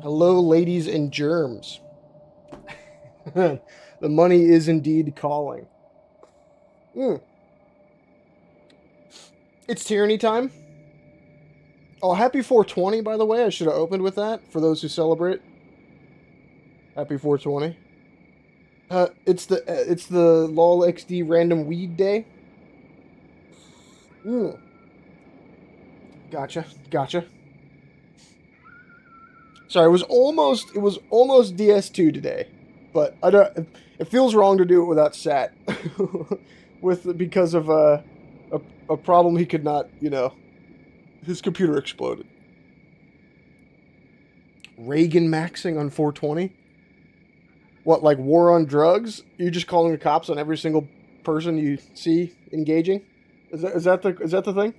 Hello, ladies and germs. The money is indeed calling. Mm. It's tyranny time. Oh, happy 420, by the way. I should have opened with that for those who celebrate. Happy 420. It's the LOL XD random weed day. Mm. Gotcha. Sorry, it was almost DS2 today, but I don't. It feels wrong to do it without Sat, because of a problem he could not. His computer exploded. Reagan maxing on 420. What, like war on drugs? You're just calling the cops on every single person you see engaging? Is that the thing?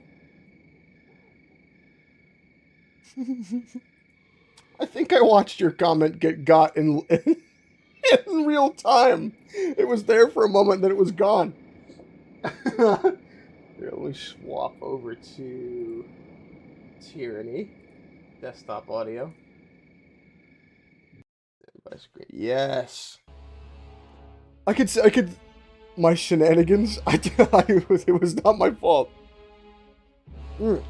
I think I watched your comment get got in real time. It was there for a moment, then it was gone. Here, let me swap over to Tyranny. Desktop audio. By screen. Yes. I could. My shenanigans. It was not my fault. Mm.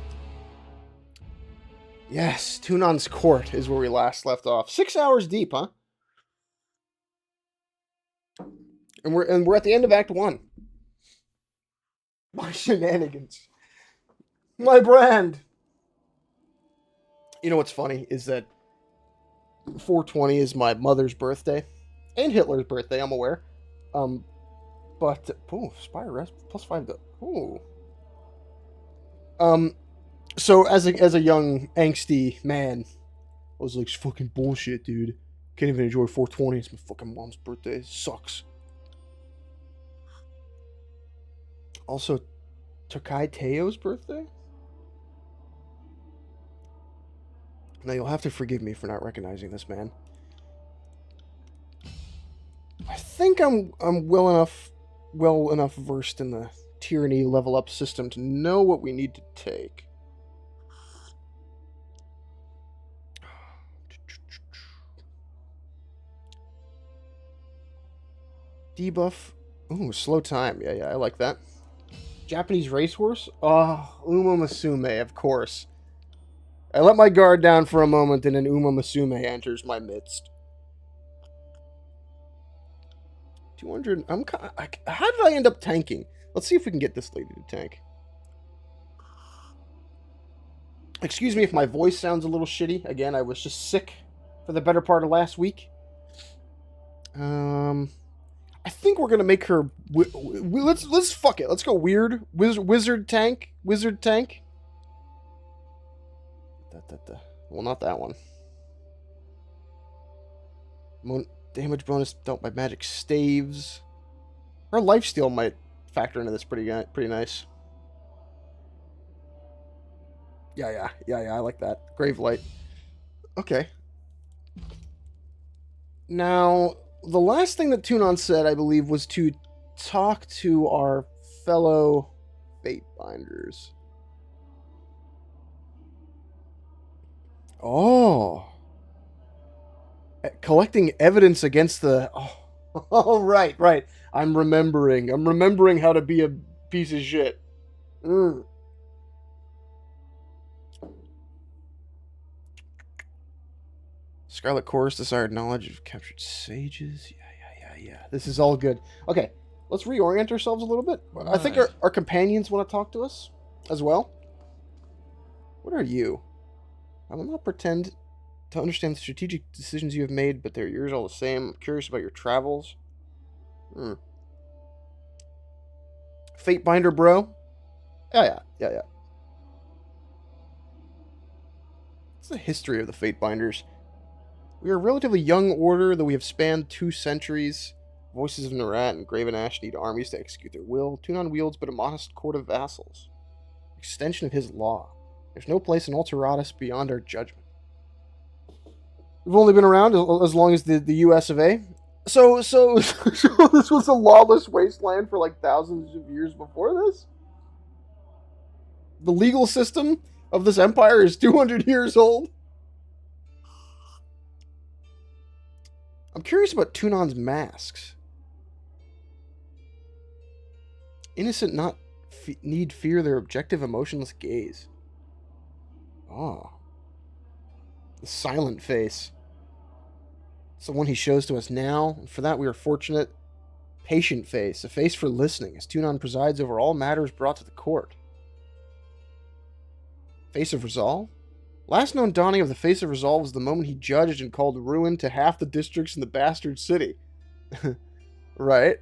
Yes, Tunon's Court is where we last left off. 6 hours deep, huh? And we're at the end of Act 1. My shenanigans. My brand. You know what's funny is that 420 is my mother's birthday and Hitler's birthday. I'm aware. But Spire Rest +5 to um. So as a young angsty man, I was like, "It's fucking bullshit, dude. Can't even enjoy 420. It's my fucking mom's birthday. It sucks." Also, Tokai Teo's birthday. Now you'll have to forgive me for not recognizing this man. I think I'm well enough versed in the tyranny level up system to know what we need to take. Debuff. Ooh, slow time. Yeah, I like that. Japanese racehorse? Oh, Uma Musume, of course. I let my guard down for a moment, and then Uma Musume enters my midst. 200. How did I end up tanking? Let's see if we can get this lady to tank. Excuse me if my voice sounds a little shitty. Again, I was just sick for the better part of last week. I think we're gonna make her. Let's fuck it. Let's go weird wizard tank. Wizard tank. Well, not that one. Damage bonus dealt by magic staves. Her lifesteal might factor into this pretty nice. Yeah. I like that. Grave light. Okay. Now, the last thing that Tunon said, I believe, was to talk to our fellow fate binders. Oh. Collecting evidence against the. Oh, right. I'm remembering how to be a piece of shit. Mm. Scarlet Chorus desired knowledge of captured sages. Yeah. This is all good. Okay, let's reorient ourselves a little bit. I think our companions want to talk to us as well. What are you? I will not pretend to understand the strategic decisions you have made, but they're yours all the same. I'm curious about your travels. Fate Binder, bro. Yeah. What's the history of the Fate Binders? We are a relatively young order, though we have spanned 2 centuries. Voices of Narat and Graven Ash need armies to execute their will. Tunon wields but a modest court of vassals. Extension of his law. There's no place in Alteratus beyond our judgment. We've only been around as long as the US of A. So this was a lawless wasteland for like thousands of years before this? The legal system of this empire is 200 years old? I'm curious about Tunon's masks. Innocent not need fear their objective emotionless gaze. Oh. The silent face. It's the one he shows to us now, and for that we are fortunate. Patient face, a face for listening, as Tunon presides over all matters brought to the court. Face of Resolve? Last known dawning of the Face of Resolve was the moment he judged and called ruin to half the districts in the bastard city. Right?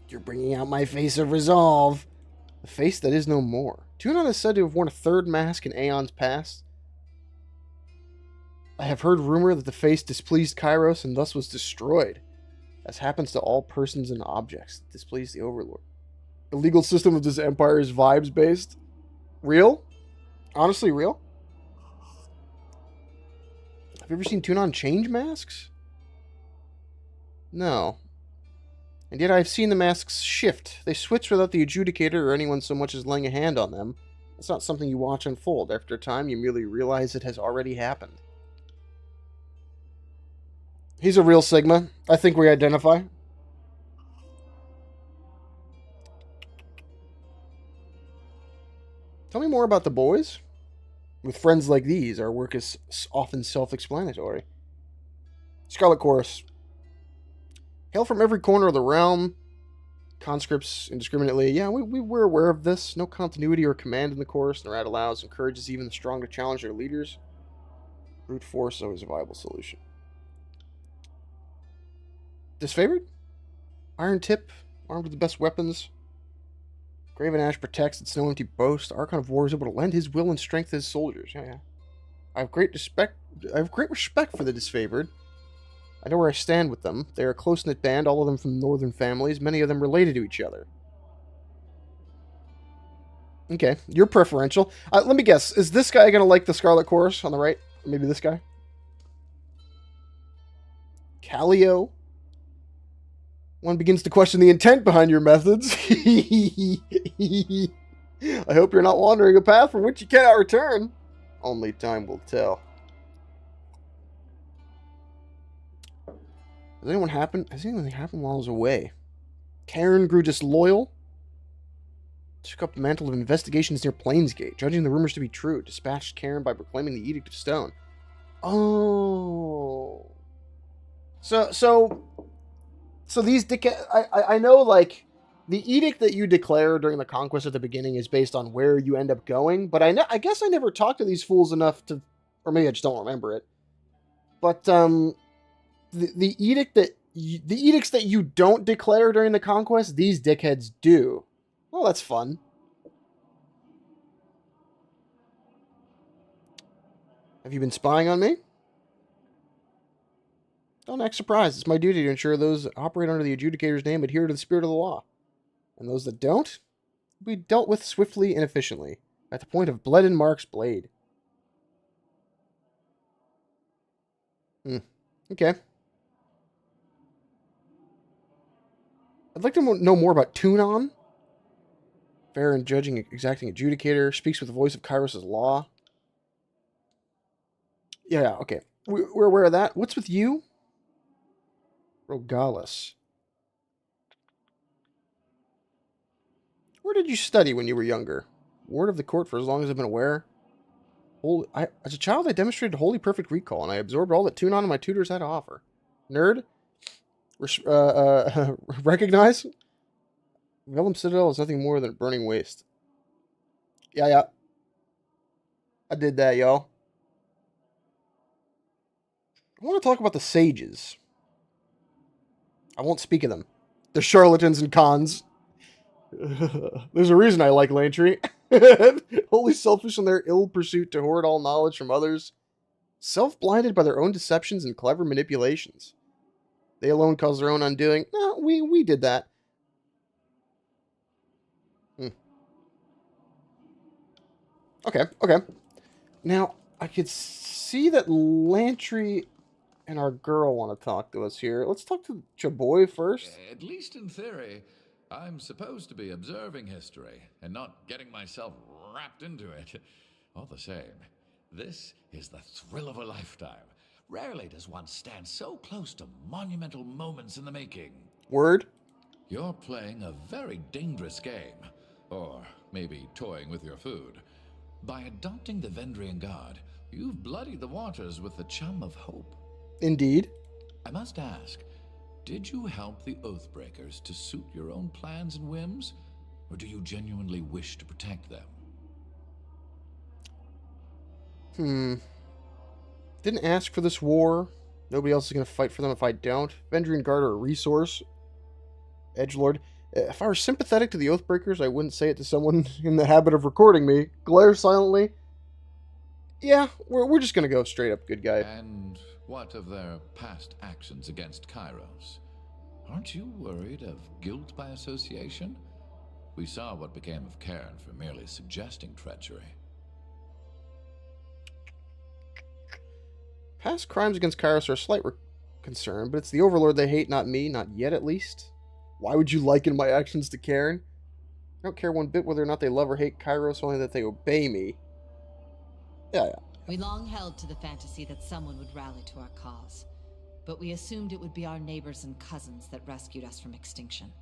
You're bringing out my Face of Resolve. The face that is no more. Tunon is said to have worn a third mask in aeons past. I have heard rumor that the face displeased Kairos and thus was destroyed, as happens to all persons and objects that displease the Overlord. The legal system of this empire is vibes-based. Real? Honestly, real? Have you ever seen Tunon change masks? No. And yet I have seen the masks shift. They switch without the adjudicator or anyone so much as laying a hand on them. It's not something you watch unfold. After a time, you merely realize it has already happened. He's a real Sigma. I think we identify. Tell me more about the boys. With friends like these, our work is often self-explanatory. Scarlet Chorus. Hail from every corner of the realm. Conscripts indiscriminately. Yeah, we're aware of this. No continuity or command in the chorus. Narad allows, encourages even the strong to challenge their leaders. Brute force is always a viable solution. Disfavored? Iron Tip, armed with the best weapons. Graven Ash protects, it's no empty boast. Archon of War is able to lend his will and strength to his soldiers. Yeah. I have great respect for the disfavored. I know where I stand with them. They are a close-knit band, all of them from northern families, many of them related to each other. Okay, you're preferential. Let me guess, is this guy going to like the Scarlet Chorus on the right? Or maybe this guy? Callio? One begins to question the intent behind your methods. I hope you're not wandering a path from which you cannot return. Only time will tell. Has anything happened while I was away? Karen grew disloyal. Took up the mantle of investigations near Plainsgate, judging the rumors to be true. Dispatched Karen by proclaiming the Edict of Stone. Oh. So these I know, like, the edict that you declare during the conquest at the beginning is based on where you end up going, but I guess I never talked to these fools enough to, or maybe I just don't remember it. But the edicts that you don't declare during the conquest, these dickheads do. Well, that's fun. Have you been spying on me? Don't act surprised. It's my duty to ensure those that operate under the adjudicator's name adhere to the spirit of the law. And those that don't, will be dealt with swiftly and efficiently, at the point of bled and Mark's blade. Okay. I'd like to know more about Tunon. Fair and judging, exacting adjudicator, speaks with the voice of Kairos' law. Yeah, okay. We're aware of that. What's with you? Rogalis. Where did you study when you were younger? Ward of the court for as long as I've been aware. As a child, I demonstrated wholly perfect recall, and I absorbed all that Tunon and my tutors had to offer. Nerd? Recognize? Vellum Citadel is nothing more than a burning waste. Yeah. I did that, y'all. I want to talk about the sages. I won't speak of them. They're charlatans and cons. There's a reason I like Lantry. Wholly selfish in their ill pursuit to hoard all knowledge from others. Self-blinded by their own deceptions and clever manipulations. They alone cause their own undoing. No, we did that. Okay. Now, I could see that Lantry and our girl want to talk to us here. Let's talk to Chaboy first. At least in theory, I'm supposed to be observing history and not getting myself wrapped into it. All the same, this is the thrill of a lifetime. Rarely does one stand so close to monumental moments in the making. Word? You're playing a very dangerous game. Or maybe toying with your food. By adopting the Vendrian God, you've bloodied the waters with the chum of hope. Indeed. I must ask, did you help the Oathbreakers to suit your own plans and whims? Or do you genuinely wish to protect them? Didn't ask for this war. Nobody else is going to fight for them if I don't. Vendrian Guard are a resource. Edgelord. If I were sympathetic to the Oathbreakers, I wouldn't say it to someone in the habit of recording me. Glare silently. Yeah, we're just going to go straight up good guy. And what of their past actions against Kairos? Aren't you worried of guilt by association? We saw what became of Cairn for merely suggesting treachery. Past crimes against Kairos are a slight concern, but it's the Overlord they hate, not me, not yet at least. Why would you liken my actions to Cairn? I don't care one bit whether or not they love or hate Kairos, only that they obey me. Yeah. We long held to the fantasy that someone would rally to our cause, but we assumed it would be our neighbors and cousins that rescued us from extinction.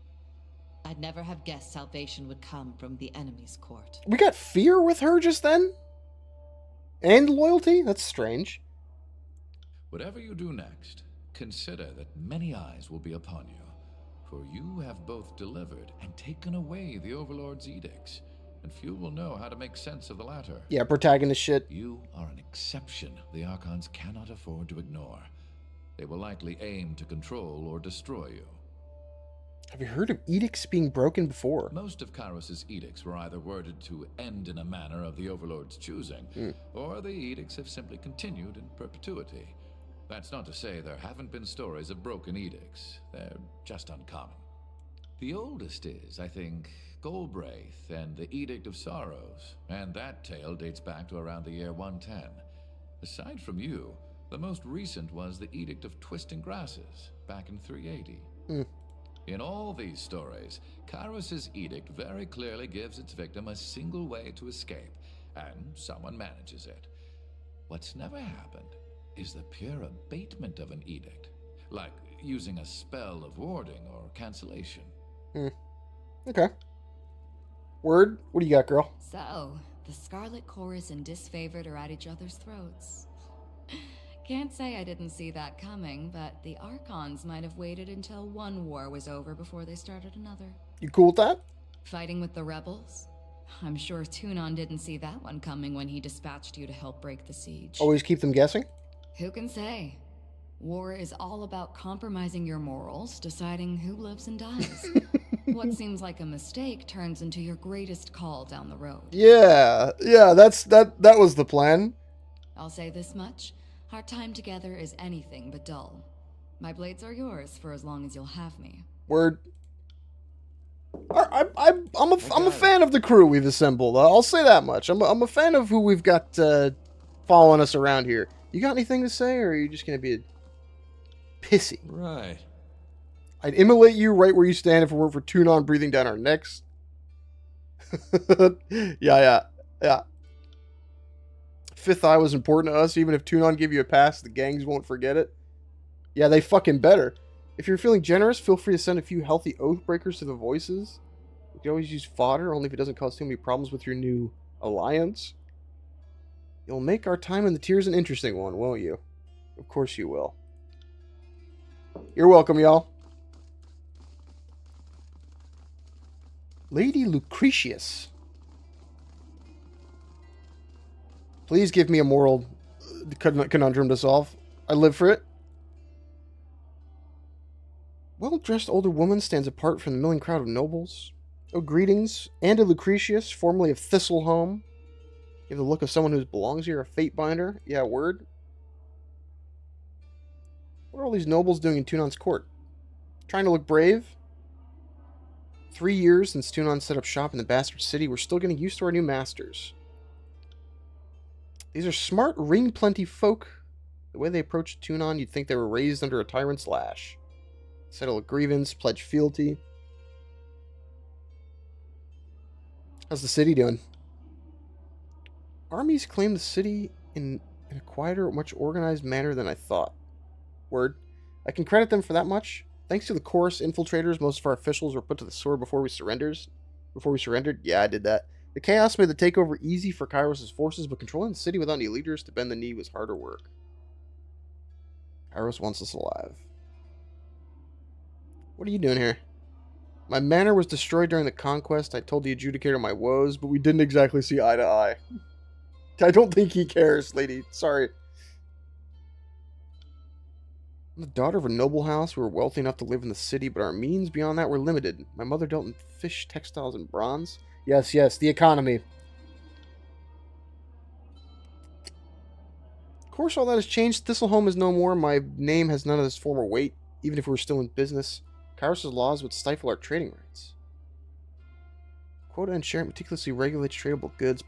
I'd never have guessed salvation would come from the enemy's court. We got fear with her just then? And loyalty? That's strange. Whatever you do next, consider that many eyes will be upon you, for you have both delivered and taken away the Overlord's edicts, and few will know how to make sense of the latter. Yeah, protagonist shit. You are an exception the Archons cannot afford to ignore. They will likely aim to control or destroy you. Have you heard of edicts being broken before? Most of Kairos' edicts were either worded to end in a manner of the Overlord's choosing, or the edicts have simply continued in perpetuity. That's not to say there haven't been stories of broken edicts. They're just uncommon. The oldest is, I think, Golbraith and the Edict of Sorrows, and that tale dates back to around the year 110. Aside from you, the most recent was the Edict of Twisting Grasses, back in 380. In all these stories, Kairos' edict very clearly gives its victim a single way to escape, and someone manages it. What's never happened is the pure abatement of an edict, like using a spell of warding or cancellation. Okay. Word? What do you got, girl? So, the Scarlet Chorus and Disfavored are at each other's throats. Can't say I didn't see that coming, but the Archons might have waited until one war was over before they started another. You cool with that? Fighting with the rebels? I'm sure Tunon didn't see that one coming when he dispatched you to help break the siege. Always keep them guessing? Who can say? War is all about compromising your morals, deciding who lives and dies. What seems like a mistake turns into your greatest call down the road. Yeah, that was the plan. I'll say this much. Our time together is anything but dull. My blades are yours for as long as you'll have me. Word. I'm a fan of the crew we've assembled. I'll say that much. I'm a fan of who we've got following us around here. You got anything to say, or are you just gonna be pissy? Right. I'd immolate you right where you stand if it weren't for Tunon breathing down our necks. Yeah. Fifth Eye was important to us. Even if Tunon gave you a pass, the gangs won't forget it. Yeah, they fucking better. If you're feeling generous, feel free to send a few healthy Oathbreakers to the Voices. You can always use fodder, only if it doesn't cause too many problems with your new alliance. You'll make our time in the tiers an interesting one, won't you? Of course you will. You're welcome, y'all. Lady Lucretius. Please give me a moral conundrum to solve. I live for it. Well-dressed older woman stands apart from the milling crowd of nobles. Oh, greetings. Anda Lucretius, formerly of Thistleholm. You have the look of someone who belongs here, a Fatebinder. Yeah, word. What are all these nobles doing in Tunon's court? Trying to look brave? 3 years since Tunon set up shop in the Bastard City, we're still getting used to our new masters. These are smart, ring-plenty folk. The way they approach Tunon, you'd think they were raised under a tyrant's lash. Settle a grievance, pledge fealty. How's the city doing? Armies claim the city in a quieter, much organized manner than I thought. Word. I can credit them for that much. Thanks to the Chorus infiltrators, most of our officials were put to the sword before we surrendered. Yeah, I did that. The chaos made the takeover easy for Kairos' forces, but controlling the city without any leaders to bend the knee was harder work. Kairos wants us alive. What are you doing here? My manor was destroyed during the conquest. I told the adjudicator my woes, but we didn't exactly see eye to eye. I don't think he cares, lady. Sorry. I'm the daughter of a noble house. We were wealthy enough to live in the city, but our means beyond that were limited. My mother dealt in fish, textiles, and bronze. Yes, the economy. Of course, all that has changed. Thistleholm is no more. My name has none of this former weight, even if we were still in business. Kairos' laws would stifle our trading rights. Quota and share meticulously regulates tradable goods.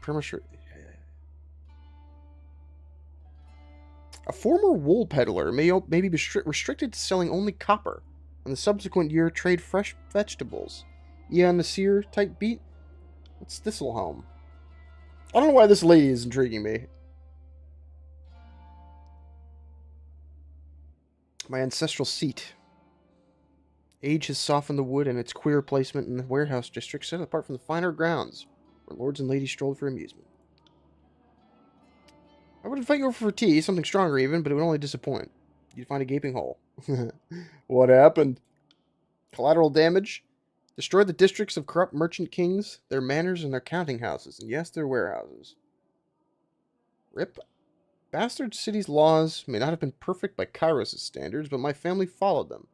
A former wool peddler may be restricted to selling only copper, and the subsequent year trade fresh vegetables. Ian Nasir type beat? What's Thistleholm? I don't know why this lady is intriguing me. My ancestral seat. Age has softened the wood, and its queer placement in the warehouse district set it apart from the finer grounds, where lords and ladies strolled for amusement. I would invite you over for tea, something stronger even, but it would only disappoint. You'd find a gaping hole. What happened? Collateral damage? Destroyed the districts of corrupt merchant kings, their manors, and their counting houses, and yes, their warehouses. Rip. Bastard city's laws may not have been perfect by Kairos' standards, but my family followed them.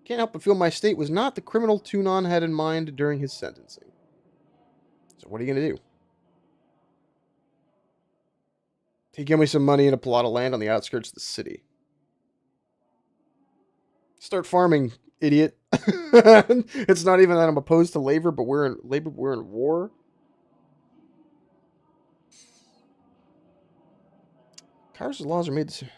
Can't help but feel my state was not the criminal Tunon had in mind during his sentencing. So what are you going to do? He gave me some money and a plot of land on the outskirts of the city. Start farming, idiot. It's not even that I'm opposed to labor, but we're in war. Kairos' laws are made to...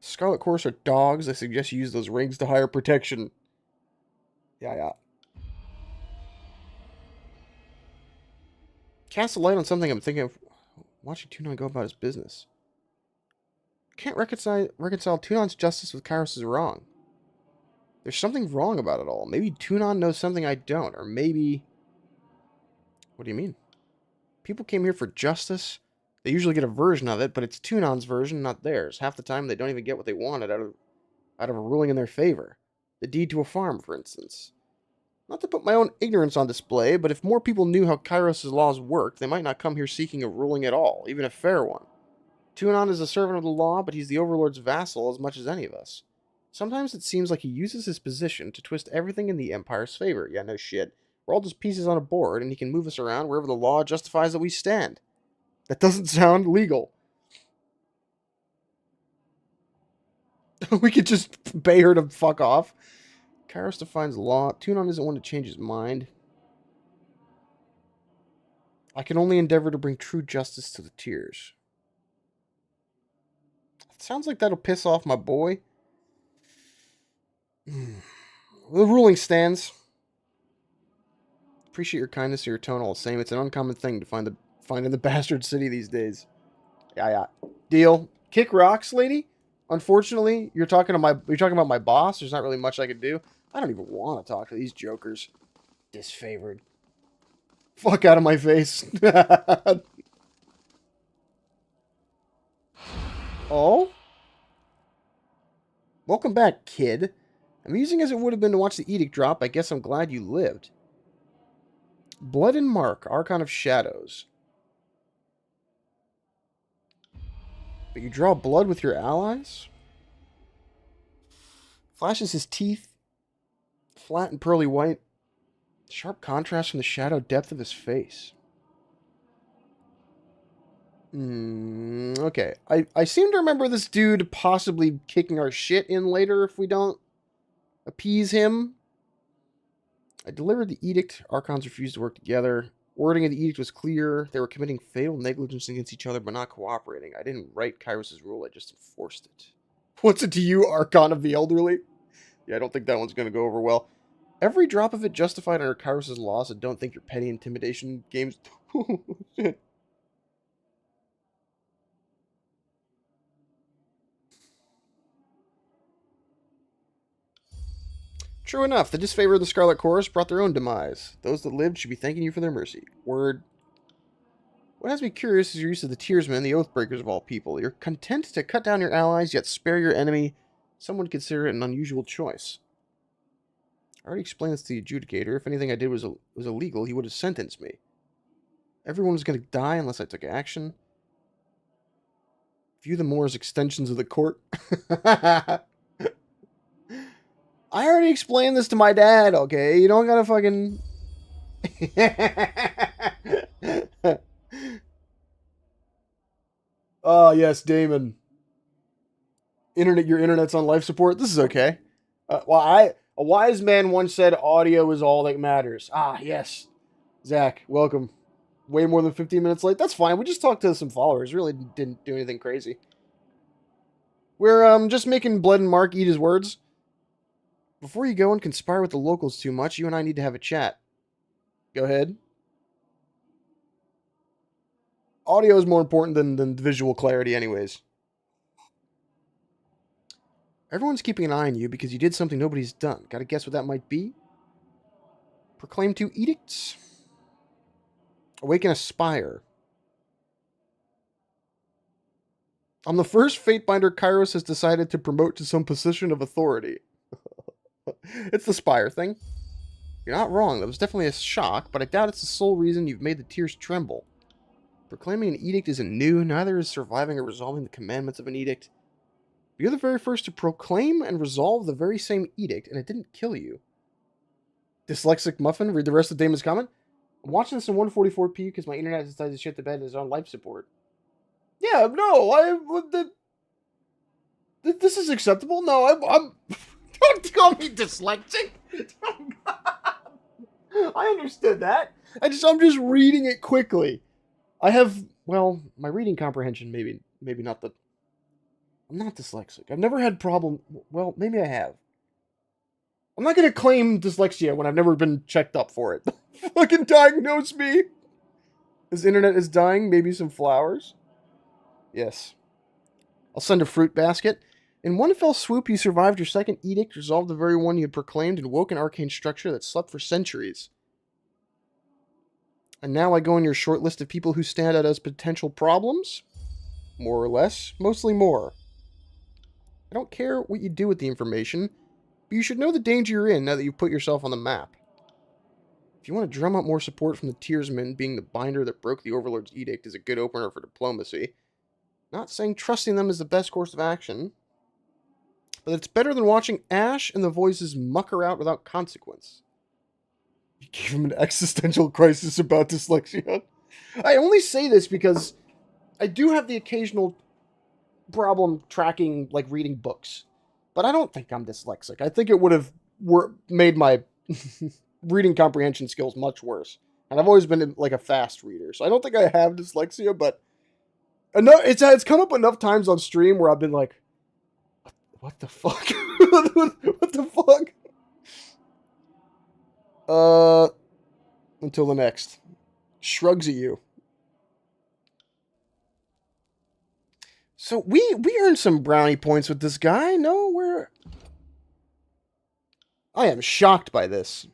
Scarlet Chorus are dogs. I suggest you use those rings to higher protection. Yeah. Cast a light on something I'm thinking of watching Tunon go about his business. Can't reconcile Tunon's justice with Kairos' wrong. There's something wrong about it all. Maybe Tunon knows something I don't, or maybe... What do you mean? People came here for justice. They usually get a version of it, but it's Tunon's version, not theirs. Half the time, they don't even get what they wanted out of a ruling in their favor. The deed to a farm, for instance. Not to put my own ignorance on display, but if more people knew how Kairos' laws worked, they might not come here seeking a ruling at all, even a fair one. Tunon is a servant of the law, but he's the Overlord's vassal as much as any of us. Sometimes it seems like he uses his position to twist everything in the Empire's favor. Yeah, no shit. We're all just pieces on a board, and he can move us around wherever the law justifies that we stand. That doesn't sound legal. We could just pay her to fuck off. Kairos defines law. Tunon isn't one to change his mind. I can only endeavor to bring true justice to the tears. It sounds like that'll piss off my boy. The ruling stands. Appreciate your kindness and your tone all the same. It's an uncommon thing to find in the bastard city these days. Yeah. Deal. Kick rocks, lady. Unfortunately, you're talking about my boss. There's not really much I could do. I don't even want to talk to these jokers. Disfavored. Fuck out of my face. Oh? Welcome back, kid. Amusing as it would have been to watch the edict drop, I guess I'm glad you lived. Blood and Mark, Archon of Shadows. But you draw blood with your allies? Flashes his teeth. Flat and pearly white. Sharp contrast from the shadow depth of his face. Okay. I seem to remember this dude possibly kicking our shit in later if we don't appease him. I delivered the edict. Archons refused to work together. Wording of the edict was clear. They were committing fatal negligence against each other, but not cooperating. I didn't write Kairos' rule. I just enforced it. What's it to you, Archon of the Elderly? Yeah, I don't think that one's going to go over well. Every drop of it justified under Kairos' laws, and don't think your petty intimidation games... Shit. True enough, the disfavor of the Scarlet Chorus brought their own demise. Those that lived should be thanking you for their mercy. Word. What has me curious is your use of the Tearsmen, the Oathbreakers of all people. You're content to cut down your allies, yet spare your enemy. Some would consider it an unusual choice. I already explained this to the Adjudicator. If anything I did was illegal, he would have sentenced me. Everyone was going to die unless I took action. View them more as extensions of the court. I already explained this to my dad, okay? You don't gotta fucking... Oh, yes, Damon. Your internet's on life support? This is okay. A wise man once said audio is all that matters. Ah, yes. Zach, welcome. Way more than 15 minutes late. That's fine. We just talked to some followers. Really didn't do anything crazy. We're just making Blood and Mark eat his words. Before you go and conspire with the locals too much, you and I need to have a chat. Go ahead. Audio is more important than visual clarity anyways. Everyone's keeping an eye on you because you did something nobody's done. Gotta guess what that might be? Proclaim 2 edicts? Awaken a spire. I'm the first Fatebinder Kairos has decided to promote to some position of authority. It's the spire thing. You're not wrong. That was definitely a shock, but I doubt it's the sole reason you've made the tears tremble. Proclaiming an edict isn't new, neither is surviving or resolving the commandments of an edict. But you're the very first to proclaim and resolve the very same edict, and it didn't kill you. Dyslexic Muffin, read the rest of Damon's comment. I'm watching this in 144p because my internet decided to shit the bed and is on life support. Yeah, no, this is acceptable. No, I'm don't call me dyslexic. I understood that. I'm just reading it quickly. I have, well, my reading comprehension maybe not the... I'm not dyslexic. I've never had problem... Well, maybe I have. I'm not going to claim dyslexia when I've never been checked up for it. Fucking diagnose me. His internet is dying. Maybe some flowers. Yes. I'll send a fruit basket. In one fell swoop, you survived your second edict, resolved the very one you had proclaimed, and woke an arcane structure that slept for centuries. And now I go on your short list of people who stand out as potential problems? More or less. Mostly more. I don't care what you do with the information, but you should know the danger you're in now that you've put yourself on the map. If you want to drum up more support from the Tearsmen, being the binder that broke the Overlord's edict is a good opener for diplomacy. Not saying trusting them is the best course of action, but it's better than watching Ash and the voices mucker out without consequence. You gave him an existential crisis about dyslexia. I only say this because I do have the occasional problem tracking, like, reading books. But I don't think I'm dyslexic. I think it would have made my reading comprehension skills much worse. And I've always been, like, a fast reader. So I don't think I have dyslexia, but it's come up enough times on stream where I've been like, what the fuck? What the fuck? Until the next. Shrugs at you. So we earned some brownie points with this guy. No, I am shocked by this.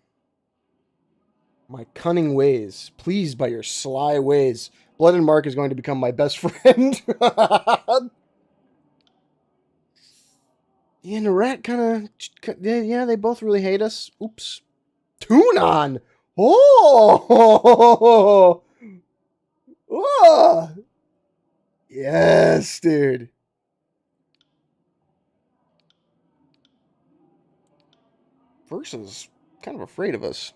My cunning ways. Pleased by your sly ways. Blood and Mark is going to become my best friend. Yeah, and the rat kind of... Yeah, they both really hate us. Oops. Tunon! Oh! Oh! Yes, dude. Versa's kind of afraid of us.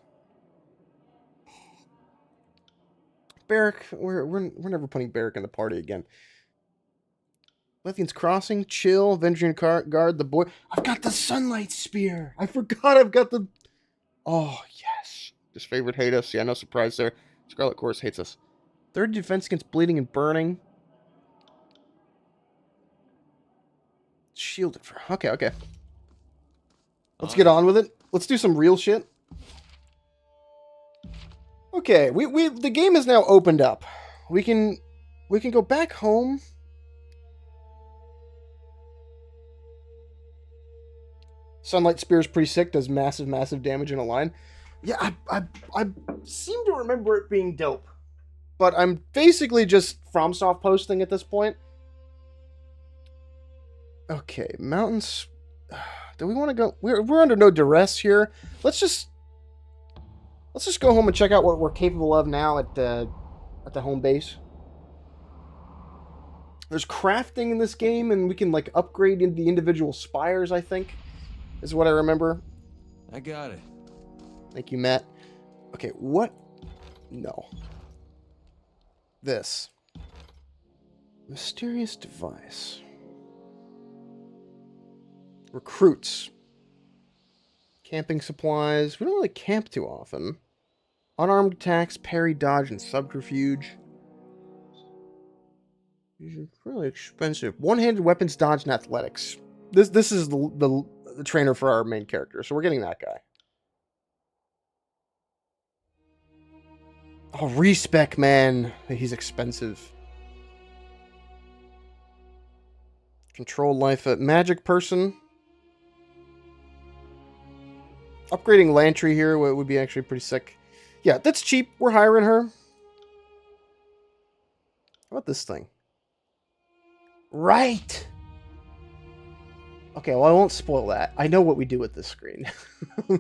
Barrack, we're never putting Barrack in the party again. Lethian's Crossing, chill, Vendrian Guard, the boy. I've got the Sunlight Spear. I forgot I've got the... Oh, yes. Disfavored hate us. Yeah, no surprise there. Scarlet Chorus hates us. Third defense against bleeding and burning. Shielded for... Okay. Let's get on with it. Let's do some real shit. Okay, the game is now opened up. We can go back home. Sunlight Spear is pretty sick. Does massive, massive damage in a line. Yeah, I seem to remember it being dope. But I'm basically just FromSoft posting at this point. Okay, mountains. Do we want to go? We're under no duress here. Let's just go home and check out what we're capable of now at the home base. There's crafting in this game, and we can like upgrade into the individual spires. I think is what I remember. I got it. Thank you, Matt. Okay, what? No. This mysterious device. Recruits. Camping supplies. We don't really camp too often. Unarmed attacks, parry, dodge, and subterfuge. These are really expensive. One-handed weapons, dodge, and athletics. This is the trainer for our main character, so we're getting that guy. Oh, respec, man. He's expensive. Control life. Magic person. Upgrading Lantry here would be actually pretty sick. Yeah, that's cheap. We're hiring her. How about this thing? Right! Okay, well, I won't spoil that. I know what we do with this screen. I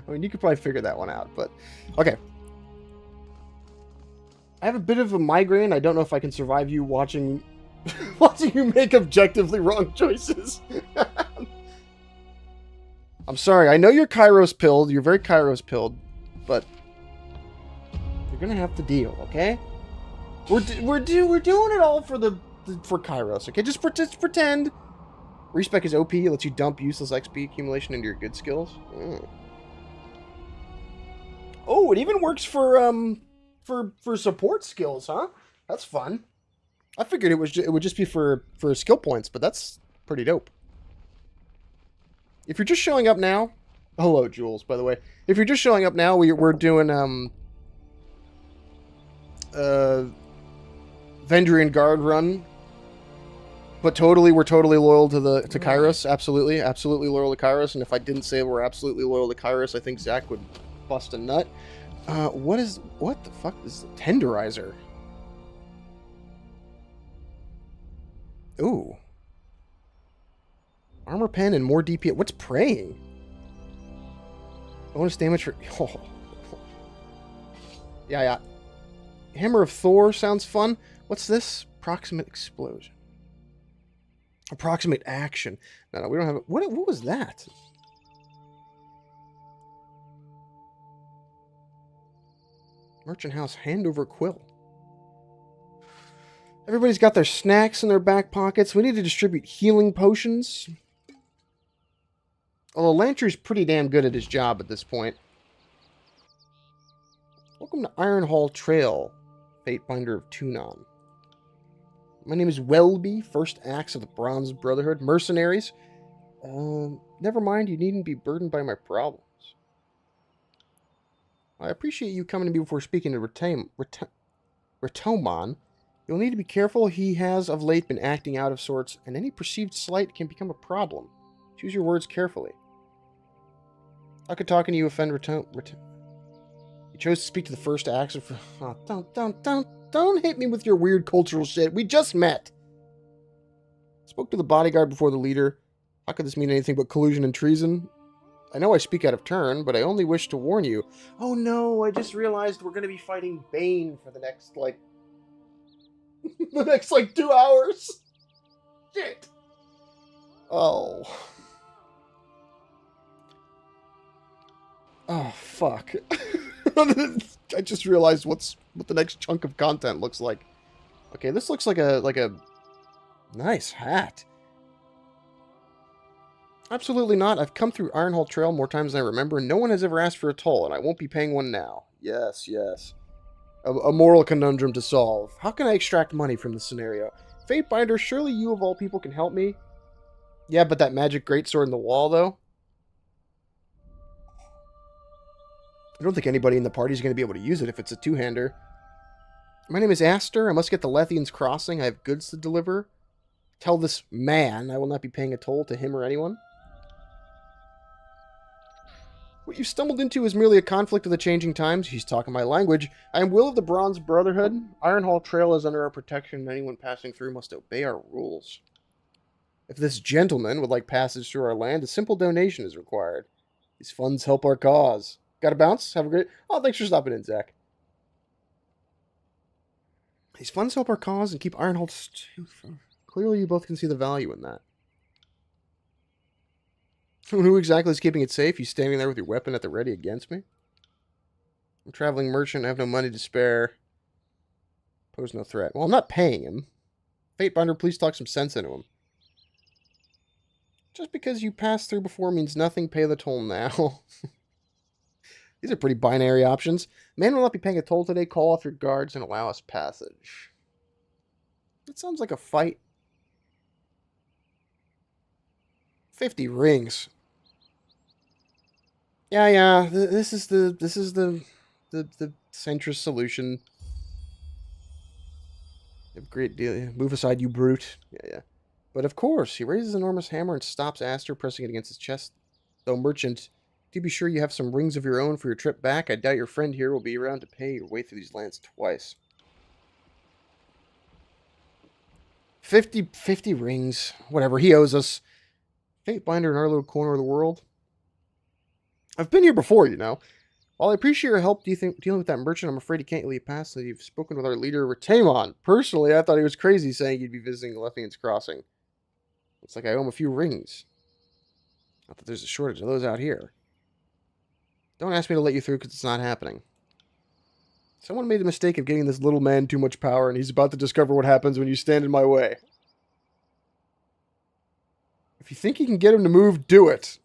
mean, you could probably figure that one out, but... Okay. I have a bit of a migraine. I don't know if I can survive you watching... watching you make objectively wrong choices. I'm sorry. I know you're Kairos pilled. You're very Kairos pilled, but you're gonna have to deal, okay? We're doing it all for for Kairos, okay? Just pretend. Respec is OP. Lets you dump useless XP accumulation into your good skills. Oh, it even works for support skills, huh? That's fun. I figured it would just be for skill points, but that's pretty dope. If you're just showing up now, hello Jules, by the way. If you're just showing up now, we're doing Vendrian Guard run, but we're totally loyal to Kairos. Absolutely loyal to Kairos. And if I didn't say we're absolutely loyal to Kairos, I think Zach would bust a nut. What the fuck is the Tenderizer? Ooh. Armor pen and more DPS. What's praying? Bonus damage for... Oh. Yeah. Hammer of Thor sounds fun. What's this? Proximate explosion. Approximate action. No, we don't have... What was that? Merchant House Handover Quill. Everybody's got their snacks in their back pockets. We need to distribute healing potions. Although Lantry's pretty damn good at his job at this point. Welcome to Ironhall Trail, Fatebinder of Tunon. My name is Welby, first axe of the Bronze Brotherhood. Mercenaries. Never mind, you needn't be burdened by my problems. I appreciate you coming to me before speaking to Ratomon. You'll need to be careful. He has of late been acting out of sorts, and any perceived slight can become a problem. Choose your words carefully. How could talking to you offend You chose to speak to the first axe of... Oh, don't hit me with your weird cultural shit. We just met. Spoke to the bodyguard before the leader. How could this mean anything but collusion and treason? I know I speak out of turn, but I only wish to warn you. Oh no, I just realized we're going to be fighting Bane for the next, the next, 2 hours. Shit. Oh. Oh, fuck. I just realized what the next chunk of content looks like. Okay, this looks like a nice hat. Absolutely not. I've come through Ironhall Trail more times than I remember, and no one has ever asked for a toll, and I won't be paying one now. Yes. A moral conundrum to solve. How can I extract money from this scenario? Fatebinder, surely you of all people can help me? Yeah, but that magic greatsword in the wall, though? I don't think anybody in the party is going to be able to use it if it's a two-hander. My name is Aster. I must get to Lethian's Crossing. I have goods to deliver. Tell this man I will not be paying a toll to him or anyone. What you stumbled into is merely a conflict of the changing times. He's talking my language. I am Will of the Bronze Brotherhood. Ironhall Trail is under our protection, and anyone passing through must obey our rules. If this gentleman would like passage through our land, a simple donation is required. These funds help our cause. Gotta bounce? Have a great... Oh, thanks for stopping in, Zach. These funds help our cause and keep Ironhall... Clearly you both can see the value in that. Who exactly is keeping it safe? You standing there with your weapon at the ready against me? I'm a traveling merchant. I have no money to spare. Pose no threat. Well, I'm not paying him. Fatebinder, please talk some sense into him. Just because you passed through before means nothing. Pay the toll now. These are pretty binary options. Man will not be paying a toll today. Call off your guards and allow us passage. That sounds like a fight. 50 rings. Yeah. This is the centrist solution. A great deal. Move aside, you brute. Yeah. But of course, he raises an enormous hammer and stops Aster, pressing it against his chest. Though merchant, do be sure you have some rings of your own for your trip back. I doubt your friend here will be around to pay your way through these lands twice. 50 rings. Whatever, he owes us. Fatebinder in our little corner of the world. I've been here before, you know. While I appreciate your help dealing with that merchant, I'm afraid he can't let you pass until you've spoken with our leader, Ratamon. Personally, I thought he was crazy saying you'd be visiting Lethian's Crossing. Looks like I owe him a few rings. Not that there's a shortage of those out here. Don't ask me to let you through because it's not happening. Someone made the mistake of giving this little man too much power, and he's about to discover what happens when you stand in my way. If you think you can get him to move, do it.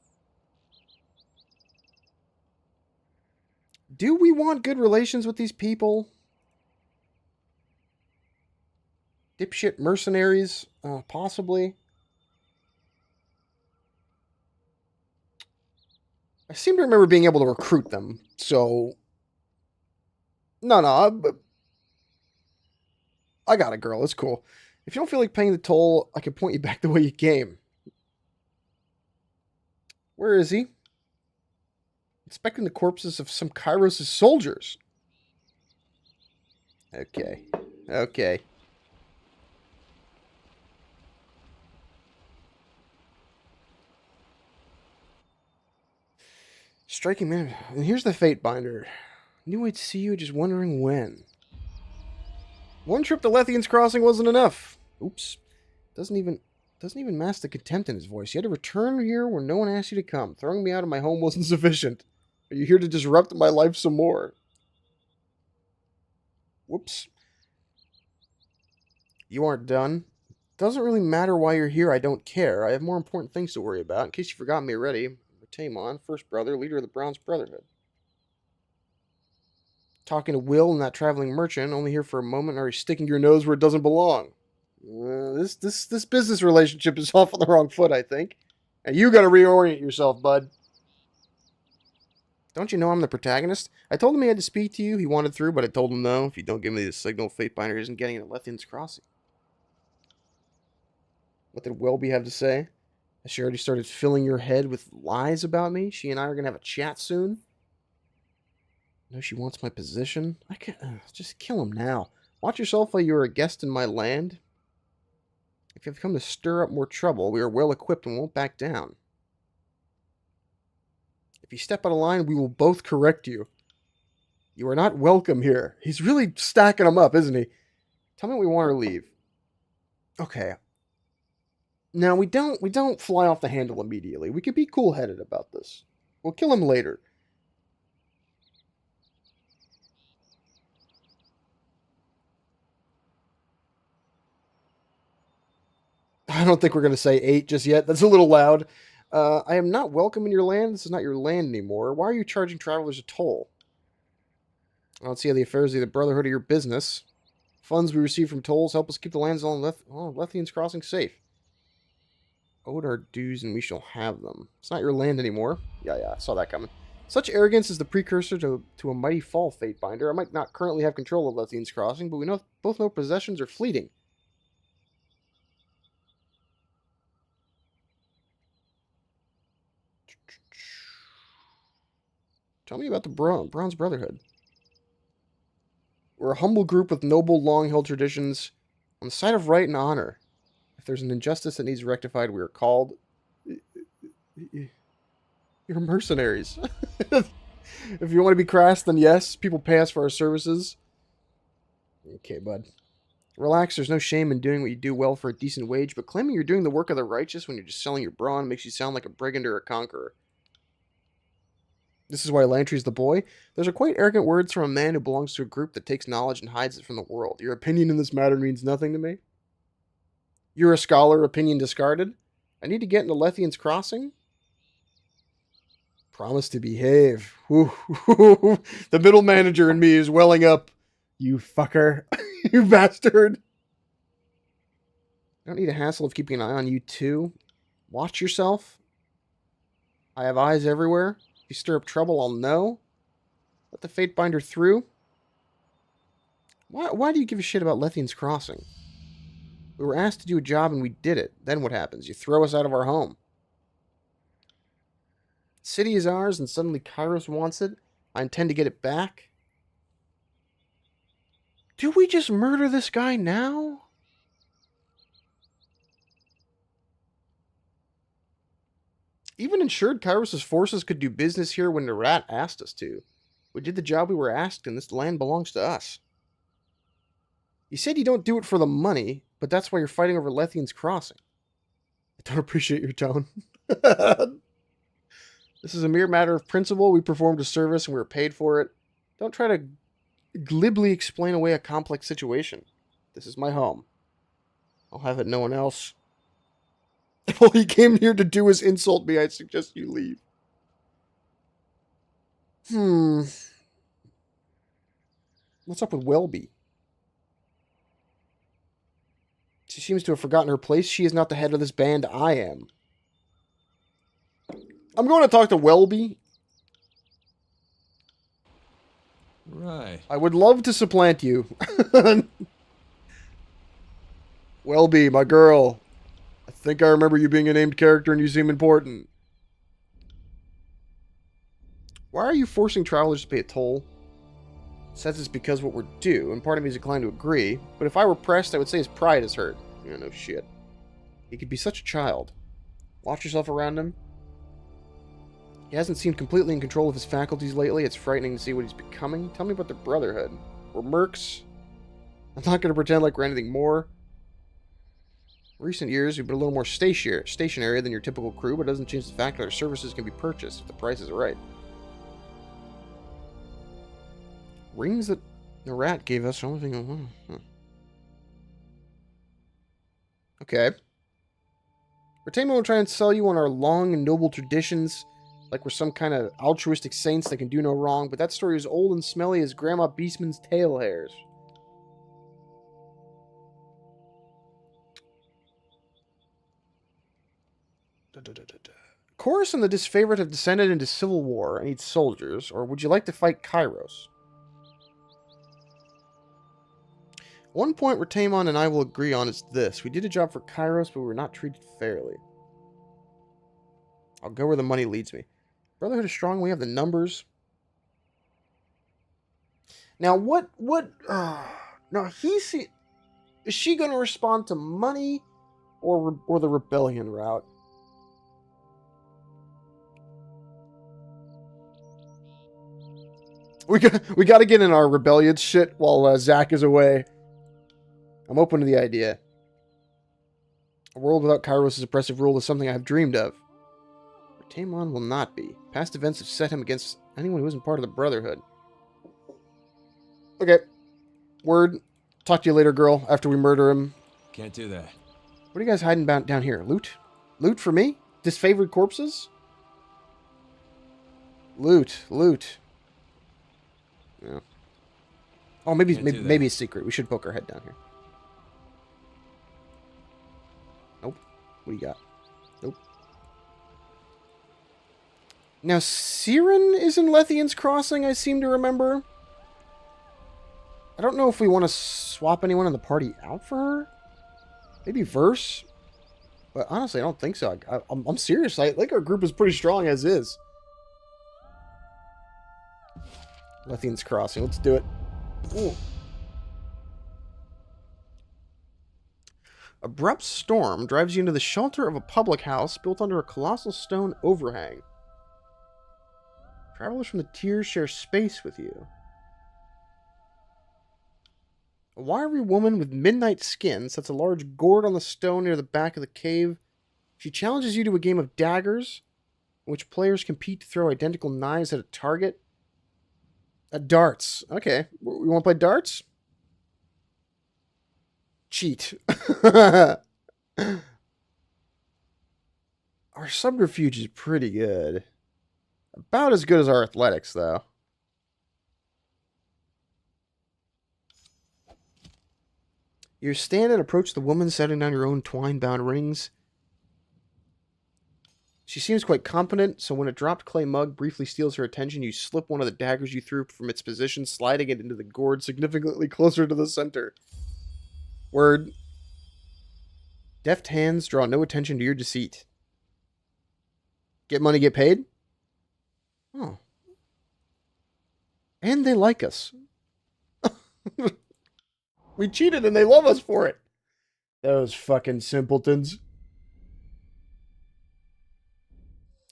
Do we want good relations with these people? Dipshit mercenaries? Possibly. I seem to remember being able to recruit them, so... No, I got it, girl. It's cool. If you don't feel like paying the toll, I can point you back the way you came. Where is he? Inspecting the corpses of some Kairos' soldiers. Okay. Striking man. And here's the Fatebinder. Knew I'd see you, just wondering when. One trip to Lethian's Crossing wasn't enough. Oops. Doesn't even mask the contempt in his voice. You had to return here where no one asked you to come. Throwing me out of my home wasn't sufficient. Are you here to disrupt my life some more? Whoops. You aren't done. Doesn't really matter why you're here. I don't care. I have more important things to worry about. In case you forgot me already. Tamon, first brother, leader of the Bronze Brotherhood. Talking to Will and that traveling merchant, only here for a moment, are you sticking your nose where it doesn't belong? This business relationship is off on the wrong foot, I think. And you gotta reorient yourself, bud. Don't you know I'm the protagonist? I told him he had to speak to you. He wanted through, but I told him no. If you don't give me the signal, Fatebinder isn't getting into Lethian's Crossing. What did Welby have to say? Has she already started filling your head with lies about me? She and I are going to have a chat soon? No, she wants my position? I can't... just kill him now. Watch yourself while you are a guest in my land. If you have come to stir up more trouble, we are well equipped and won't back down. If you step out of line, we will both correct you. You are not welcome here. He's really stacking them up, isn't he? Tell me what we want to leave. Okay. Now, we don't fly off the handle immediately. We can be cool-headed about this. We'll kill him later. I don't think we're going to say 8 just yet. That's a little loud. I am not welcome in your land. This is not your land anymore. Why are you charging travelers a toll? I don't see how the affairs of the Brotherhood are your business. Funds we receive from tolls help us keep the lands on Lethian's Crossing safe. Owed our dues and we shall have them. It's not your land anymore. Yeah, I saw that coming. Such arrogance is the precursor to a mighty fall, Fatebinder. I might not currently have control of Lethian's Crossing, but we both know possessions are fleeting. Tell me about the Bronze Brotherhood. We're a humble group with noble, long-held traditions on the side of right and honor. If there's an injustice that needs rectified, we are called... You're mercenaries. If you want to be crass, then yes, people pay us for our services. Okay, bud. Relax, there's no shame in doing what you do well for a decent wage, but claiming you're doing the work of the righteous when you're just selling your brawn makes you sound like a brigand or a conqueror. This is why Lantry's the boy. Those are quite arrogant words from a man who belongs to a group that takes knowledge and hides it from the world. Your opinion in this matter means nothing to me. You're a scholar, opinion discarded. I need to get into Lethian's Crossing. Promise to behave. The middle manager in me is welling up. You fucker. You bastard. I don't need a hassle of keeping an eye on you too. Watch yourself. I have eyes everywhere. If you stir up trouble, I'll know. Let the Fatebinder through. Why do you give a shit about Lethian's Crossing? We were asked to do a job and we did it. Then what happens? You throw us out of our home. The city is ours and suddenly Kairos wants it. I intend to get it back. Do we just murder this guy now? Even ensured Kairos' forces could do business here when the rat asked us to. We did the job we were asked, and this land belongs to us. You said you don't do it for the money, but that's why you're fighting over Lethian's Crossing. I don't appreciate your tone. This is a mere matter of principle. We performed a service and we were paid for it. Don't try to glibly explain away a complex situation. This is my home. I'll have it no one else. If all he came here to do is insult me, I suggest you leave. What's up with Welby? She seems to have forgotten her place. She is not the head of this band. I am. I'm going to talk to Welby. Right. I would love to supplant you. Welby, my girl. I think I remember you being a named character and you seem important. Why are you forcing travelers to pay a toll? It says it's because what we're due, and part of me is inclined to agree, but if I were pressed, I would say his pride is hurt. Yeah, no shit. He could be such a child. Watch yourself around him. He hasn't seemed completely in control of his faculties lately. It's frightening to see what he's becoming. Tell me about the Brotherhood. We're mercs. I'm not going to pretend like we're anything more. In recent years, we've been a little more stationary than your typical crew, but it doesn't change the fact that our services can be purchased if the price is right. Rings that the rat gave us. The only thing. Okay. Retainment will try and sell you on our long and noble traditions, like we're some kind of altruistic saints that can do no wrong, but that story is old and smelly as Grandma Beastman's tail hairs. Chorus and the Disfavored have descended into civil war and need soldiers, or would you like to fight Kairos? One point Retaimon and I will agree on is this. We did a job for Kairos, but we were not treated fairly. I'll go where the money leads me. Brotherhood is strong. We have the numbers. Now, now, is she going to respond to money or the rebellion route? We got to get in our rebellion shit while Zach is away. I'm open to the idea. A world without Kairos' oppressive rule is something I have dreamed of. Tamon will not be. Past events have set him against anyone who isn't part of the Brotherhood. Okay. Word. Talk to you later, girl, after we murder him. Can't do that. What are you guys hiding down here? Loot? Loot for me? Disfavored corpses? Loot. Yeah. Oh, maybe a secret. We should poke our head down here. Nope. What do you got? Nope. Now, Siren is in Lethian's Crossing, I seem to remember. I don't know if we want to swap anyone in the party out for her. Maybe Verse. But honestly, I don't think so. I'm serious. I think our group is pretty strong as is. Lethian's Crossing. Let's do it. Ooh. Abrupt storm drives you into the shelter of a public house built under a colossal stone overhang. Travelers from the tiers share space with you. A wiry woman with midnight skin sets a large gourd on the stone near the back of the cave. She challenges you to a game of daggers, in which players compete to throw identical knives at a target. Darts. Okay. We want to play darts? Cheat. Our subterfuge is pretty good. About as good as our athletics, though. You stand and approach the woman setting down your own twine-bound rings. She seems quite competent, so when a dropped clay mug briefly steals her attention, you slip one of the daggers you threw from its position, sliding it into the gourd significantly closer to the center. Word. Deft hands draw no attention to your deceit. Get money, get paid? Oh. And they like us. We cheated and they love us for it. Those fucking simpletons.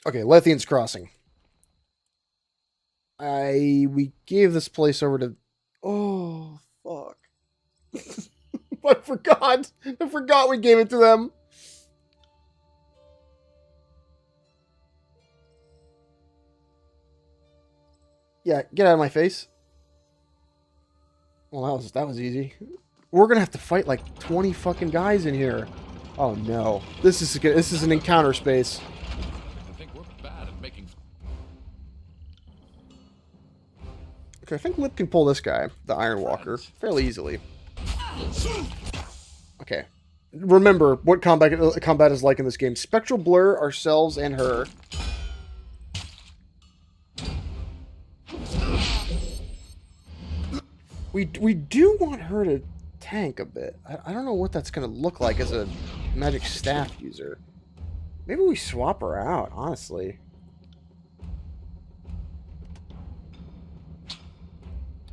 Okay, Lethian's Crossing. We gave this place over to... Oh, fuck. I forgot. I forgot we gave it to them. Yeah, get out of my face. Well, that was easy. We're gonna have to fight like 20 fucking guys in here. Oh no. This is an encounter space. I think we're bad at making... Okay, I think Lip can pull this guy, the Iron Walker, fairly easily. Okay. Remember what combat is like in this game. Spectral blur ourselves and her. We do want her to tank a bit. I don't know what that's going to look like as a magic staff user. Maybe we swap her out, honestly.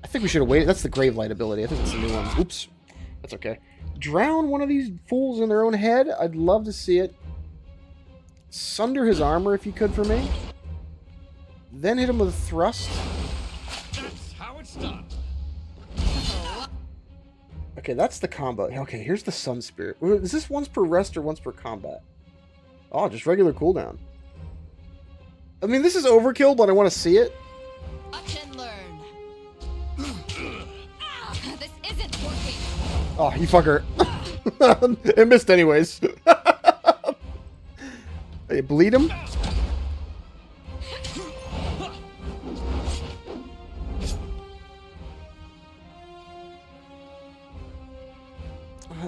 I think we should have waited. That's the Grave Light ability. I think that's the new one. Oops. That's okay. Drown one of these fools in their own head. I'd love to see it. Sunder his armor if you could for me. Then hit him with a thrust. That's how it's done. Okay, that's the combo. Okay, here's the Sun Spirit. Is this once per rest or once per combat? Oh, just regular cooldown. I mean, this is overkill, but I want to see it. Watch and learn. This isn't working. Oh, you fucker. It missed anyways. Hey, bleed him?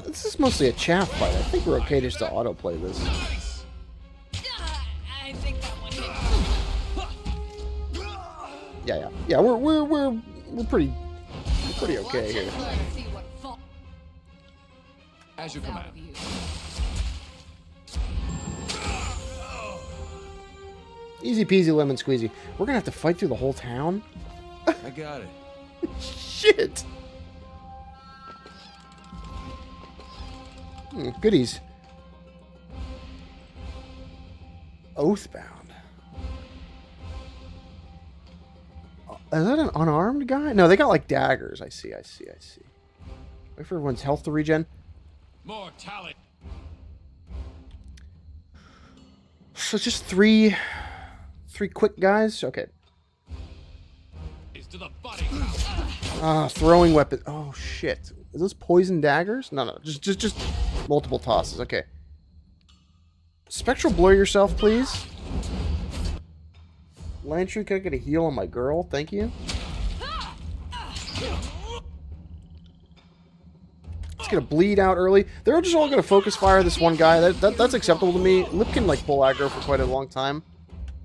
This is mostly a chaff fight. I think we're okay just to autoplay this. I think that one hit. Yeah. We're pretty okay here. See what falls As you out command. of you. Easy peasy lemon squeezy. We're gonna have to fight through the whole town? I got it. Shit! Goodies. Oathbound. Is that an unarmed guy? No, they got like daggers. I see. Wait for everyone's health to regen. More talent. So just three quick guys? Okay. Is to the body count. Throwing weapon. Oh shit. Is those poison daggers? No. Just multiple tosses. Okay. Spectral blur yourself, please. Lantry, can I get a heal on my girl? Thank you. It's gonna bleed out early. They're just all gonna focus fire this one guy. That's acceptable to me. Lip can like pull aggro for quite a long time.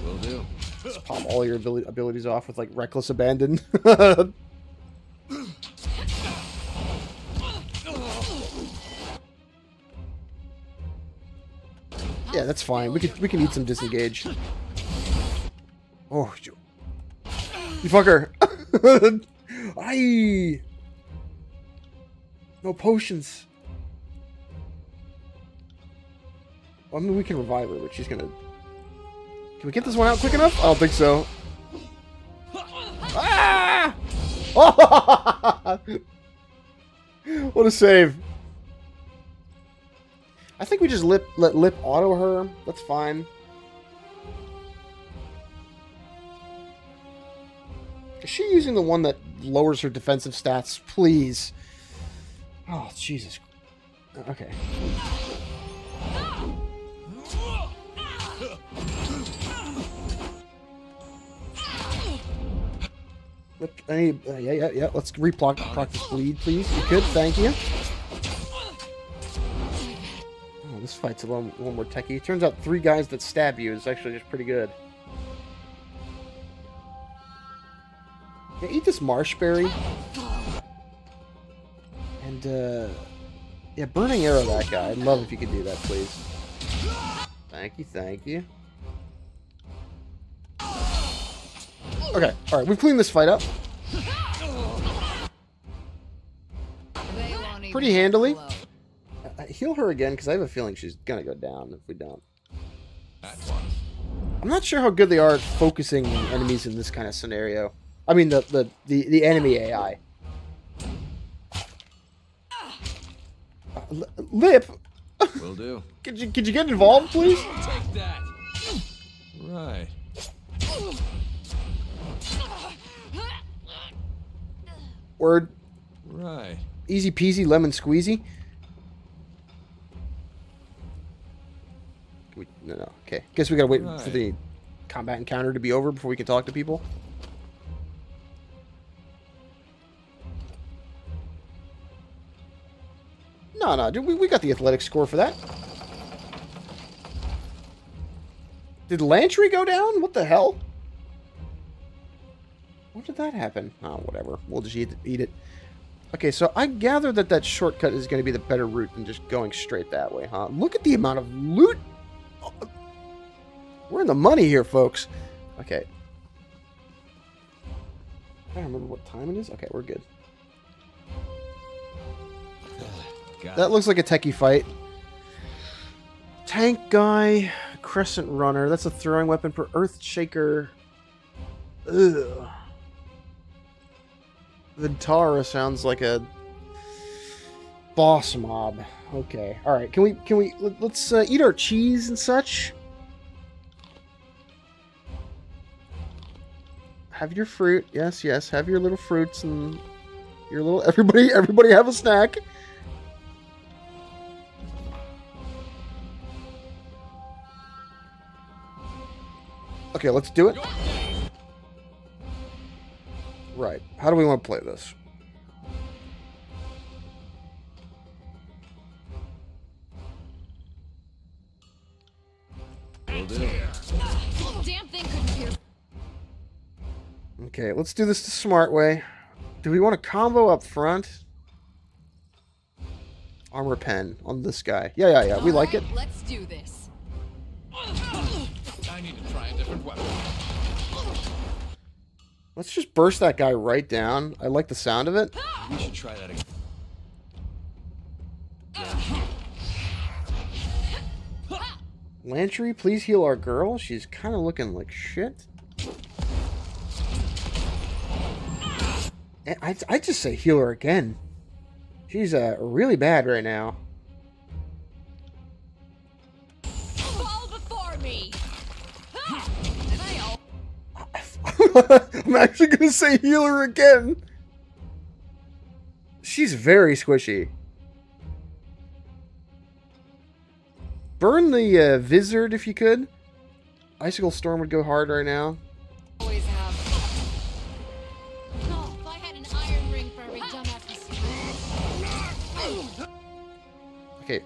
Will do. Just pop all your abilities off with like reckless abandon. Yeah, that's fine. We can eat some disengage. Oh, you fucker! Aye. No potions. Well, I mean, we can revive her, but she's gonna... Can we get this one out quick enough? I don't think so. Ah! What a save. I think we just let Lip auto her. That's fine. Is she using the one that lowers her defensive stats? Please. Oh, Jesus. Okay. Yeah. Let's practice bleed, please. You could, thank you. Oh, this fight's a little more techy. Turns out 3 guys that stab you is actually just pretty good. Yeah, eat this marshberry. And, yeah, burning arrow that guy. I'd love if you could do that, please. Thank you. Okay, alright, we've cleaned this fight up. Pretty handily. Heal her again, because I have a feeling she's gonna go down if we don't. I'm not sure how good they are at focusing enemies in this kind of scenario. I mean, the enemy AI. Lip? Will do. Could you get involved, please? Take that. Right. Word. Right. Easy peasy lemon squeezy. No. Okay. Guess we gotta wait for the combat encounter to be over before we can talk to people. No, dude, we got the athletics score for that. Did Lantry go down? What the hell? When did that happen? Oh, whatever. We'll just eat it. Okay, so I gather that shortcut is going to be the better route than just going straight that way, huh? Look at the amount of loot. We're in the money here, folks. Okay. I don't remember what time it is. Okay, we're good. That looks like a techie fight. Tank guy, crescent runner. That's a throwing weapon for Earth Shaker. Ugh. Vintara sounds like a boss mob. Okay, all right. Let's eat our cheese and such. Have your fruit. Yes. Have your little fruits and your little. Everybody have a snack. Okay, let's do it. Right. How do we want to play this? Will do. Damn thing couldn't hear. Okay, let's do this the smart way. Do we want a combo up front? Armor pen on this guy. Yeah. We like it. Let's do this. I need to try a different weapon. Let's just burst that guy right down. I like the sound of it. We should try that again. Lantry, please heal our girl. She's kind of looking like shit. I just say heal her again. She's really bad right now. Fall before me. I'm actually going to say heal her again. She's very squishy. Burn the Vizard if you could. Icicle Storm would go hard right now. Always have. Oh, if I had an iron ring for every dumbass. Okay.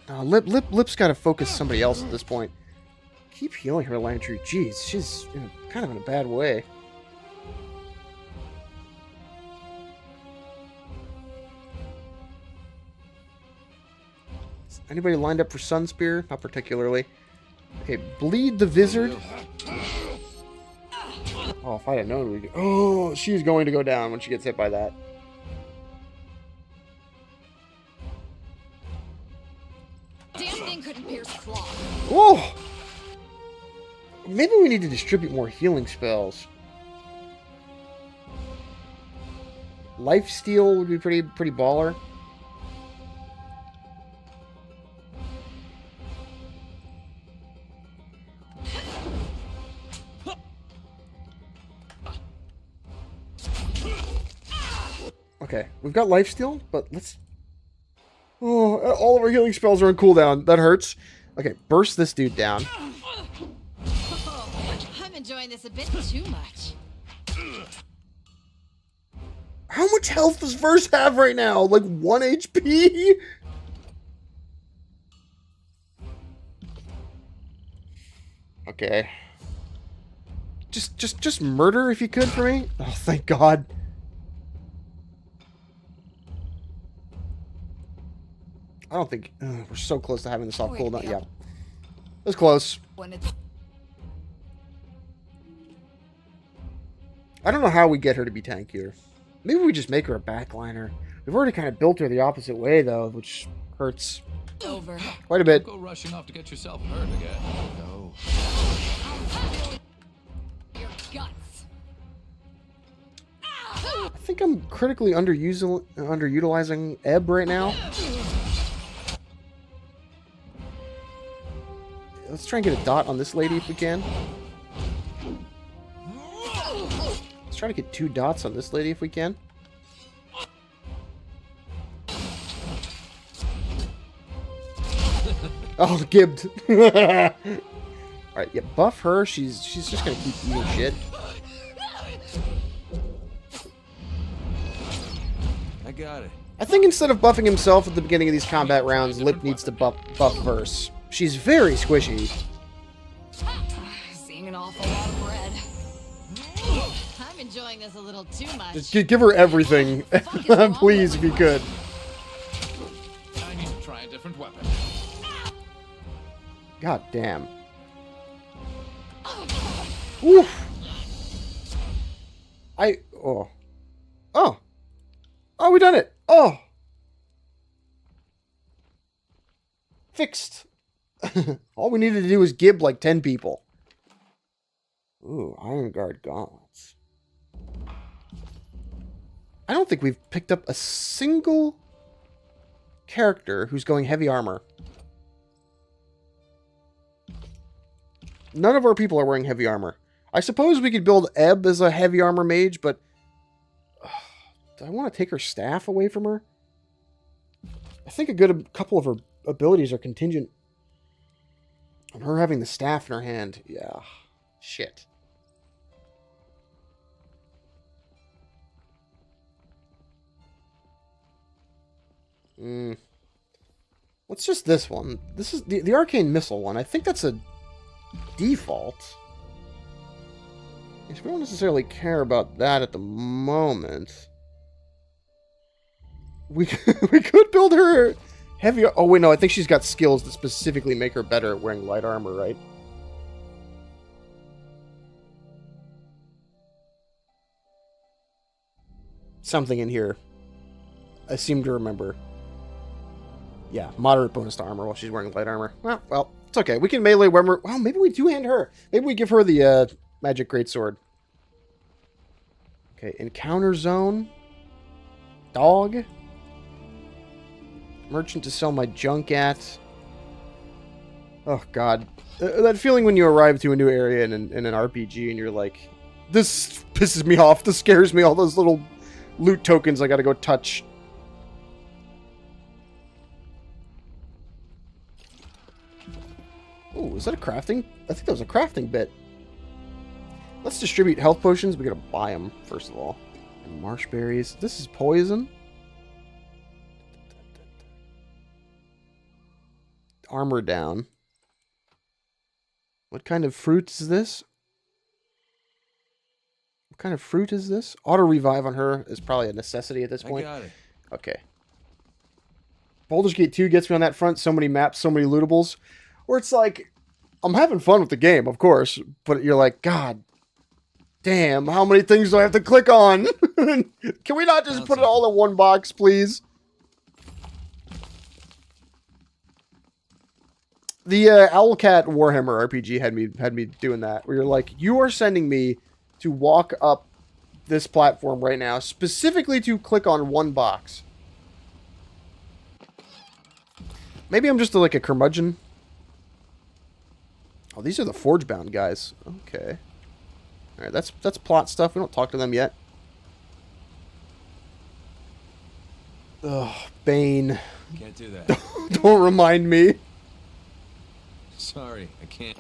No, Lip's got to focus somebody else at this point. Keep healing her, Lantry. Jeez, she's kind of in a bad way. Anybody lined up for Sun Spear? Not particularly. Okay, bleed the Vizard. Oh, if I had known we'd... Oh, she's going to go down when she gets hit by that. Damn thing couldn't pierce cloth. Whoa! Maybe we need to distribute more healing spells. Lifesteal would be pretty baller. Okay, we've got lifesteal, but let's... Oh, all of our healing spells are on cooldown. That hurts. Okay, burst this dude down. Oh, I'm enjoying this a bit too much. How much health does Verse have right now? Like 1 HP? Okay. Just murder if you could for me. Oh, thank God. I don't think... we're so close to having this off cooldown. Yeah. It was close. I don't know how we get her to be tankier. Maybe we just make her a backliner. We've already kind of built her the opposite way, though, which hurts Over. quite a bit. Don't go rushing off to get yourself hurt again. No. Your guts. I think I'm critically underutilizing Ebb right now. Let's try and get a dot on this lady if we can. Let's try to get 2 dots on this lady if we can. Oh, gibbed. Alright, yeah, buff her. She's just gonna keep eating shit. I got it. I think instead of buffing himself at the beginning of these combat rounds, Lip needs to buff Verse. She's very squishy. Seeing an awful lot of bread. I'm enjoying this a little too much. Just give her everything, please, if you could. I need to try a different weapon. God damn. Oof. Oh. Oh. Oh, we done it. Oh. Fixed. All we needed to do was gib like 10 people. Ooh, Iron Guard gauntlets. I don't think we've picked up a single character who's going heavy armor. None of our people are wearing heavy armor. I suppose we could build Ebb as a heavy armor mage, but... do I want to take her staff away from her? I think a couple of her abilities are contingent on her having the staff in her hand. Yeah. Shit. What's just this one? This is the arcane missile one. I think that's a default. We don't necessarily care about that at the moment. We could build her heavy... Oh, wait, no. I think she's got skills that specifically make her better at wearing light armor, right? Something in here. I seem to remember. Yeah, moderate bonus to armor while she's wearing light armor. Well, it's okay. We can melee armor. Well, maybe we do hand her. Maybe we give her the magic greatsword. Okay, encounter zone. Dog. Merchant to sell my junk at. Oh, God. That feeling when you arrive to a new area in an RPG and you're like, this pisses me off. This scares me. All those little loot tokens I gotta go touch. Oh, is that a crafting? I think that was a crafting bit. Let's distribute health potions. We gotta buy them, first of all. And marsh berries. This is poison. Armor down. What kind of fruit is this? What kind of fruit is this? Auto revive on her is probably a necessity at this point. I got it. Okay. Baldur's Gate 2 gets me on that front. So many maps, so many lootables. Where it's like, I'm having fun with the game, of course. But you're like, God, Damn, how many things do I have to click on? Can we not just Found put it all in one box, please? The Owlcat Warhammer RPG had me doing that. Where you're like, you are sending me to walk up this platform right now, specifically to click on one box. Maybe I'm just like a curmudgeon. Oh, these are the Forge-bound guys. Okay. All right, that's plot stuff. We don't talk to them yet. Ugh, Bane. Can't do that. Don't remind me. Sorry, I can't.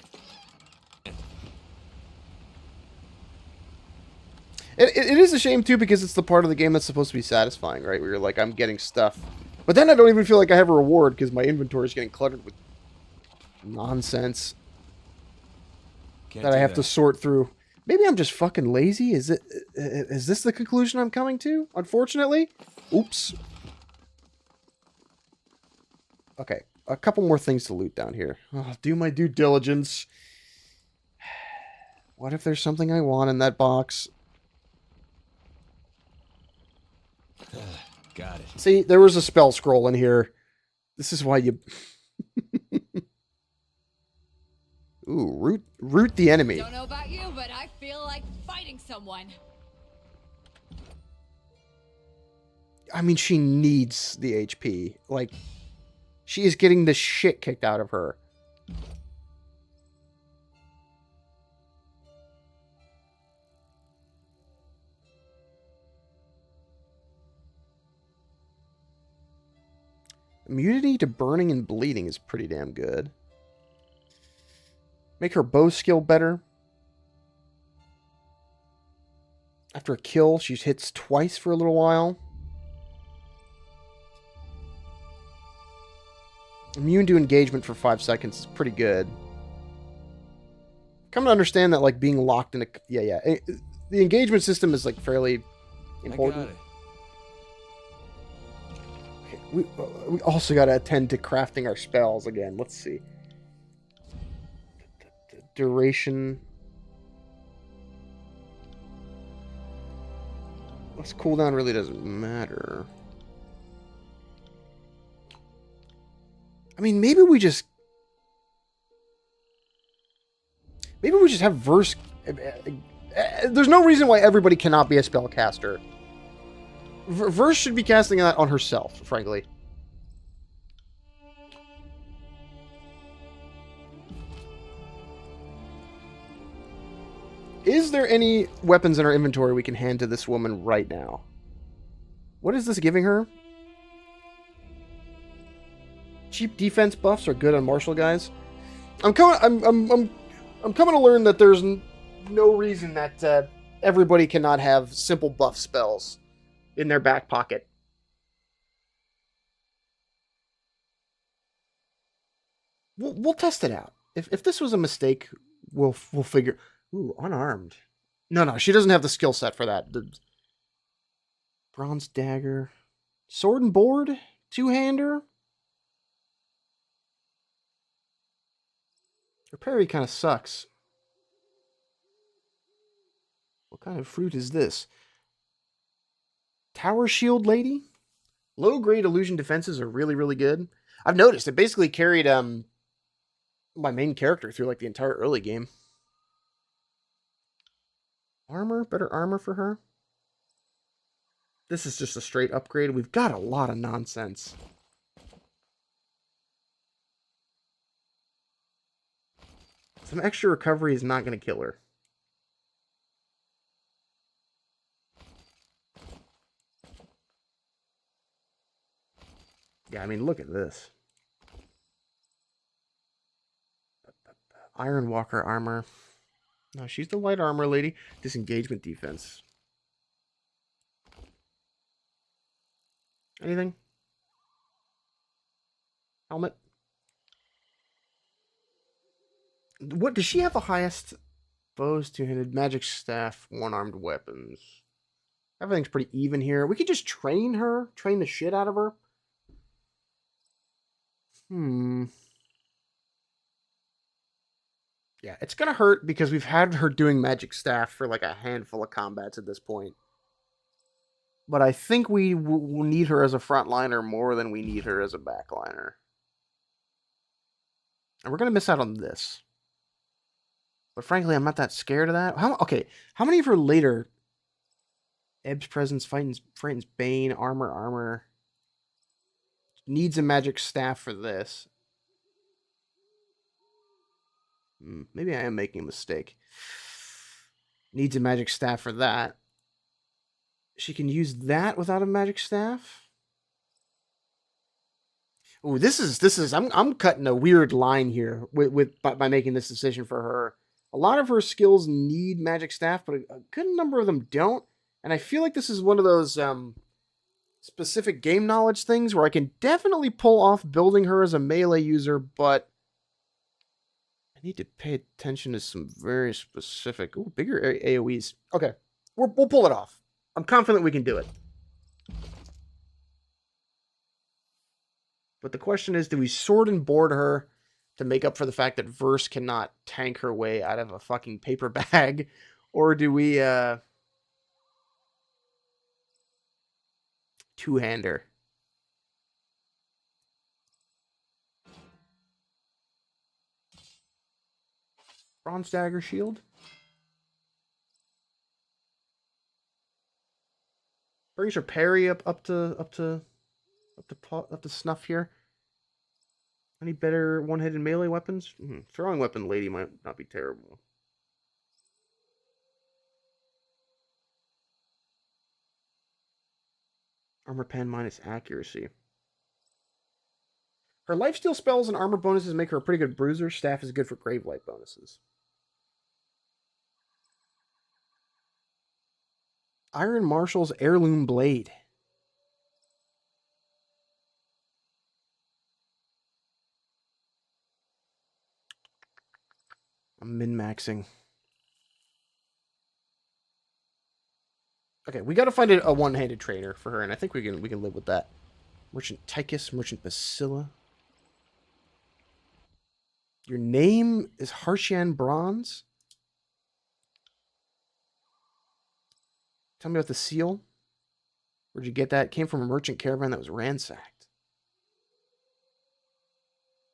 It is a shame, too, because it's the part of the game that's supposed to be satisfying, right? Where you're like, I'm getting stuff. But then I don't even feel like I have a reward because my inventory is getting cluttered with nonsense Can't that do I have to sort through. Maybe I'm just fucking lazy? Is this the conclusion I'm coming to? Unfortunately? Oops. Okay, a couple more things to loot down here. I'll do my due diligence. What if there's something I want in that box? Got it. See, there was a spell scroll in here. This is why you... Ooh, root the enemy. Don't know about you, but I feel like fighting someone. I mean, she needs the HP. Like, she is getting the shit kicked out of her. Immunity to burning and bleeding is pretty damn good. Make her bow skill better. After a kill, she hits twice for a little while. Immune to engagement for 5 seconds is pretty good. Come to understand that, like, being locked in a... Yeah. The engagement system is, like, fairly important. I got it. We also got to attend to crafting our spells again. Let's see. Duration. This cooldown really doesn't matter. I mean, maybe we just have verse. There's no reason why everybody cannot be a spellcaster. Verse should be casting that on herself, frankly. Is there any weapons in our inventory we can hand to this woman right now? What is this giving her? Cheap defense buffs are good on martial guys. I'm coming to learn that there's no reason that everybody cannot have simple buff spells in their back pocket. We'll test it out. If this was a mistake, we'll figure. Ooh, unarmed. No, she doesn't have the skill set for that. The bronze dagger, sword and board, two-hander. Her parry kind of sucks. What kind of fruit is this? Tower shield lady? Low-grade illusion defenses are really, really good. I've noticed it basically carried my main character through like the entire early game. Armor? Better armor for her? This is just a straight upgrade. We've got a lot of nonsense. Some extra recovery is not going to kill her. Yeah, I mean, look at this. Iron Walker armor. No, she's the light armor lady. Disengagement defense. Anything? Helmet? What does she have the highest? Bows, two-handed, magic staff, one-armed weapons. Everything's pretty even here. We could just train her, train the shit out of her. Yeah, it's gonna hurt because we've had her doing magic staff for like a handful of combats at this point. But I think we will need her as a frontliner more than we need her as a backliner. And we're gonna miss out on this. But frankly, I'm not that scared of that. How many of her later Ebb's presence frightens Bane, armor. Needs a magic staff for this. Maybe I am making a mistake. Needs a magic staff for that. She can use that without a magic staff? Ooh, this is I'm cutting a weird line here by making this decision for her. A lot of her skills need magic staff, but a good number of them don't. And I feel like this is one of those specific game knowledge things where I can definitely pull off building her as a melee user, but I need to pay attention to some very specific, bigger AoEs. Okay, we'll pull it off. I'm confident we can do it. But the question is, do we sword and board her to make up for the fact that Verse cannot tank her way out of a fucking paper bag? Or do we two-hander? Bronze dagger shield. Brings her parry up to snuff here. Any better one-handed melee weapons? Throwing weapon lady might not be terrible. Armor pen minus accuracy. Her lifesteal spells and armor bonuses make her a pretty good bruiser. Staff is good for Gravelight bonuses. Iron Marshal's Heirloom Blade. I'm min-maxing. Okay, we got to find a one-handed trainer for her, and I think we can live with that. Merchant Tychus, Merchant Basila. Your name is Harshan Bronze? Tell me about the seal. Where'd you get that? It came from a merchant caravan that was ransacked.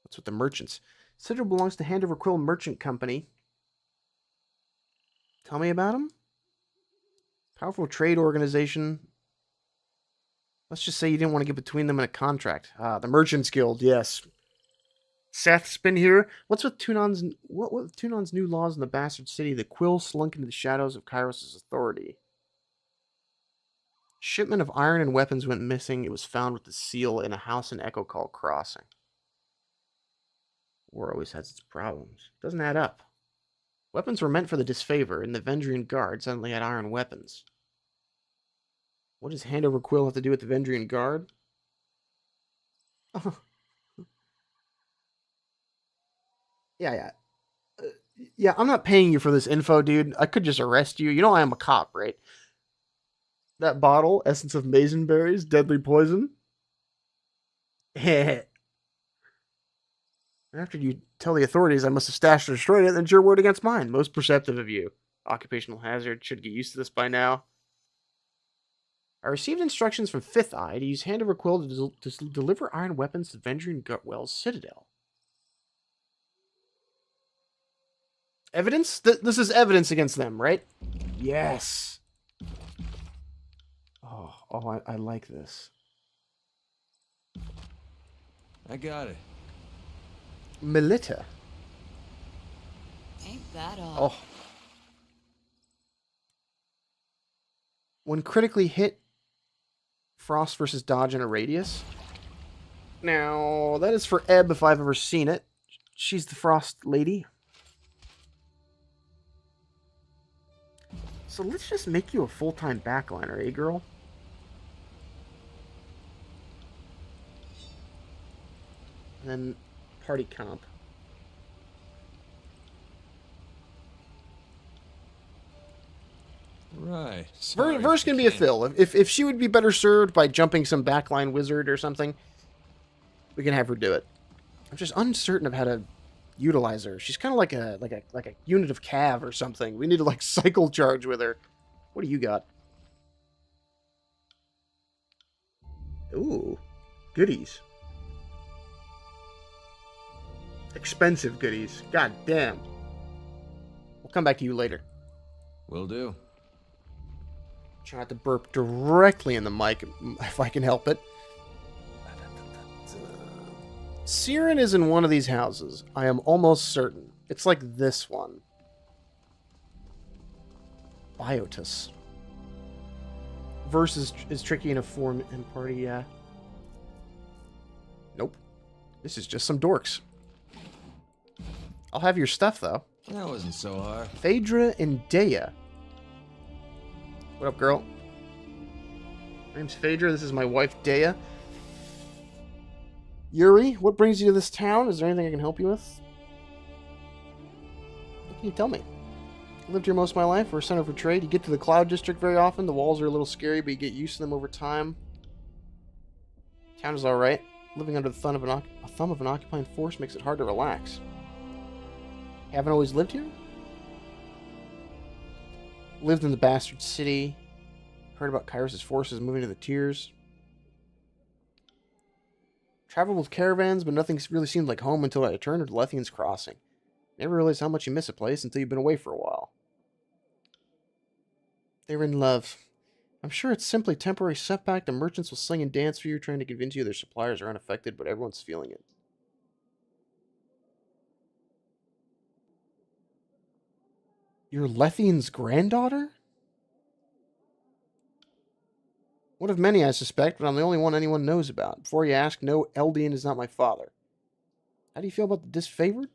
What's with the merchants? Citadel belongs to Hand Over Quill Merchant Company. Tell me about them. Powerful trade organization. Let's just say you didn't want to get between them in a contract. The Merchants Guild, yes. Seth's been here. What's with Tunon's new laws in the Bastard City? The Quill slunk into the shadows of Kairos' authority. Shipment of iron and weapons went missing. It was found with the seal in a house in Echo Call Crossing. War always has its problems. Doesn't add up. Weapons were meant for the disfavor, and the Vendrian Guard suddenly had iron weapons. What does Hand Over Quill have to do with the Vendrian Guard? Oh. Yeah. Yeah, I'm not paying you for this info, dude. I could just arrest you. You know I am a cop, right? That bottle, Essence of Maizenberries, Deadly Poison. Heh. After you tell the authorities I must have stashed or destroyed it, then it's your word against mine. Most perceptive of you. Occupational hazard. Should get used to this by now. I received instructions from Fifth Eye to use Hand Over Quill to deliver iron weapons to Vendrian Gutwell's Citadel. Evidence? This is evidence against them, right? Yes. Oh, I like this. I got it. Melita. Ain't that odd? Oh. When critically hit, Frost versus dodge in a radius. Now, that is for Ebb if I've ever seen it. She's the Frost lady. So let's just make you a full-time backliner, eh, girl? And then party comp. Right. Verse can be a fill. If she would be better served by jumping some backline wizard or something, we can have her do it. I'm just uncertain of how to utilize her. She's kind of like a unit of cav or something. We need to like cycle charge with her. What do you got? Ooh, goodies. Expensive goodies. God damn. We'll come back to you later. Will do. Try not to burp directly in the mic if I can help it. Siren is in one of these houses. I am almost certain. It's like this one. Biotus. Verse is tricky enough form and party, yeah. Nope. This is just some dorks. I'll have your stuff, though. That wasn't so hard. Phaedra and Dea. What up, girl? My name's Phaedra. This is my wife, Dea. Yuri, what brings you to this town? Is there anything I can help you with? What can you tell me? I lived here most of my life. We're a center for trade. You get to the Cloud District very often. The walls are a little scary, but you get used to them over time. Town is alright. Living under the thumb of an occupying force makes it hard to relax. You haven't always lived here? Lived in the bastard city. Heard about Kyrus' forces moving to the tiers. Traveled with caravans, but nothing really seemed like home until I returned to Lethian's Crossing. Never realized how much you miss a place until you've been away for a while. They're in love. I'm sure it's simply a temporary setback. The merchants will sing and dance for you, trying to convince you their suppliers are unaffected, but everyone's feeling it. You're Lethian's granddaughter? One of many, I suspect, but I'm the only one anyone knows about. Before you ask, no, Eldian is not my father. How do you feel about the disfavored?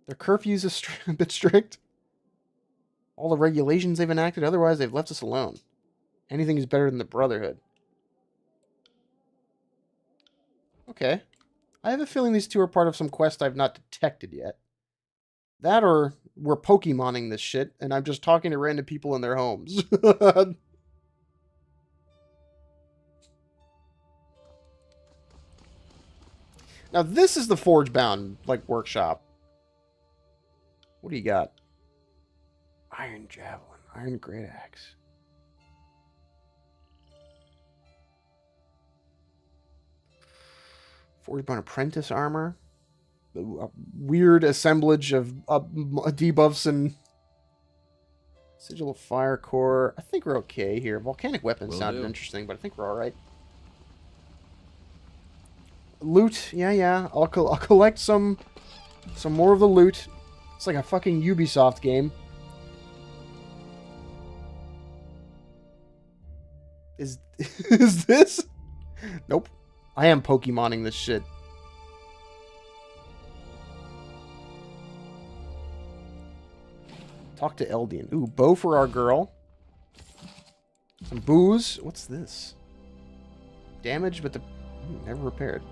Their curfew's a bit strict. All the regulations they've enacted, otherwise they've left us alone. Anything is better than the Brotherhood. Okay. I have a feeling these two are part of some quest I've not detected yet. That or we're Pokemoning this shit, and I'm just talking to random people in their homes. Now this is the Forgebound, like, workshop. What do you got? Iron Javelin, Iron Great Axe. Forgebound Apprentice armor. A weird assemblage of debuffs and Sigil of Fire Core. I think we're okay here. Volcanic weapons sounded interesting, but I think we're all right. Loot, yeah. I'll collect some more of the loot. It's like a fucking Ubisoft game. Is this? Nope. I am Pokemoning this shit. Talk to Eldian. Ooh, bow for our girl. Some booze. What's this? Damage, but never repaired.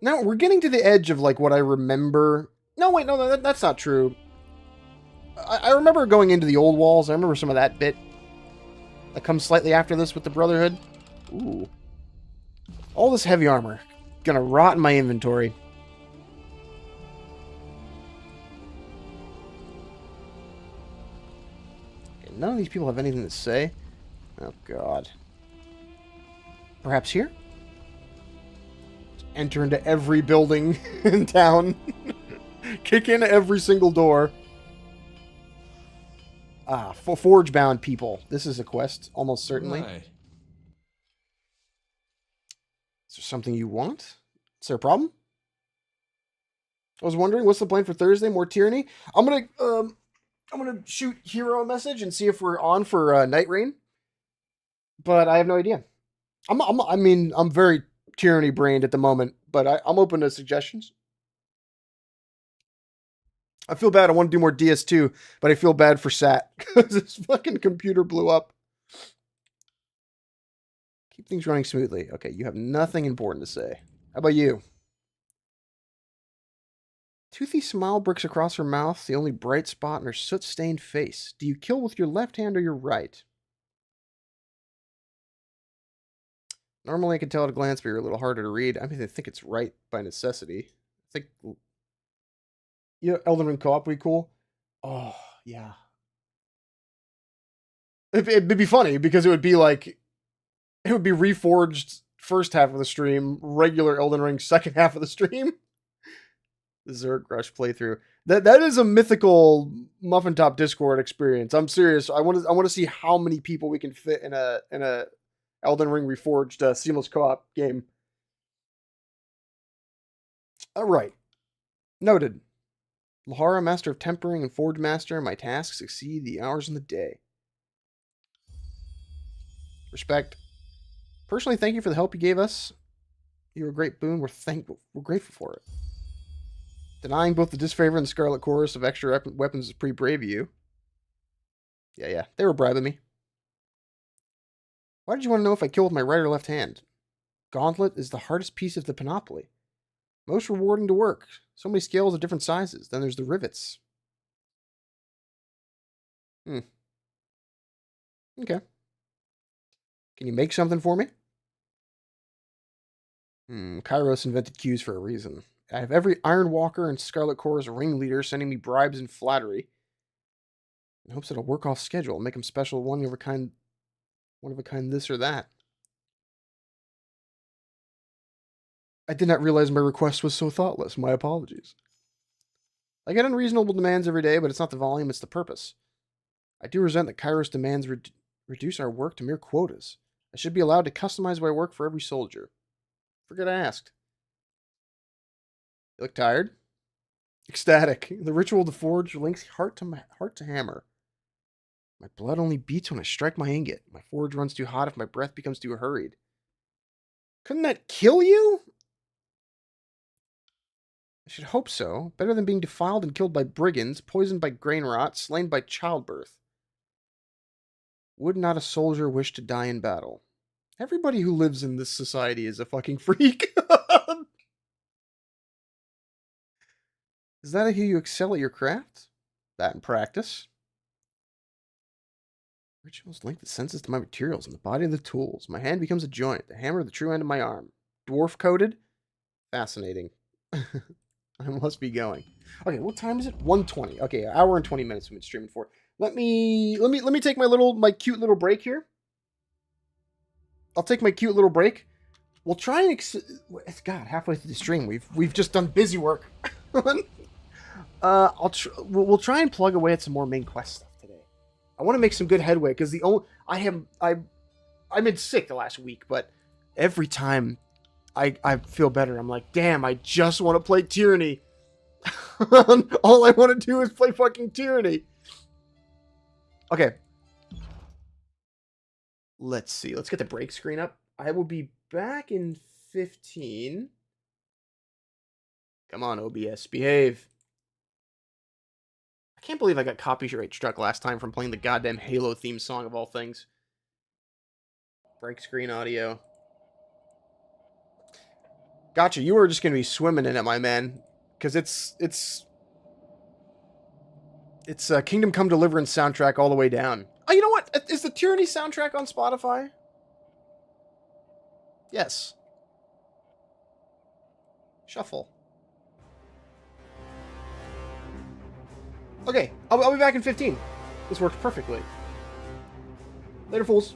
Now, we're getting to the edge of, like, what I remember. No, wait, no, that's not true. I remember going into the old walls. I remember some of that bit. That comes slightly after this with the Brotherhood. Ooh. All this heavy armor. Gonna rot in my inventory. Okay, none of these people have anything to say. Oh, God. Perhaps here? Enter into every building in town. Kick in every single door. Ah, for Forge-bound people. This is a quest, almost certainly. Right. Is there something you want? Is there a problem? I was wondering, what's the plan for Thursday? More Tyranny? I'm gonna shoot Hero a message and see if we're on for Night Rain. But I have no idea. I'm very Tyranny brained at the moment, but I'm open to suggestions. I feel bad. I want to do more DS2, but I feel bad for Sat because his fucking computer blew up. Keep things running smoothly. Okay, you have nothing important to say. How about you? Toothy smile breaks across her mouth, the only bright spot in her soot-stained face. Do you kill with your left hand or your right? Normally I can tell at a glance, but you're a little harder to read. I mean, I think it's right by necessity. I think, yeah, Elden Ring co-op would be cool. Oh, yeah. It'd be funny because it would be like, it would be Reforged first half of the stream, regular Elden Ring second half of the stream. The Zerg Rush playthrough. That is a mythical Muffintop Discord experience. I'm serious. I want to see how many people we can fit in a Elden Ring Reforged seamless co-op game. All right. Noted. Lahara, Master of Tempering and Forge Master, my tasks exceed the hours in the day. Respect. Personally, thank you for the help you gave us. You're a great boon. We're thankful. We're grateful for it. Denying both the disfavor and the Scarlet Chorus of extra weapons is pretty brave of you. Yeah. They were bribing me. Why did you want to know if I killed with my right or left hand? Gauntlet is the hardest piece of the panoply. Most rewarding to work. So many scales of different sizes. Then there's the rivets. Okay. Can you make something for me? Kairos invented cues for a reason. I have every Iron Walker and Scarlet Chorus ringleader sending me bribes and flattery. In hopes it'll work off schedule, make them special, one of a kind this or that. I did not realize my request was so thoughtless. My apologies. I get unreasonable demands every day, but it's not the volume, it's the purpose. I do resent that Kairos demands reduce our work to mere quotas. I should be allowed to customize my work for every soldier. Forget I asked. You look tired? Ecstatic. The ritual to forge links heart to hammer. My blood only beats when I strike my ingot. My forge runs too hot if my breath becomes too hurried. Couldn't that kill you? I should hope so. Better than being defiled and killed by brigands, poisoned by grain rot, slain by childbirth. Would not a soldier wish to die in battle? Everybody who lives in this society is a fucking freak. Is that how you excel at your craft? That in practice. Rituals link the senses to my materials and the body of the tools. My hand becomes a joint, the hammer the true end of my arm. Dwarf coated? Fascinating. I must be going. Okay, what time is it? 1:20. Okay, an hour and 20 minutes we've been streaming for. Let me take my cute little break here. I'll take my cute little break. We'll try and God, halfway through the stream, we've just done busy work. We'll try and plug away at some more main quest stuff today. I want to make some good headway because I've been sick the last week, but every time I feel better, I'm like, damn, I just want to play Tyranny. All I want to do is play fucking Tyranny. Okay. Let's see. Let's get the break screen up. I will be back in 15. Come on, OBS. Behave. I can't believe I got copyright struck last time from playing the goddamn Halo theme song of all things. Break screen audio. Gotcha. You were just going to be swimming in it, my man. Because it's Kingdom Come Deliverance soundtrack all the way down. Oh, you know what? Is the Tyranny soundtrack on Spotify? Yes. Shuffle. Okay, I'll be back in 15. This works perfectly. Later, fools.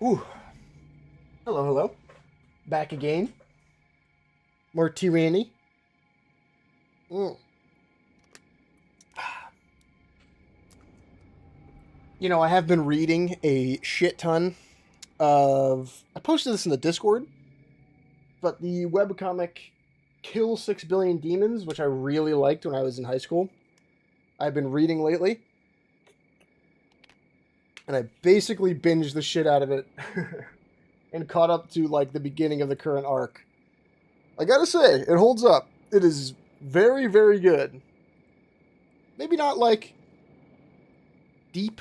Ooh. Hello, hello. Back again. More Tyranny. Mm. You know, I have been reading a shit ton of... I posted this in the Discord, but the webcomic Kill 6 Billion Demons, which I really liked when I was in high school, I've been reading lately. And I basically binged the shit out of it and caught up to, like, the beginning of the current arc. I gotta say, it holds up. It is very, very good. Maybe not, like, deep.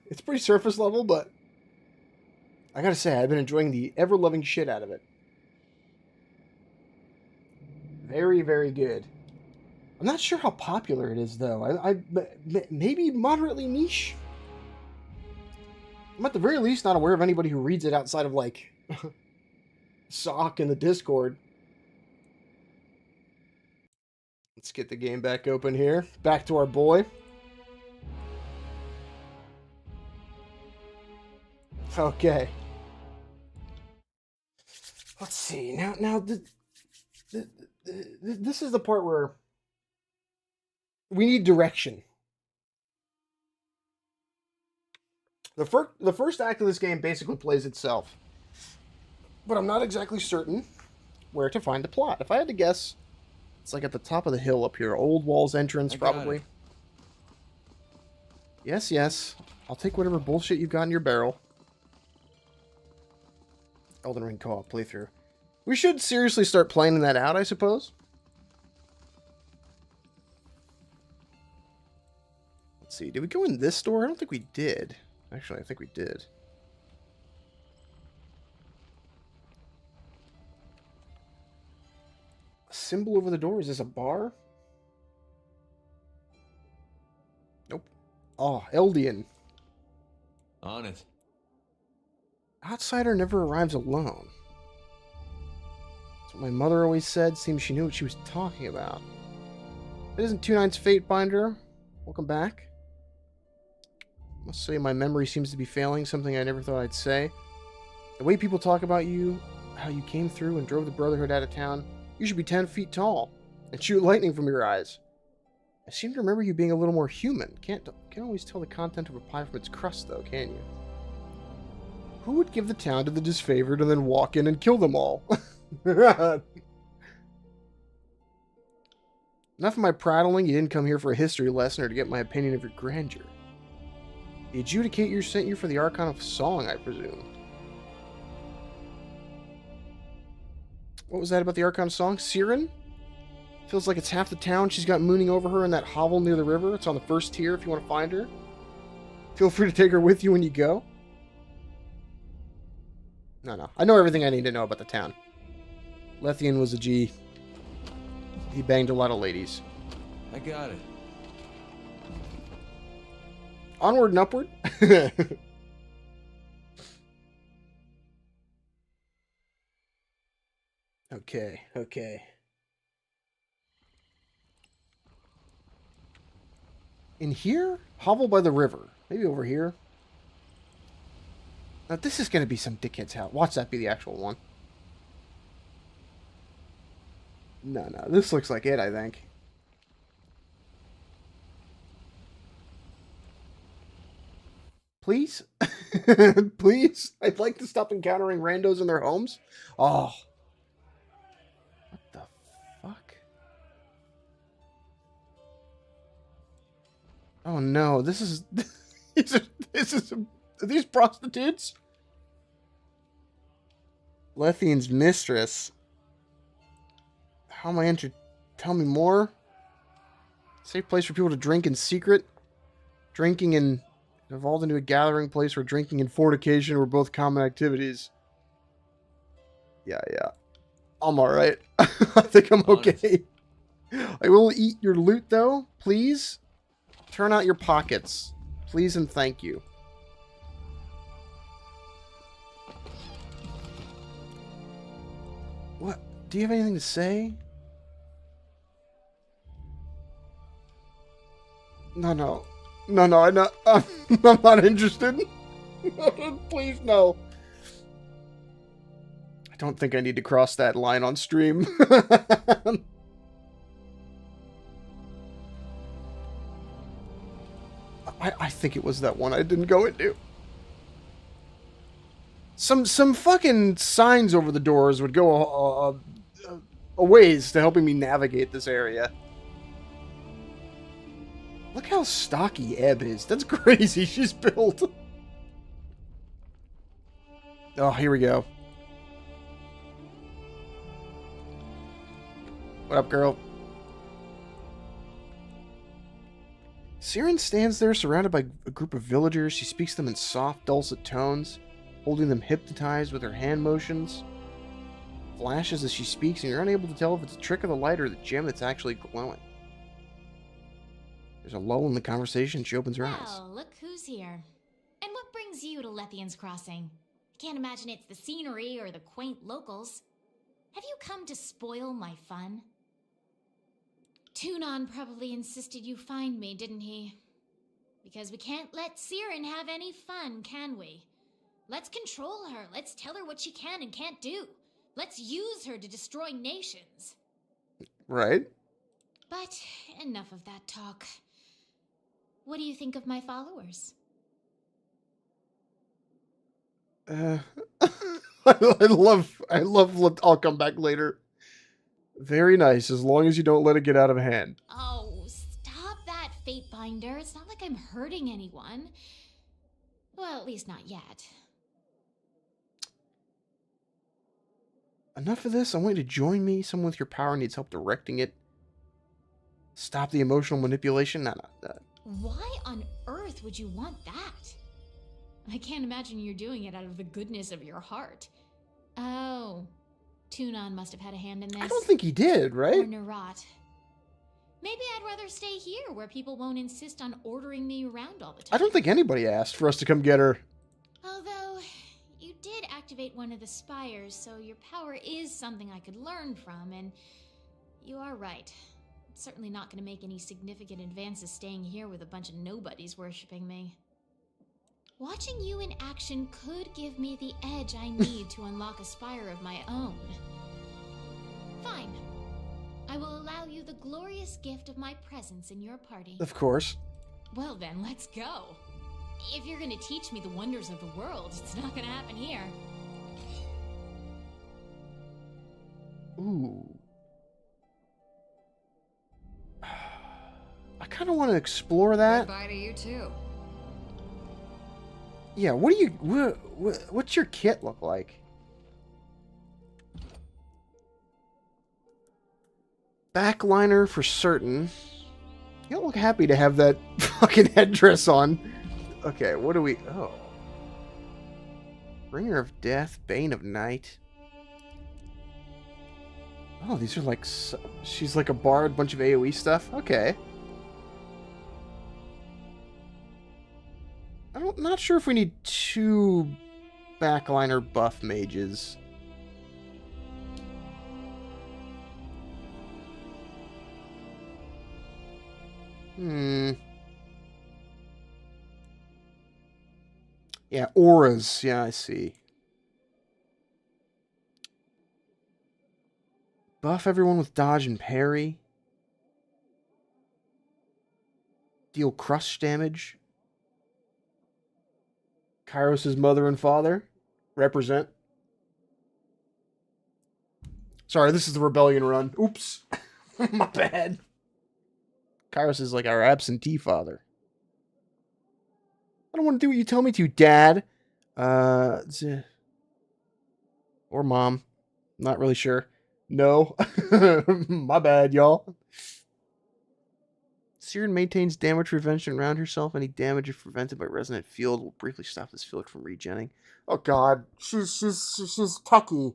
It's pretty surface level, but I gotta say, I've been enjoying the ever-loving shit out of it. Very, very good. I'm not sure how popular it is, though. Maybe moderately niche? I'm at the very least not aware of anybody who reads it outside of, like, Sock in the Discord. Let's get the game back open here. Back to our boy. Okay. Let's see. Now, this is the part where we need direction. The first act of this game basically plays itself, but I'm not exactly certain where to find the plot. If I had to guess, it's like at the top of the hill up here. Old Walls entrance, probably. Yes, yes. I'll take whatever bullshit you've got in your barrel. Elden Ring co-op playthrough. We should seriously start planning that out, I suppose. Let's see. Did we go in this door? I don't think we did. Actually, I think we did. A symbol over the door? Is this a bar? Nope. Oh, Eldian. On it. Outsider never arrives alone. That's what my mother always said. Seems she knew what she was talking about. It isn't 2-9's Fatebinder. Welcome back. Must say my memory seems to be failing, something I never thought I'd say. The way people talk about you, how you came through and drove the Brotherhood out of town, you should be 10 feet tall and shoot lightning from your eyes. I seem to remember you being a little more human. Can't always tell the content of a pie from its crust, though, can you? Who would give the town to the disfavored and then walk in and kill them all? Enough of my prattling. You didn't come here for a history lesson or to get my opinion of your grandeur. The adjudicator sent you for the Archon of Song, I presume. What was that about the Archon of Song? Siren? Feels like it's half the town she's got mooning over her in that hovel near the river. It's on the first tier if you want to find her. Feel free to take her with you when you go. No. I know everything I need to know about the town. Lethian was a G. He banged a lot of ladies. I got it. Onward and upward. Okay. In here? Hovel by the river. Maybe over here. Now this is going to be some dickhead's house. Watch that be the actual one. No. This looks like it, I think. Please? Please? I'd like to stop encountering randos in their homes. Oh. What the fuck? Oh no, this is... Are these prostitutes? Lethian's mistress. How am I entered? Tell me more. Safe place for people to drink in secret. Drinking and... evolved into a gathering place where drinking and fornication were both common activities. Yeah. I'm alright. I think I'm okay. I will eat your loot, though. Please. Turn out your pockets. Please and thank you. What? Do you have anything to say? No. I'm not interested. Please, no. I don't think I need to cross that line on stream. I think it was that one I didn't go into. Some fucking signs over the doors would go a ways to helping me navigate this area. Look how stocky Ebb is. That's crazy. She's built. Oh, here we go. What up, girl? Siren stands there surrounded by a group of villagers. She speaks to them in soft, dulcet tones, holding them hypnotized with her hand motions. Flashes as she speaks, and you're unable to tell if it's a trick of the light or the gem that's actually glowing. There's a lull in the conversation. She opens her eyes. Well, look who's here. And what brings you to Lethian's Crossing? Can't imagine it's the scenery or the quaint locals. Have you come to spoil my fun? Tunon probably insisted you find me, didn't he? Because we can't let Siren have any fun, can we? Let's control her. Let's tell her what she can and can't do. Let's use her to destroy nations. Right. But enough of that talk. What do you think of my followers? I love, I'll come back later. Very nice, as long as you don't let it get out of hand. Oh, stop that, Fatebinder. It's not like I'm hurting anyone. Well, at least not yet. Enough of this. I want you to join me. Someone with your power needs help directing it. Stop the emotional manipulation. No. Why on earth would you want that? I can't imagine you're doing it out of the goodness of your heart. Oh, Tunon must have had a hand in this. I don't think he did, right? Or Narat. Maybe I'd rather stay here where people won't insist on ordering me around all the time. I don't think anybody asked for us to come get her. Although, you did activate one of the spires, so your power is something I could learn from, and you are right. I'm certainly not going to make any significant advances staying here with a bunch of nobodies worshipping me. Watching you in action could give me the edge I need to unlock a spire of my own. Fine. I will allow you the glorious gift of my presence in your party. Of course. Well then, let's go. If you're gonna teach me the wonders of the world, it's not gonna happen here. Ooh. I kind of want to explore that. Goodbye to you too. Yeah, what's your kit look like? Backliner for certain. You don't look happy to have that fucking headdress on. Okay, what do we... Oh. Bringer of Death, Bane of Night. Oh, these are like... She's like a bard, bunch of AoE stuff. Okay. I'm not sure if we need 2 backliner buff mages. Yeah, auras. Yeah, I see. Buff everyone with dodge and parry. Deal crush damage. Kairos' mother and father. Represent. Sorry, this is the rebellion run. Oops. My bad. Kairos is like our absentee father. I don't want to do what you tell me to, Dad. Or Mom. Not really sure. No. My bad, y'all. Siren maintains damage prevention around herself. Any damage if prevented by resonant field will briefly stop this field from regenning. Oh god. She's techie.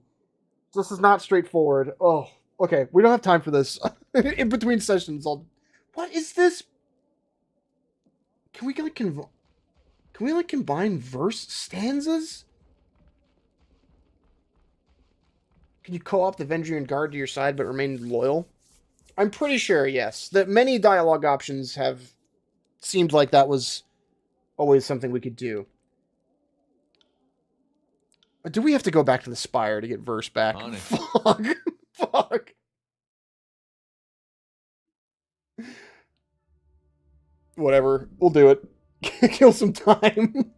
This is not straightforward. Oh. Okay, we don't have time for this. In between sessions, What is this? Can we combine verse stanzas? Can you co-op the Vendrian Guard to your side but remain loyal? I'm pretty sure, yes. That many dialogue options have seemed like that was always something we could do. Do we have to go back to the spire to get verse back? On it. Fuck. Fuck. Whatever. We'll do it. Kill some time.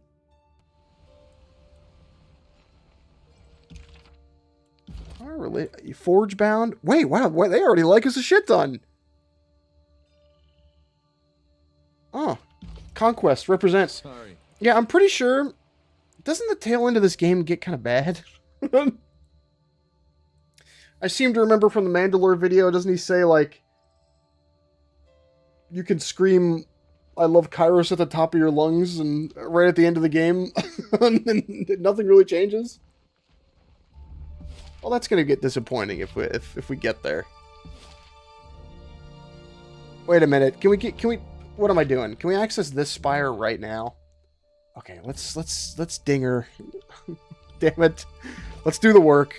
Forge bound? Wait, wow, they already like us a shit ton. Oh. Conquest represents. Sorry. Yeah, I'm pretty sure. Doesn't the tail end of this game get kind of bad? I seem to remember from the Mandalore video, doesn't he say, like, you can scream, I love Kairos at the top of your lungs, and right at the end of the game, and nothing really changes? Well, that's gonna get disappointing if we get there. Wait a minute, can we, what am I doing? Can we access this spire right now? Okay, let's ding her. Damn it. Let's do the work.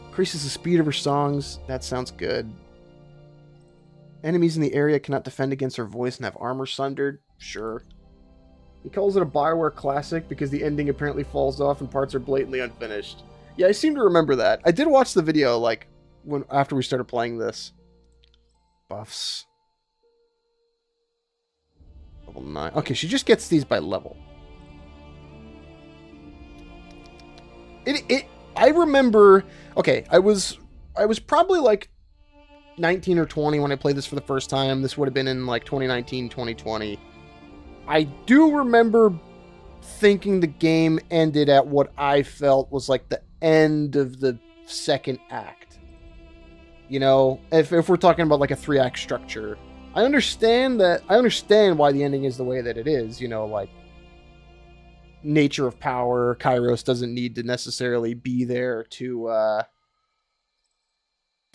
Increases the speed of her songs. That sounds good. Enemies in the area cannot defend against her voice and have armor sundered. Sure. He calls it a Bioware classic because the ending apparently falls off and parts are blatantly unfinished. Yeah, I seem to remember that. I did watch the video, like, after we started playing this. Buffs. Level 9. Okay, she just gets these by level. I remember... Okay, I was probably, like, 19 or 20 when I played this for the first time. This would have been in, like, 2019, 2020. I do remember thinking the game ended at what I felt was, like, the end of the second act. You know, if we're talking about, like, a 3-act structure. I understand why the ending is the way that it is, you know, like, nature of power. Kairos doesn't need to necessarily be there to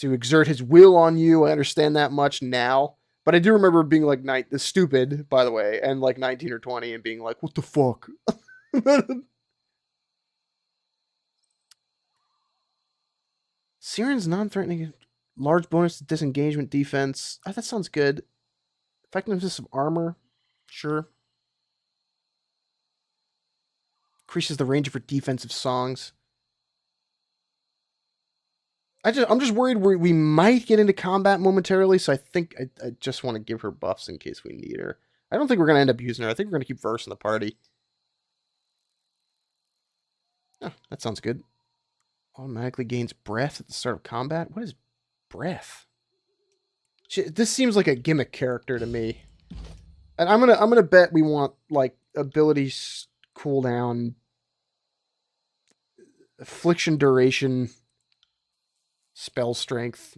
exert his will on you. I understand that much now. But I do remember being like stupid, by the way, and like 19 or 20 and being like, what the fuck? Siren's non-threatening. Large bonus to disengagement defense. Oh, that sounds good. Effectiveness of armor. Sure. Increases the range of her defensive songs. I'm just worried we might get into combat momentarily, so I think I just want to give her buffs in case we need her. I don't think we're going to end up using her. I think we're going to keep Verse in the party. Oh, that sounds good. Automatically gains breath at the start of combat? What is breath? This seems like a gimmick character to me. And I'm gonna bet we want, like, abilities cooldown, affliction duration, spell strength.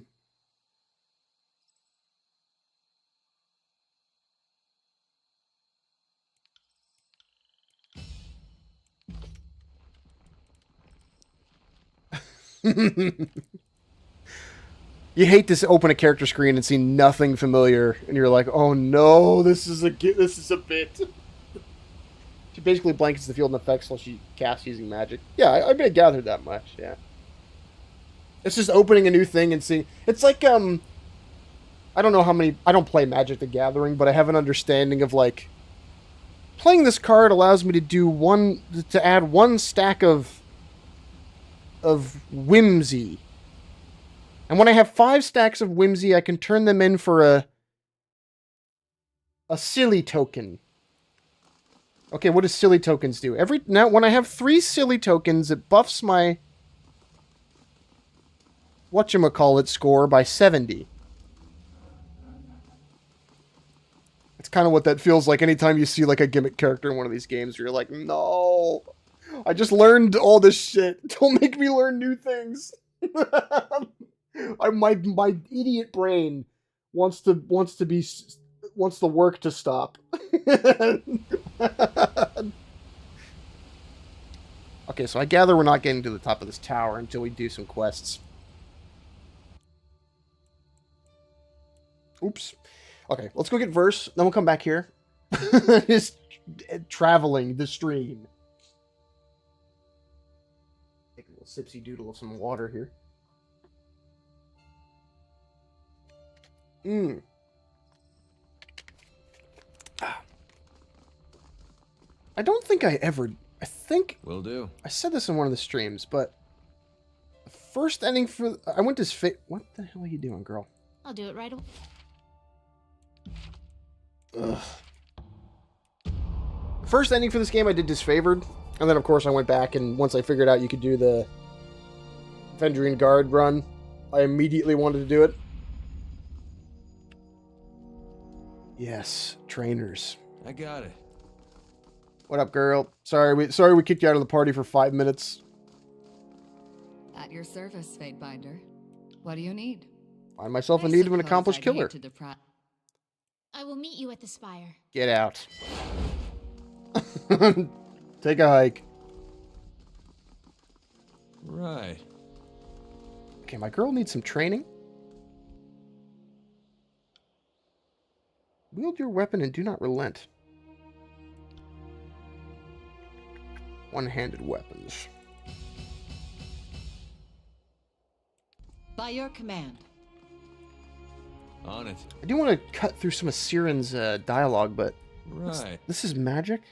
You hate to open a character screen and see nothing familiar, and you're like, "Oh no, this is a bit." She basically blankets the field in effects while she casts using magic. Yeah, I gathered that much. Yeah, it's just opening a new thing and seeing. It's like I don't know how many. I don't play Magic the Gathering, but I have an understanding of, like, playing this card allows me to add one stack of whimsy. And when I have 5 stacks of whimsy, I can turn them in for a silly token. Okay, what does silly tokens do? Now, when I have 3 silly tokens, it buffs my whatchamacallit score by 70. It's kind of what that feels like anytime you see, like, a gimmick character in one of these games where you're like, no, I just learned all this shit. Don't make me learn new things. My idiot brain wants the work to stop. Okay, so I gather we're not getting to the top of this tower until we do some quests. Oops. Okay, let's go get Verse, then we'll come back here. Just traveling the stream. Take a little sipsy doodle of some water here. I don't think I ever I think Will do. I said this in one of the streams, but the first ending for I went to what the hell are you doing, girl? I'll do it right away. Ugh. First ending for this game I did disfavored, and then of course I went back and once I figured out you could do the Vendrian Guard run, I immediately wanted to do it. Yes, trainers. I got it. What up, girl? Sorry we kicked you out of the party for 5 minutes. At your service, Fatebinder. What do you need? Find myself in need of an accomplished killer. I will meet you at the spire. Get out. Take a hike. Right. Okay, my girl needs some training. Wield your weapon and do not relent. One-handed weapons. By your command. On it. I do want to cut through some of Siren's dialogue, but Right. this is magic?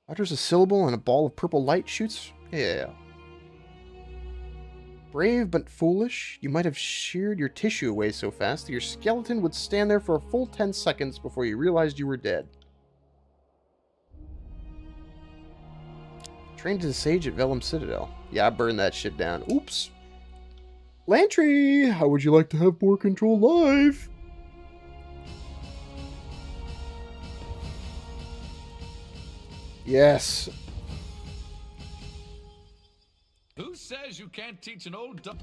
Utters a syllable and a ball of purple light shoots? Yeah. Brave but foolish, you might have sheared your tissue away so fast that your skeleton would stand there for a full 10 seconds before you realized you were dead. Trained as a sage at Velum Citadel. Yeah, I burned that shit down. Oops. Lantry, how would you like to have more control live? Yes. Who says you can't teach an old duck?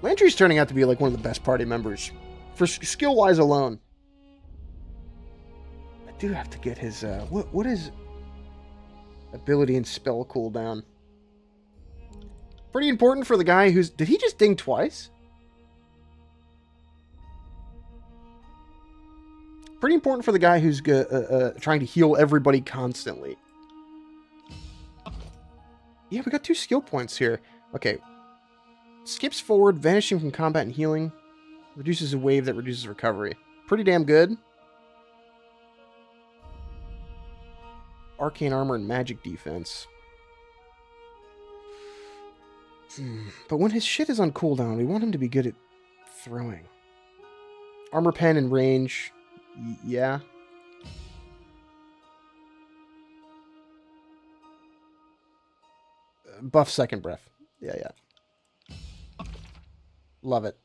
Lantry's turning out to be like one of the best party members. For skill-wise alone. I do have to get his, what is ability and spell cooldown? Pretty important for the guy who's... Did he just ding twice? Pretty important for the guy who's trying to heal everybody constantly. Yeah, we got 2 skill points here. Okay. Skips forward, vanishing from combat and healing. Reduces a wave that reduces recovery. Pretty damn good. Arcane armor and magic defense. But when his shit is on cooldown, we want him to be good at throwing. Armor pen and range. Yeah. Buff second breath. Yeah. Love it.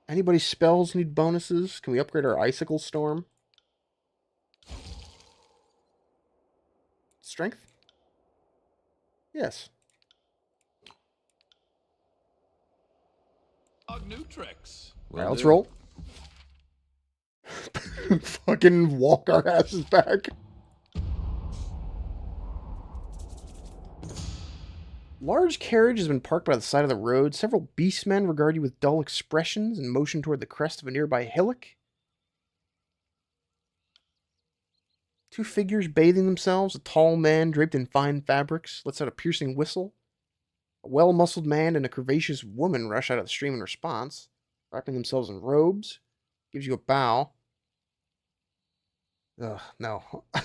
Anybody's spells need bonuses? Can we upgrade our Icicle Storm? Strength? Yes. New tricks. Alright, let's roll. Fucking walk our asses back. Large carriage has been parked by the side of the road. Several beastmen regard you with dull expressions and motion toward the crest of a nearby hillock. 2 figures bathing themselves. A tall man draped in fine fabrics lets out a piercing whistle. A well-muscled man and a curvaceous woman rush out of the stream in response, wrapping themselves in robes. Gives you a bow. Ugh, no. I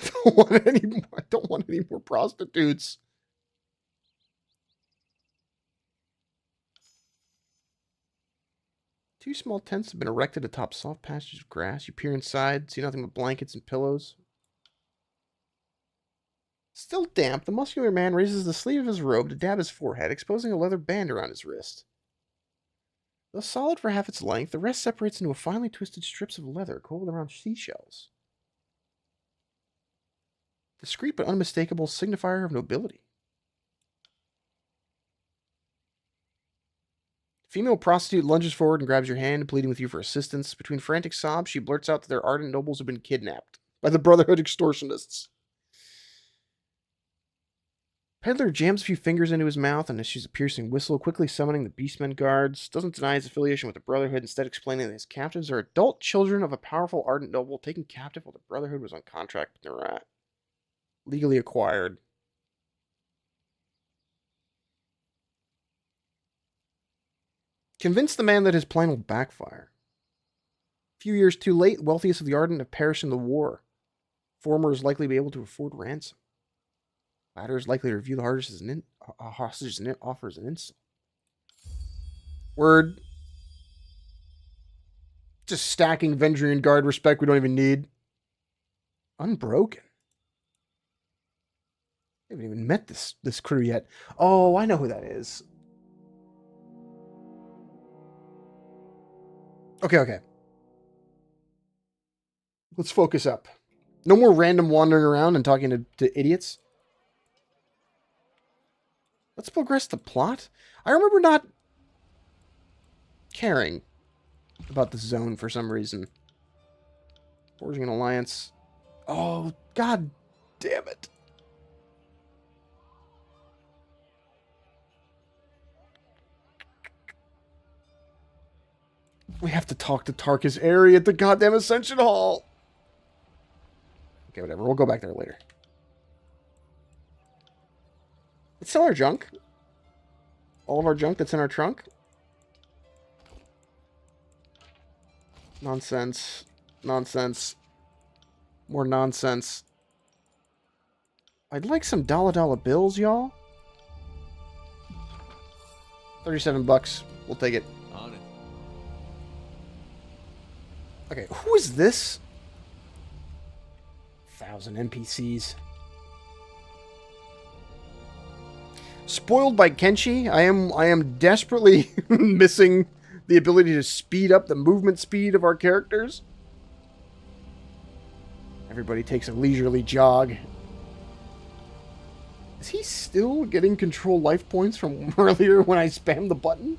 don't want any more prostitutes. Two small tents have been erected atop soft patches of grass. You peer inside, see nothing but blankets and pillows. Still damp, the muscular man raises the sleeve of his robe to dab his forehead, exposing a leather band around his wrist. Though solid for half its length, the rest separates into a finely twisted strips of leather coiled around seashells. Discreet but unmistakable signifier of nobility. Female prostitute lunges forward and grabs your hand, pleading with you for assistance. Between frantic sobs, she blurts out that their ardent nobles have been kidnapped by the Brotherhood extortionists. Peddler jams a few fingers into his mouth and issues a piercing whistle, quickly summoning the Beastmen guards. Doesn't deny his affiliation with the Brotherhood, instead explaining that his captives are adult children of a powerful ardent noble taken captive while the Brotherhood was on contract with Nerat. Legally acquired. Convince the man that his plan will backfire. few years too late, wealthiest of the Ardent have perished in the war. Former is likely to be able to afford ransom. Latter is likely to review the hostage and offers an insult. Word. Just stacking Vendrian Guard respect we don't even need. Unbroken. I haven't even met this crew yet. Oh, I know who that is. Okay. Let's focus up. No more random wandering around and talking to idiots. Let's progress the plot. I remember not caring about the zone for some reason. Forging an alliance. Oh, god damn it. We have to talk to Tarkus Airy at the goddamn Ascension Hall. Okay, whatever. We'll go back there later. Let's sell our junk. All of our junk that's in our trunk. Nonsense. Nonsense. More nonsense. I'd like some dollar bills, y'all. 37 bucks. We'll take it. On it. Okay, who is this? 1,000 NPCs. Spoiled by Kenshi. I am desperately missing the ability to speed up the movement speed of our characters. Everybody takes a leisurely jog. Is he still getting control life points from earlier when I spammed the button?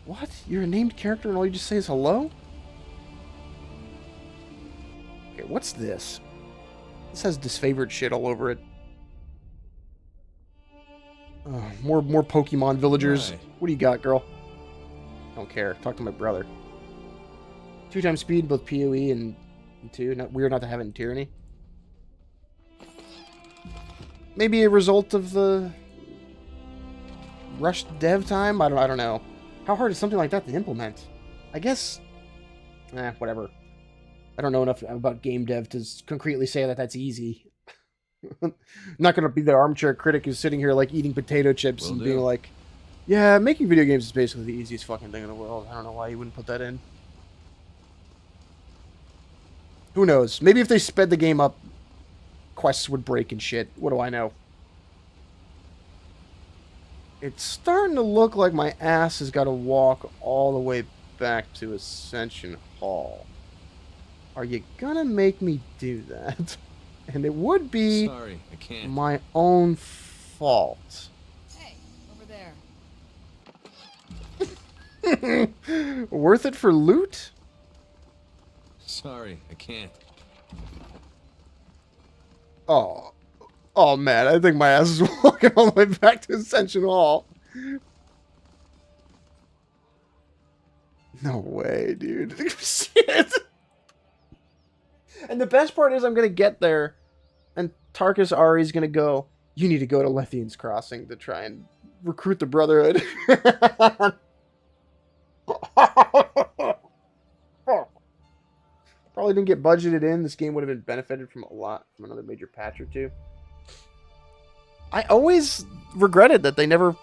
What? You're a named character and all you just say is hello? Okay, what's this? This has disfavored shit all over it. More Pokemon villagers. Right. What do you got, girl? Don't care. Talk to my brother. 2x speed, both PoE and 2. Weird not to have it in Tyranny. Maybe a result of the rushed dev time? I don't know. How hard is something like that to implement? I guess... whatever. I don't know enough about game dev to concretely say that that's easy. I'm not going to be the armchair critic who's sitting here like eating potato chips and being like, yeah, making video games is basically the easiest fucking thing in the world. I don't know why you wouldn't put that in. Who knows? Maybe if they sped the game up, quests would break and shit. What do I know? It's starting to look like my ass has got to walk all the way back to Ascension Hall. Are you gonna make me do that? And it would be Sorry, I can't. my own fault. Hey, over there. Worth it for loot? Sorry, I can't. Oh. Oh, man. I think my ass is walking all the way back to Ascension Hall. No way, dude. Shit. And the best part is I'm going to get there, and Tarkus Ari's going to go, you need to go to Lethian's Crossing to try and recruit the Brotherhood. Probably didn't get budgeted in. This game would have been benefited from another major patch or two. I always regretted that they never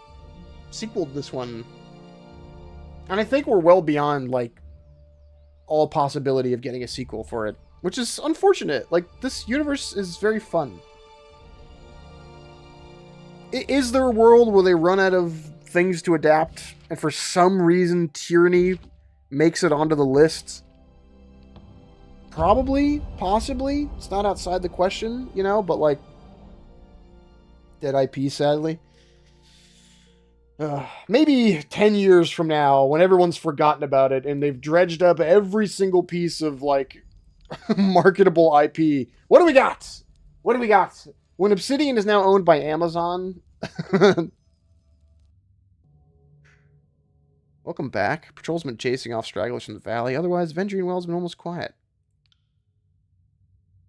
sequeled this one. And I think we're well beyond, like, all possibility of getting a sequel for it. Which is unfortunate. Like, this universe is very fun. Is there a world where they run out of things to adapt, and for some reason Tyranny makes it onto the list? Probably, possibly. It's not outside the question, you know, but like, dead IP, sadly. Maybe 10 years from now, when everyone's forgotten about it, and they've dredged up every single piece of, like, marketable IP. What do we got? What do we got? When Obsidian is now owned by Amazon. Welcome back. Patrol's been chasing off stragglers from the valley. Otherwise, Vendrian Well's been almost quiet.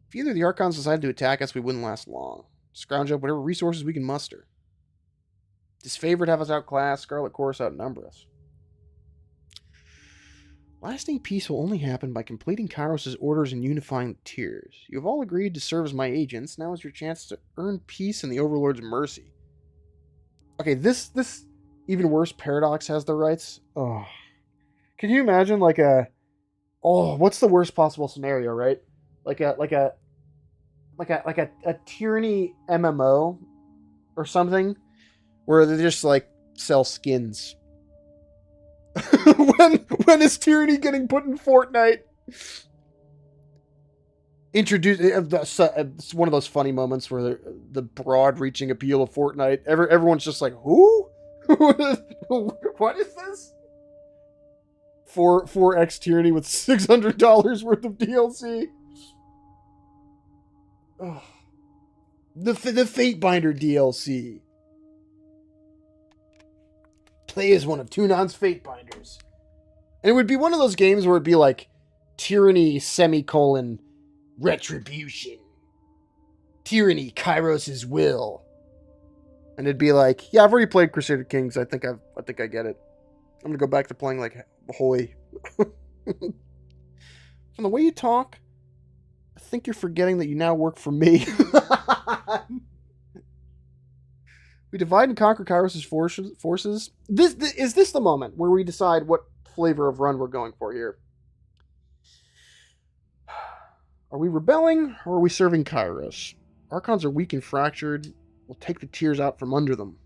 If either the Archons decided to attack us, we wouldn't last long. Scrounge up whatever resources we can muster. Disfavored have us outclassed. Scarlet Chorus outnumber us. Lasting peace will only happen by completing Kairos' orders and unifying the tiers. You have all agreed to serve as my agents. Now is your chance to earn peace and the Overlord's mercy. Okay, this even worse Paradox has the rights. Oh. Can you imagine like a what's the worst possible scenario, right? Like a Tyranny MMO or something where they just like sell skins. when is Tyranny getting put in Fortnite? It's one of those funny moments where the broad-reaching appeal of Fortnite. Everyone's just like, who? What is this? 4x Tyranny with $600 worth of DLC. Oh. The Fatebinder DLC. Play as one of Tunon's Fatebinders. And it would be one of those games where it'd be like Tyranny Retribution. Tyranny Kairos' will. And it'd be like, yeah, I've already played Crusader Kings. I think I get it. I'm gonna go back to playing like Hoy. From the way you talk, I think you're forgetting that you now work for me. We divide and conquer Kairos' forces. Is this the moment where we decide what flavor of run we're going for here? Are we rebelling, or are we serving Kairos? Archons are weak and fractured. We'll take the tiers out from under them.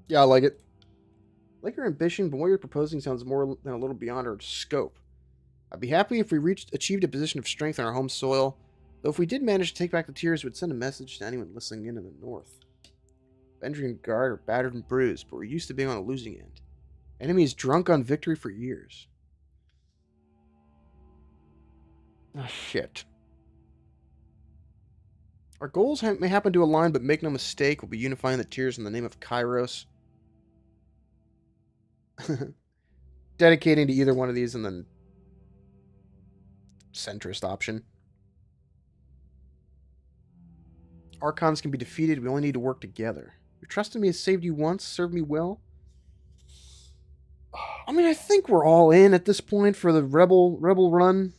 Yeah, I like it. I like your ambition, but what you're proposing sounds more than a little beyond our scope. I'd be happy if we achieved a position of strength on our home soil. Though if we did manage to take back the tiers, it would send a message to anyone listening in the north. Vendry and Guard are battered and bruised, but we're used to being on the losing end. Enemies drunk on victory for years. Ah, shit. Our goals may happen to align, but make no mistake, we'll be unifying the tiers in the name of Kairos. Dedicating to either one of these and then centrist option. Archons can be defeated. We only need to work together. Your trust in me has saved you once, served me well. I mean, I think we're all in at this point for the rebel run.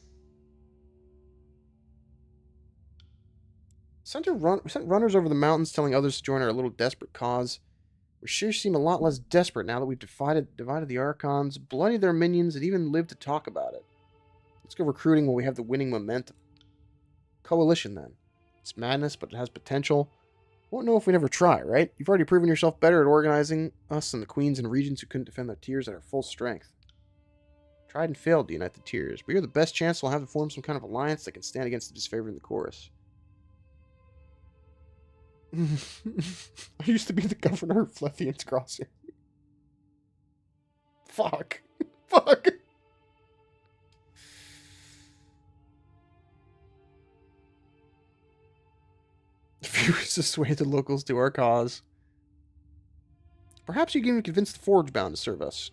Sent runners over the mountains telling others to join our little desperate cause. We sure seem a lot less desperate now that we've divided the Archons, bloodied their minions, and even lived to talk about it. Let's go recruiting while we have the winning momentum. Coalition, then. It's madness, but it has potential. Won't know if we never try, right? You've already proven yourself better at organizing us and the queens and regions who couldn't defend their tiers at our full strength. Tried and failed to unite the tiers, but you're the best chance we'll have to form some kind of alliance that can stand against the disfavor in the chorus. I used to be the governor of Lethian's Crossing. Fuck. Fuck. Furious to sway the locals to our cause. Perhaps you can even convince the Forge Bound to serve us.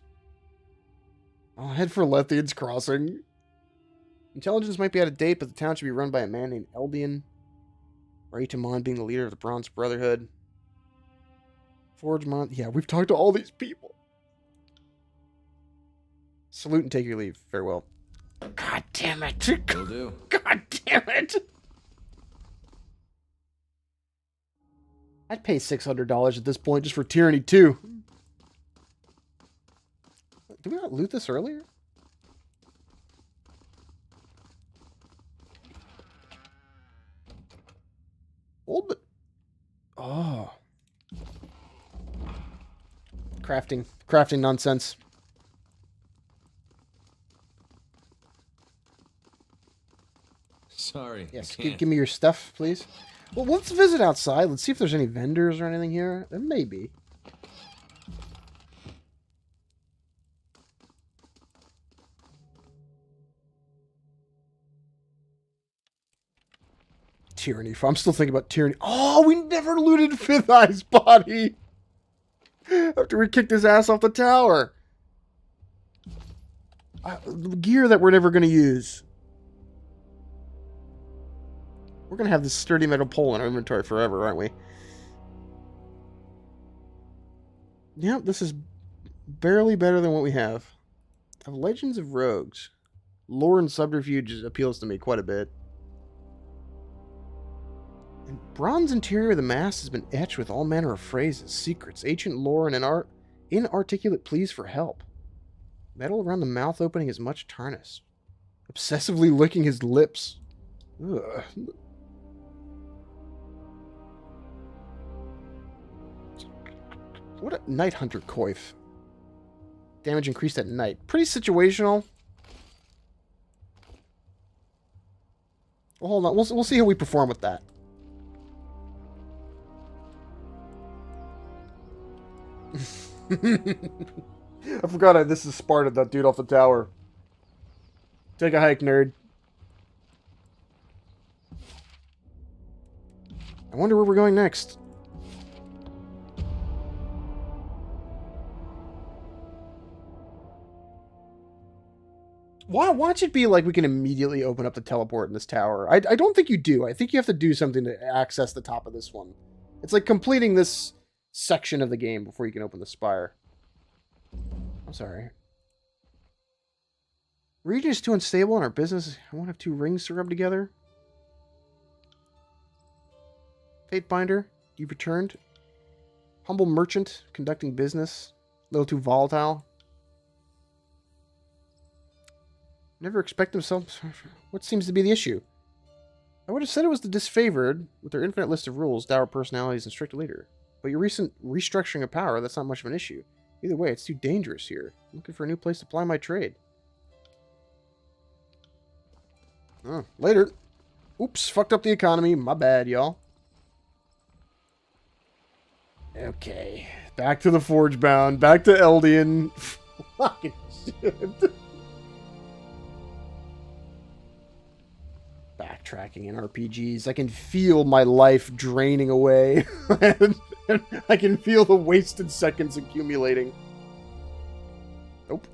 I'll head for Lethian's Crossing. Intelligence might be out of date, but the town should be run by a man named Eldian. Raytamon being the leader of the Bronze Brotherhood. Forgemont. Yeah, we've talked to all these people. Salute and take your leave. Farewell. God damn it. Will do. God damn it. I'd pay $600 at this point just for Tyranny 2. Did we not loot this earlier? Old but... Oh. Crafting nonsense. Sorry. Yes, I can't. give me your stuff, please. Well, let's visit outside. Let's see if there's any vendors or anything here. There may be. Tyranny. I'm still thinking about Tyranny. Oh, we never looted Fifth Eye's body after we kicked his ass off the tower. Gear that we're never going to use. We're going to have this sturdy metal pole in our inventory forever, aren't we? Yep, this is barely better than what we have. of Legends of Rogues. Lore and subterfuge appeals to me quite a bit. And bronze interior of the mast has been etched with all manner of phrases, secrets, ancient lore, and an inarticulate pleas for help. Metal around the mouth opening is much tarnished. Obsessively licking his lips. Ugh. What a Night Hunter coif. Damage increased at night. Pretty situational. Well, hold on. We'll see how we perform with that. I forgot this is Sparta, that dude off the tower. Take a hike, nerd. I wonder where we're going next. Watch it be like we can immediately open up the teleport in this tower. I don't think you do. I think you have to do something to access the top of this one. It's like completing this section of the game before you can open the spire. I'm sorry. Region is too unstable in our business. I won't have two rings to rub together. Fatebinder, you've returned. Humble merchant, conducting business. A little too volatile. Never expect themselves. What seems to be the issue? I would have said it was the disfavored, with their infinite list of rules, dour personalities, and strict leader. But your recent restructuring of power, that's not much of an issue. Either way, it's too dangerous here. I'm looking for a new place to ply my trade. Oh, later. Oops, fucked up the economy. My bad, y'all. Okay. Back to the Forge Bound. Back to Eldian. Fucking shit. Backtracking in RPGs. I can feel my life draining away. I can feel the wasted seconds accumulating. Nope.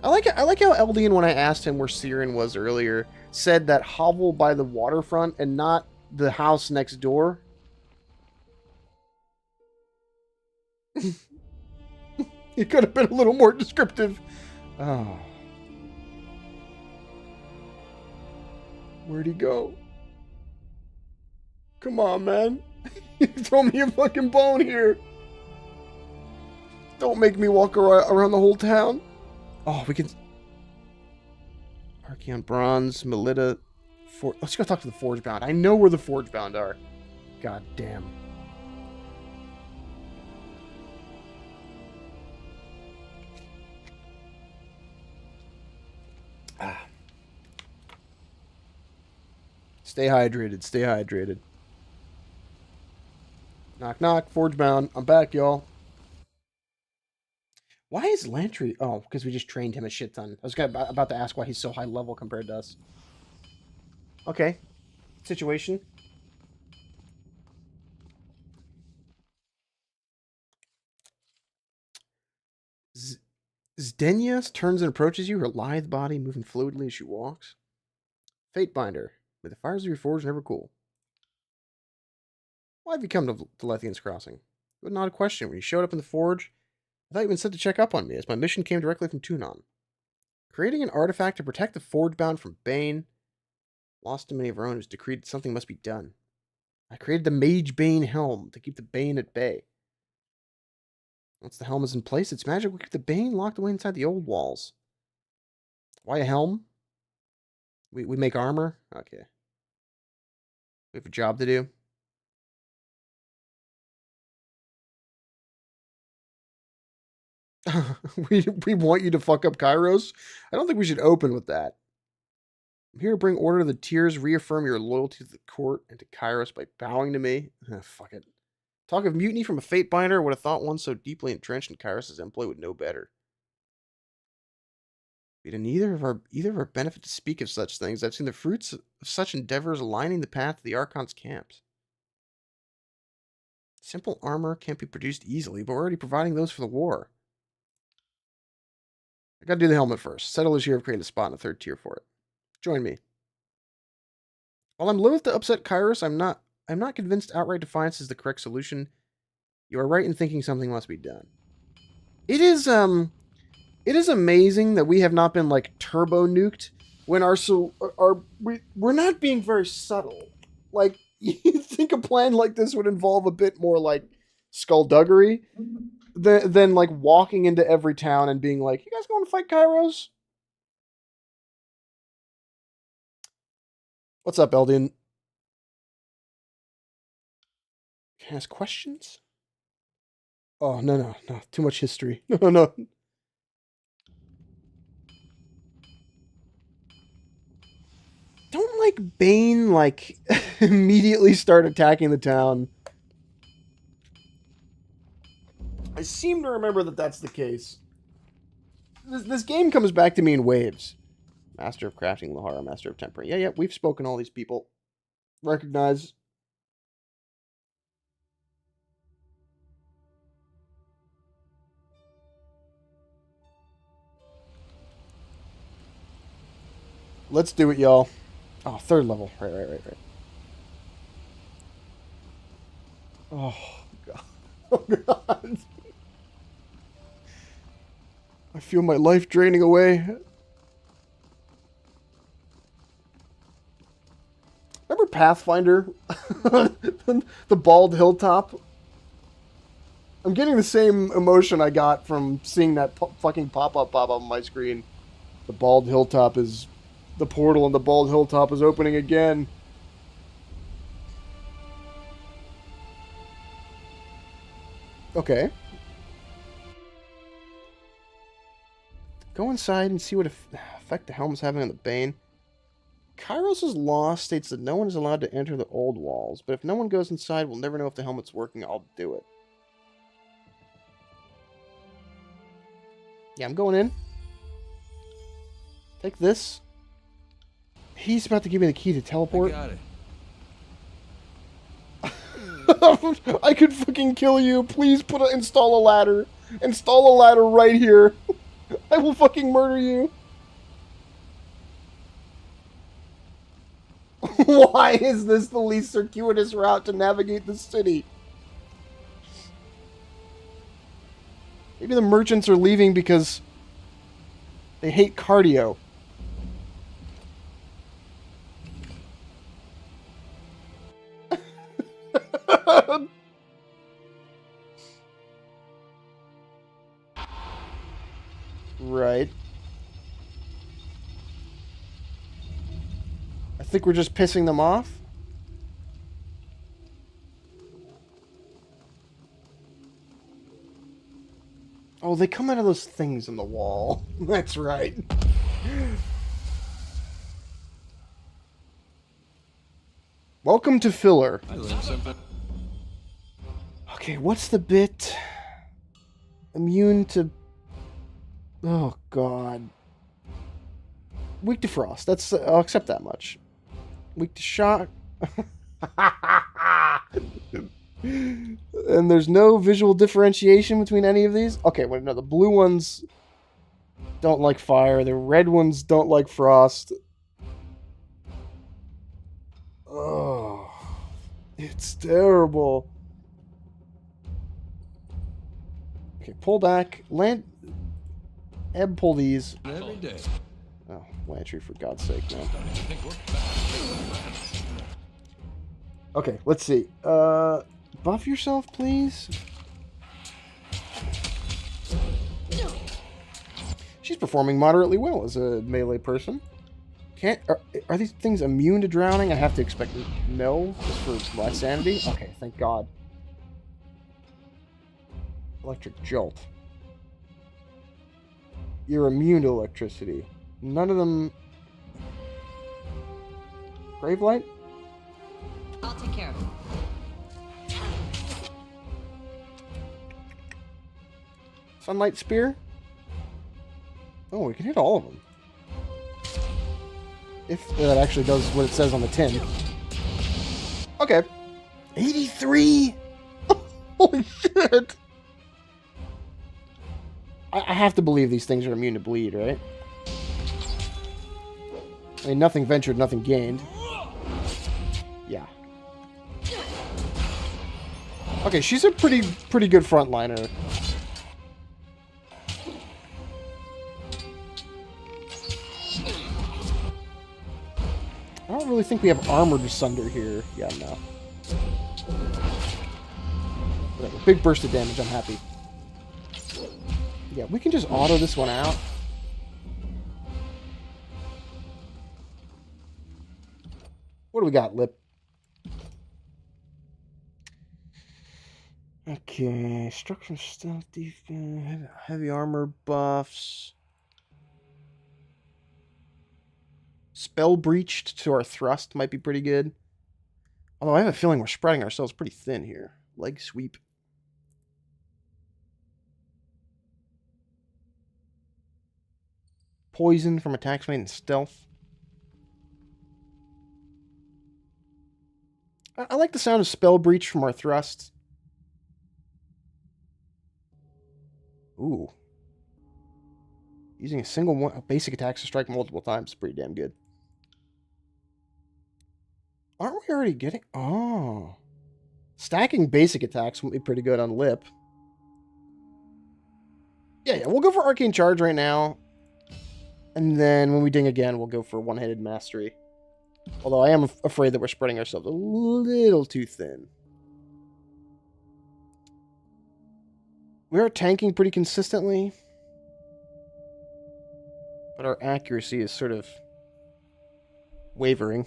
I like how Eldian, when I asked him where Siren was earlier, said that hovel by the waterfront and not the house next door. He could have been a little more descriptive. Oh. Where'd he go? Come on, man. You throw me a fucking bone here. Don't make me walk around the whole town. Oh, we can... Archeon Bronze, Melita... Let's go talk to the Forge Bound. I know where the Forge Bound are. God damn. Ah. Stay hydrated. Stay hydrated. Knock, knock. Forge Bound. I'm back, y'all. Why is Lantry... Oh, because we just trained him a shit ton. I was about to ask why he's so high level compared to us. Okay. Situation. Zdenia turns and approaches you, her lithe body moving fluidly as she walks. Fatebinder. May the fires of your forge never cool. Why have you come to Lethian's Crossing? But not a question. When you showed up in the forge, I thought you had been sent to check up on me, as my mission came directly from Tunon. Creating an artifact to protect the Forgebound from Bane. Lost to many of our own who's decreed that something must be done. I created the Mage Bane Helm to keep the Bane at bay. Once the helm is in place, its magic will keep the Bane locked away inside the old walls. Why a helm? We make armor? Okay. We have a job to do. we want you to fuck up Kairos? I don't think we should open with that. I'm here to bring order to the tiers, reaffirm your loyalty to the court and to Kairos by bowing to me. Fuck it. Talk of mutiny from a Fatebinder, would have thought one so deeply entrenched in Kairos' employ would know better. It in either of our benefit to speak of such things. I've seen the fruits of such endeavors lining the path to the Archon's camps. Simple armor can't be produced easily, but we're already providing those for the war. I gotta do the helmet first. Settlers here have created a spot in the 3rd tier for it. Join me. While I'm loath to upset Kairos, I'm not I'm not convinced outright defiance is the correct solution. You are right in thinking something must be done. It is amazing that we have not been like turbo nuked when we're not being very subtle. Like you think a plan like this would involve a bit more like skullduggery than like walking into every town and being like, "You guys going to fight Kairos?" What's up, Eldian? Can I ask questions? Oh, no. Too much history. No. Don't like Bane like immediately start attacking the town. I seem to remember that that's the case. This game comes back to me in waves. Master of crafting, Lahara, Master of tempering. Yeah, we've spoken all these people. Recognize. Let's do it, y'all. Oh, third level. Right. Oh, God. Oh, God. I feel my life draining away. Remember Pathfinder? The bald hilltop? I'm getting the same emotion I got from seeing that fucking pop-up on my screen. The bald hilltop is... The portal and the bald hilltop is opening again. Okay. Go inside and see what effect the helm's having on the Bane. Kairos' law states that no one is allowed to enter the old walls, but if no one goes inside, we'll never know if the helmet's working. I'll do it. Yeah, I'm going in. Take this. He's about to give me the key to teleport. I got it. I could fucking kill you. Please install a ladder. Install a ladder right here. I will fucking murder you. Why is this the least circuitous route to navigate the city? Maybe the merchants are leaving because they hate cardio. Right. I think we're just pissing them off. Oh, they come out of those things in the wall. That's right. Welcome to filler. I learned something. Okay, what's the bit? Immune to... Oh, God. Weak to frost. I'll accept that much. Weak to shock. And there's no visual differentiation between any of these? Okay, wait, no, the blue ones don't like fire. The red ones don't like frost. Oh, it's terrible. Okay, pull back. Ebb, pull these. Every day. Oh, Lantry, for God's sake, man. Okay, let's see. Buff yourself, please. She's performing moderately well as a melee person. Are these things immune to drowning? I have to expect no, just for my sanity. Okay, thank God. Electric Jolt. You're immune to electricity. None of them... Gravelight? I'll take care of it. Sunlight Spear? Oh, we can hit all of them. If that actually does what it says on the tin. Okay. 83? Holy shit! I have to believe these things are immune to bleed, right? I mean, nothing ventured, nothing gained. Yeah. Okay, she's a pretty good frontliner. I don't really think we have armored asunder here. Yeah, no. Whatever. Big burst of damage. I'm happy. Yeah, we can just auto this one out. What do we got, Lip? Okay, structure, stealth, defense, heavy armor buffs. Spell breached to our thrust might be pretty good. Although I have a feeling we're spreading ourselves pretty thin here. Leg sweep. Poison from attacks made in stealth. I like the sound of spell breach from our thrust. Ooh. Using a basic attack to strike multiple times is pretty damn good. Aren't we already getting... Oh. Stacking basic attacks would be pretty good on Lip. Yeah, we'll go for Arcane Charge right now. And then when we ding again, we'll go for one-handed mastery. Although I am afraid that we're spreading ourselves a little too thin. We are tanking pretty consistently. But our accuracy is sort of wavering.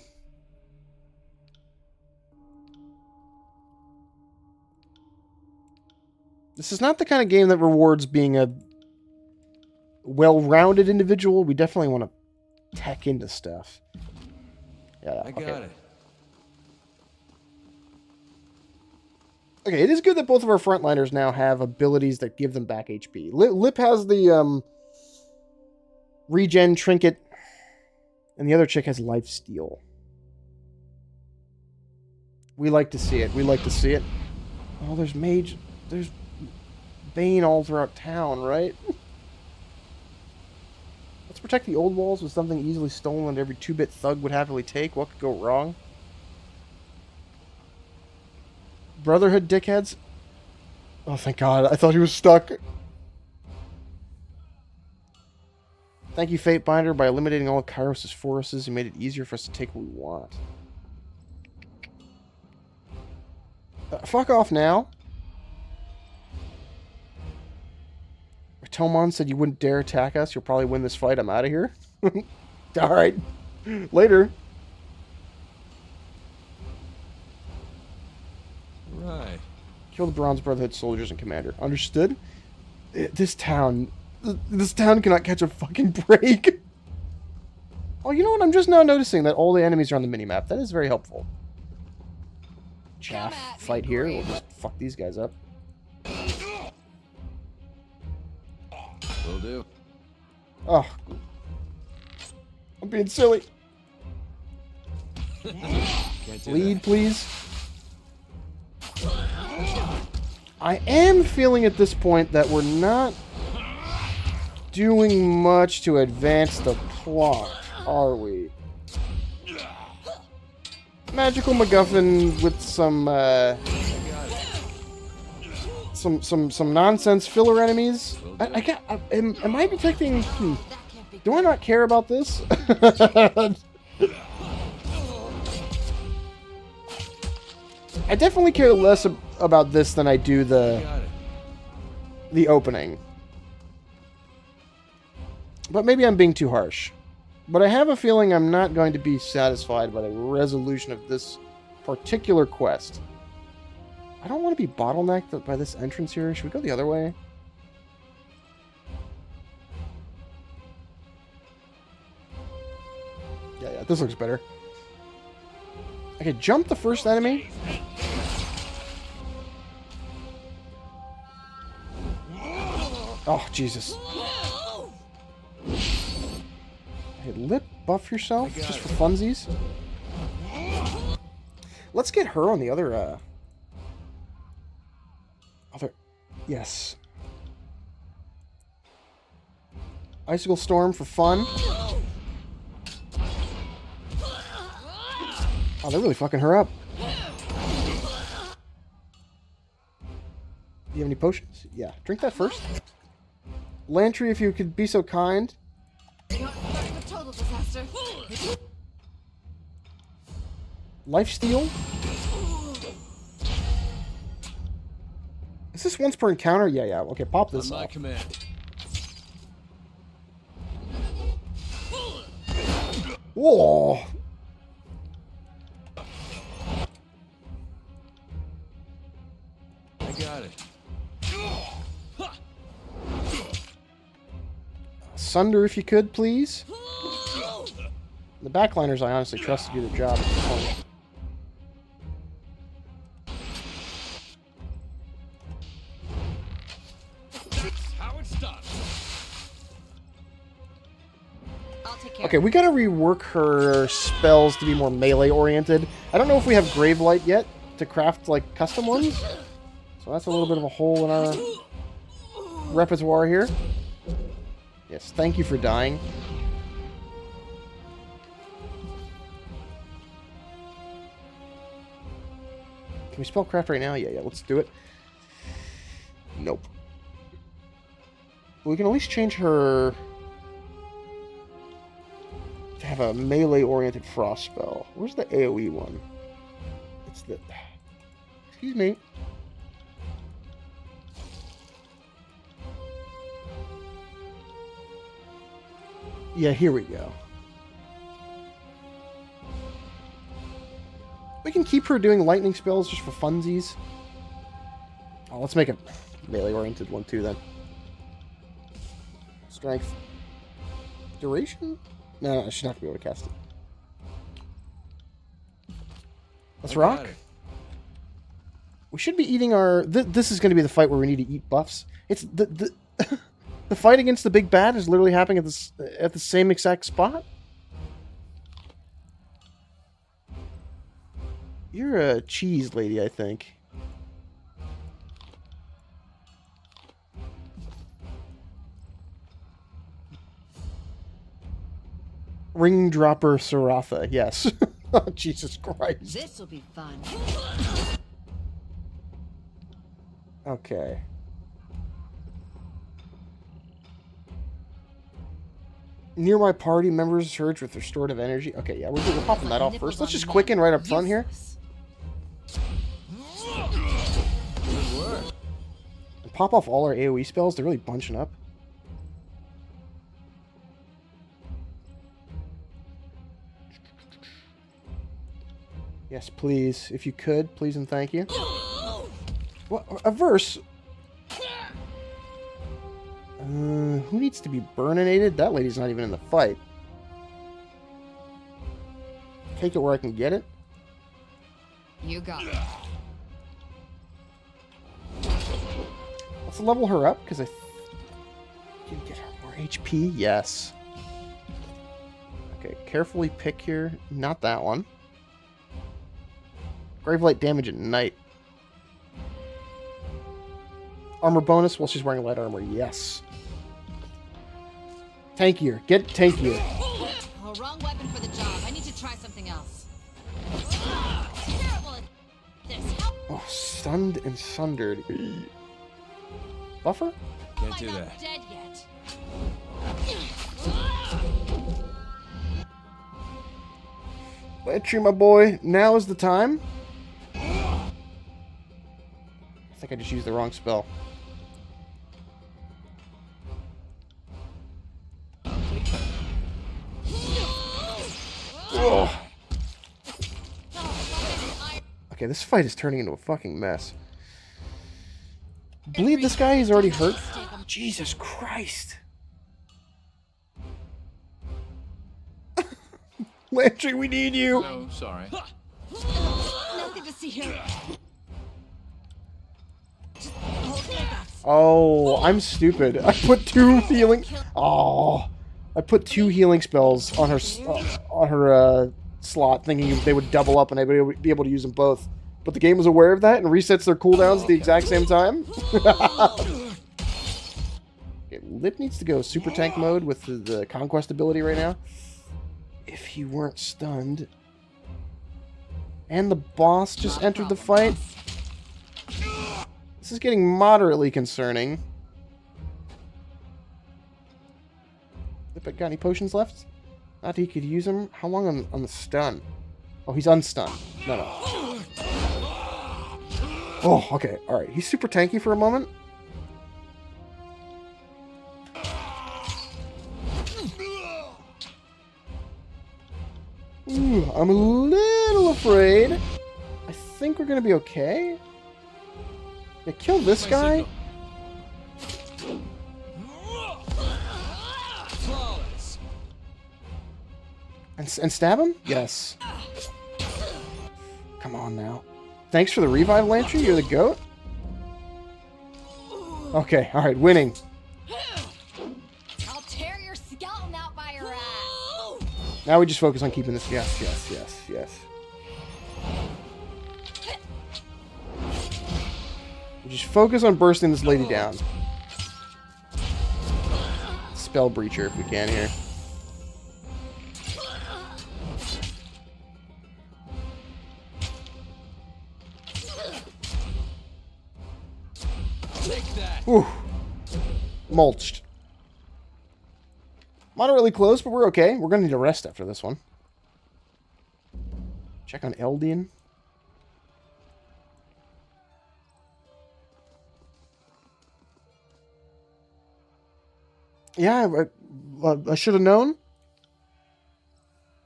This is not the kind of game that rewards being a well-rounded individual. We definitely want to tech into stuff. Yeah, I got it. Okay, it is good that both of our frontliners now have abilities that give them back HP. Lip has the regen trinket, and the other chick has life steal. We like to see it. We like to see it. Oh, there's mage. There's Bane all throughout town, right? Let's protect the old walls with something easily stolen that every 2-bit thug would happily take. What could go wrong? Brotherhood dickheads? Oh, thank God. I thought he was stuck. Thank you, Fatebinder. By eliminating all of Kairos' forces, you made it easier for us to take what we want. Fuck off now. Tomon said you wouldn't dare attack us. You'll probably win this fight. I'm out of here. Alright. Later. Right. Kill the Bronze Brotherhood soldiers and commander. Understood? This town cannot catch a fucking break. Oh, you know what? I'm just now noticing that all the enemies are on the minimap. That is very helpful. Chaff fight here. We'll just fuck these guys up. Will do. Oh. I'm being silly. Lead, please. I am feeling at this point that we're not doing much to advance the plot, are we? Magical MacGuffin with some nonsense filler enemies. Am I detecting? Do I not care about this? I definitely care less about this than I do the opening. But maybe I'm being too harsh. But I have a feeling I'm not going to be satisfied by the resolution of this particular quest. I don't want to be bottlenecked by this entrance here. Should we go the other way? Yeah, this looks better. Okay, jump the first enemy. Oh, Jesus. Hey, Lip, buff yourself, just for funsies. Let's get her on the other, Yes. Icicle Storm for fun. Oh, they're really fucking her up. you have any potions? Yeah. Drink that first. Lantry, if you could be so kind. A total disaster. Lifesteal? Is this once per encounter? Yeah, yeah. Okay, pop this On my off. command. Whoa! I got it. Sunder, if you could, please. The backliners, I honestly trust to do their job at this point. How it stops. I'll take care. Okay, we gotta rework her spells to be more melee oriented. I don't know if we have Gravelight yet to craft like custom ones. So that's a little bit of a hole in our repertoire here. Yes, thank you for dying. Can we spell craft right now? Yeah, yeah, let's do it. Nope. We can at least change her to have a melee-oriented frost spell. Where's the AoE one? It's the... Excuse me. Yeah, here we go. We can keep her doing lightning spells just for funsies. Oh, let's make a melee-oriented one too, then. Strength. Duration? No, she's not going to be able to cast it. Let's rock. We should be eating our... this is going to be the fight where we need to eat buffs. It's the the fight against the big bad is literally happening at the same exact spot. You're a cheese lady, I think. Ring Dropper Saratha, yes. Oh, Jesus Christ. This'll be fun. Okay. Near my party, members surge with restorative energy. Okay, yeah, we're popping that off first. Let's just quicken right up front here. And pop off all our AoE spells. They're really bunching up. Yes, please. If you could, please and thank you. What? A verse? Who needs to be burninated? That lady's not even in the fight. Take it where I can get it. You got it. Let's level her up, because I can get her more HP. Yes. Okay, carefully pick here. Not that one. Gravelight damage at night. Armor bonus while she's wearing light armor. Yes. Tankier. Get tankier. Oh, wrong weapon for the job. I need to try something else. Terrible at this. How Oh, stunned and sundered. Buffer? Can't am I do not that. dead yet? Lantry, my boy. Now is the time. I think I just used the wrong spell. Ugh. Okay, this fight is turning into a fucking mess. Bleed this guy, he's already hurt. Jesus Christ. Lantry, we need you. Oh, sorry. Nothing to see here. Just hold me back. Oh, I'm stupid. I put two healing... Oh. I put two healing spells on her slot, thinking they would double up and I would be able to use them both. But the game was aware of that and resets their cooldowns at the exact same time. Okay, Lip needs to go super tank mode with the conquest ability right now. If he weren't stunned. And the boss just entered the fight. This This is getting moderately concerning. Got any potions left? Not that he could use them. How long on the stun? Oh, he's unstunned. No. Oh, okay. Alright. He's super tanky for a moment. Ooh, I'm a little afraid. I think we're going to be okay. Yeah, kill this guy. And stab him? Yes. Come on now. Thanks for the revive, Lantry. You're the goat. Okay, alright, winning. I'll tear your skeleton out by your ass. Now we just focus on keeping this. Yes. We just focus on bursting this lady down. Spell Breacher if we can here. Whew. Mulched. Moderately close, but we're okay. We're going to need a rest after this one. Check on Eldian. Yeah, I should have known.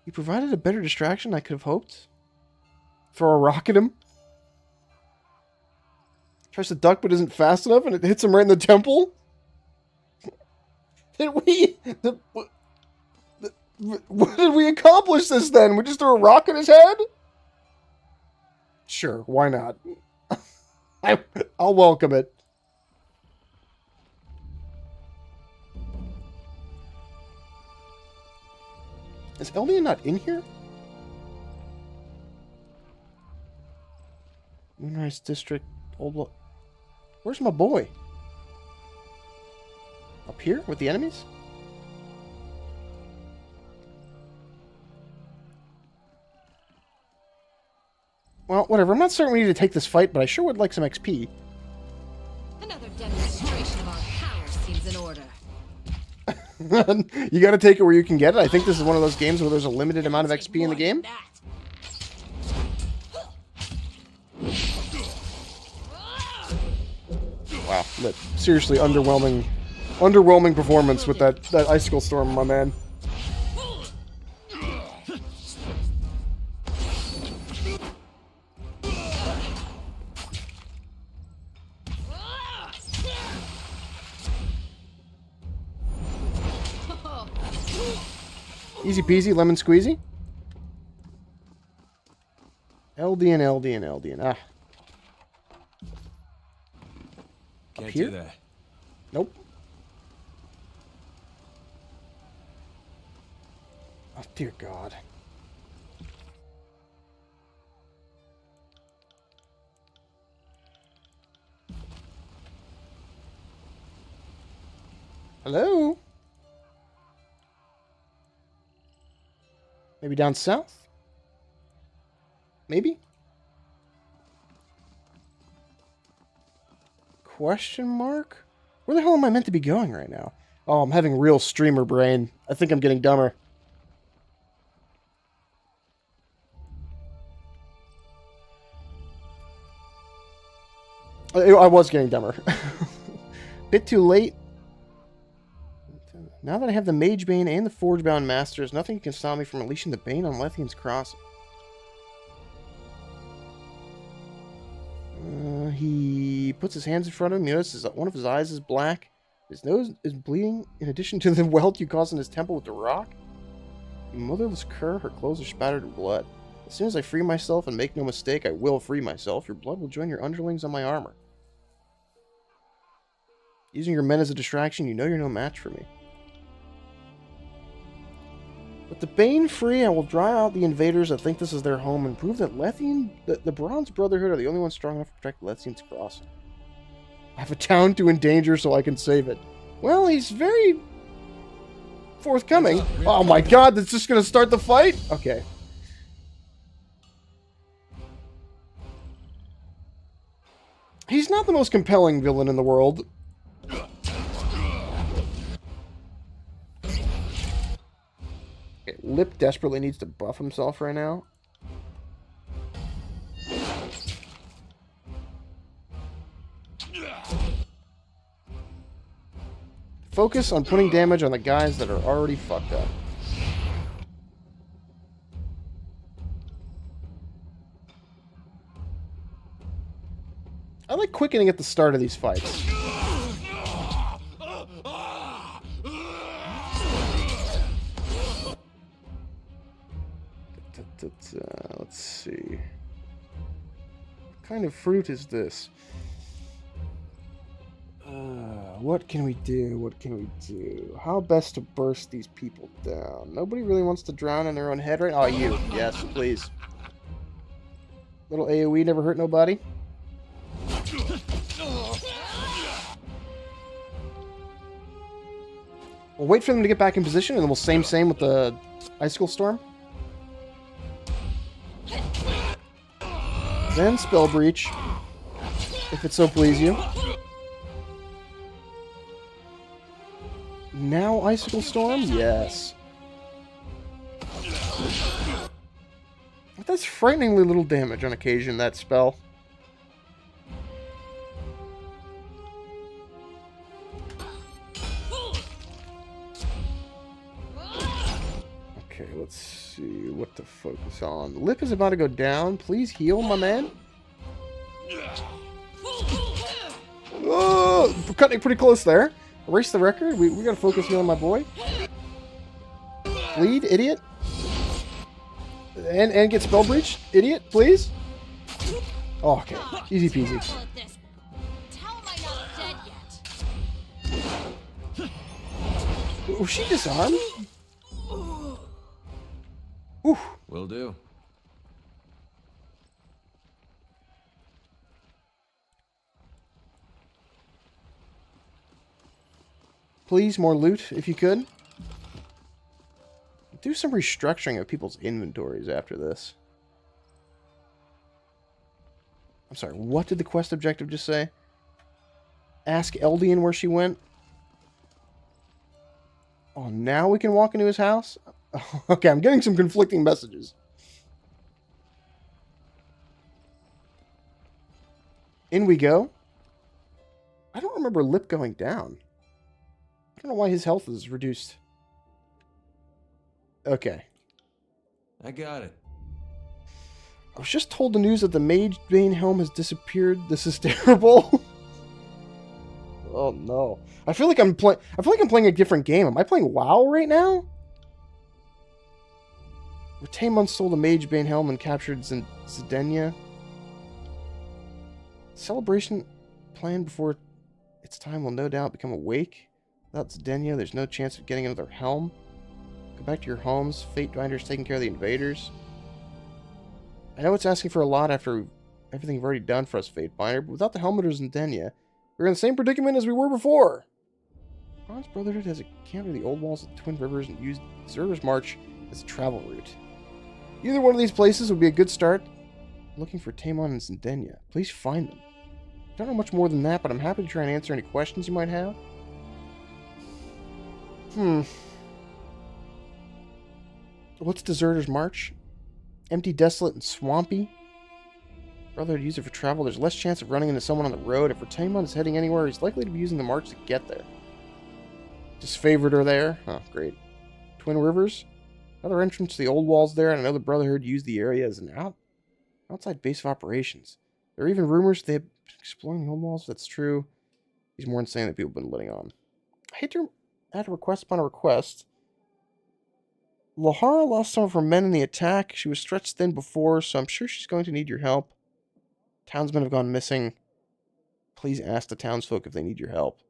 You provided a better distraction than I could have hoped. Throw a rock at him. Tries to duck but isn't fast enough and it hits him right in the temple. What did we accomplish this then? We just threw a rock at his head? Sure, why not? I'll welcome it. Is Eldian not in here? Moonrise District, Old... Where's my boy? Up here with the enemies? Well, whatever. I'm not certain we need to take this fight, but I sure would like some XP. Another demonstration of our power seems in order. You gotta take it where you can get it. I think this is one of those games where there's a limited amount of XP in the game. Wow, seriously underwhelming performance with that icicle storm, my man. Easy peasy, lemon squeezy. Eldian. Ah. Can't here? do that. Nope. Oh, dear God. Hello? Maybe down south? Maybe? Question mark? Where the hell am I meant to be going right now? Oh, I'm having real streamer brain. I think I'm getting dumber. I was getting dumber. Bit too late. Now that I have the Mage Bane and the Forgebound Masters, nothing can stop me from unleashing the Bane on Lethian's Crossing. He puts his hands in front of him. You notice one of his eyes is black. His nose is bleeding, in addition to the welt you caused in his temple with the rock. You motherless cur, her clothes are spattered with blood. As soon as I free myself, and make no mistake, I will free myself, your blood will join your underlings on my armor. Using your men as a distraction, you know you're no match for me. With the Bane free, I will drive out the invaders that think this is their home and prove that the Bronze Brotherhood are the only ones strong enough to protect Lethian's Crossing. I have a town to endanger so I can save it. Well, he's very forthcoming. Oh my God, that's just going to start the fight? Okay. He's not the most compelling villain in the world. Okay, Lip desperately needs to buff himself right now. Focus on putting damage on the guys that are already fucked up. I like quickening at the start of these fights. Let's see. What kind of fruit is this? What can we do? What can we do? How best to burst these people down? Nobody really wants to drown in their own head, right? Oh, you. Yes, please. Little AoE never hurt nobody. We'll wait for them to get back in position, and then we'll same with the Icicle Storm. Then Spell Breach, if it so please you. Now Icicle Storm? Yes. But that's frighteningly little damage on occasion, that spell. Okay, let's see what to focus on. Lip is about to go down. Please heal, my man. Oh, we're cutting it pretty close there. Erase the record. We gotta focus healing my boy. Bleed, idiot. And get spell breach, idiot, please. Oh, okay. Easy peasy. Was she disarmed? Oof. Will do. Please, more loot, if you could. Do some restructuring of people's inventories after this. I'm sorry, what did the quest objective just say? Ask Eldian where she went? Oh, now we can walk into his house? Okay, I'm getting some conflicting messages. In we go. I don't remember Lip going down. I don't know why his health is reduced. Okay. I got it. I was just told the news that the Mage Bane helm has disappeared. This is terrible. Oh no. I feel like I'm playing a different game. Am I playing WoW right now? Taemon stole the Mage Bane helm and captured Zidania. Celebration planned before its time will no doubt become awake. Without Zidania, there's no chance of getting another helm. Go back to your homes. Fatebinder's taking care of the invaders. I know it's asking for a lot after everything you've already done for us, Fatebinder, but without the helmet or Zidania, we're in the same predicament as we were before. Bronze Brotherhood has encountered the old walls of the Twin Rivers and used Deserter's March as a travel route. Either one of these places would be a good start. I'm looking for Taemon and Zidania. Please find them. I don't know much more than that, but I'm happy to try and answer any questions you might have. What's Deserter's March? Empty, desolate, and swampy? Brotherhood use it for travel. There's less chance of running into someone on the road. If Taemon is heading anywhere, he's likely to be using the march to get there. Disfavored are there. Oh, great. Twin Rivers? Another entrance to the old walls there, and I know the Brotherhood used the area as an outside base of operations. There are even rumors they've been exploring the old walls. If that's true, he's more insane than people have been letting on. I hate to add a request upon a request. Lahara lost some of her men in the attack. She was stretched thin before, so I'm sure she's going to need your help. Townsmen have gone missing. Please ask the townsfolk if they need your help.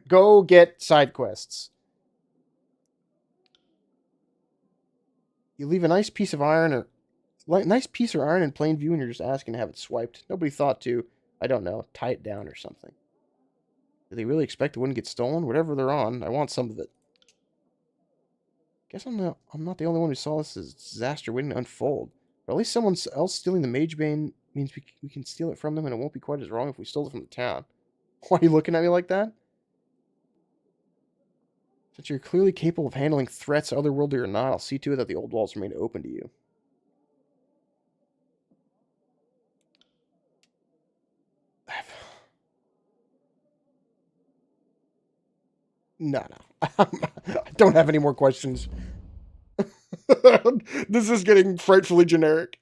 Go get side quests. You leave a nice piece of iron or iron in plain view and you're just asking to have it swiped. Nobody thought to, I don't know, tie it down or something. Do they really expect it wouldn't get stolen? Whatever they're on, I want some of it. Guess I'm not the only one who saw this as disaster waiting to unfold. Or at least someone else stealing the Mage Bane means we can steal it from them, and it won't be quite as wrong if we stole it from the town. Why are you looking at me like that? Since you're clearly capable of handling threats, otherworldly or not, I'll see to it that the old walls remain open to you. No. I don't have any more questions. This is getting frightfully generic.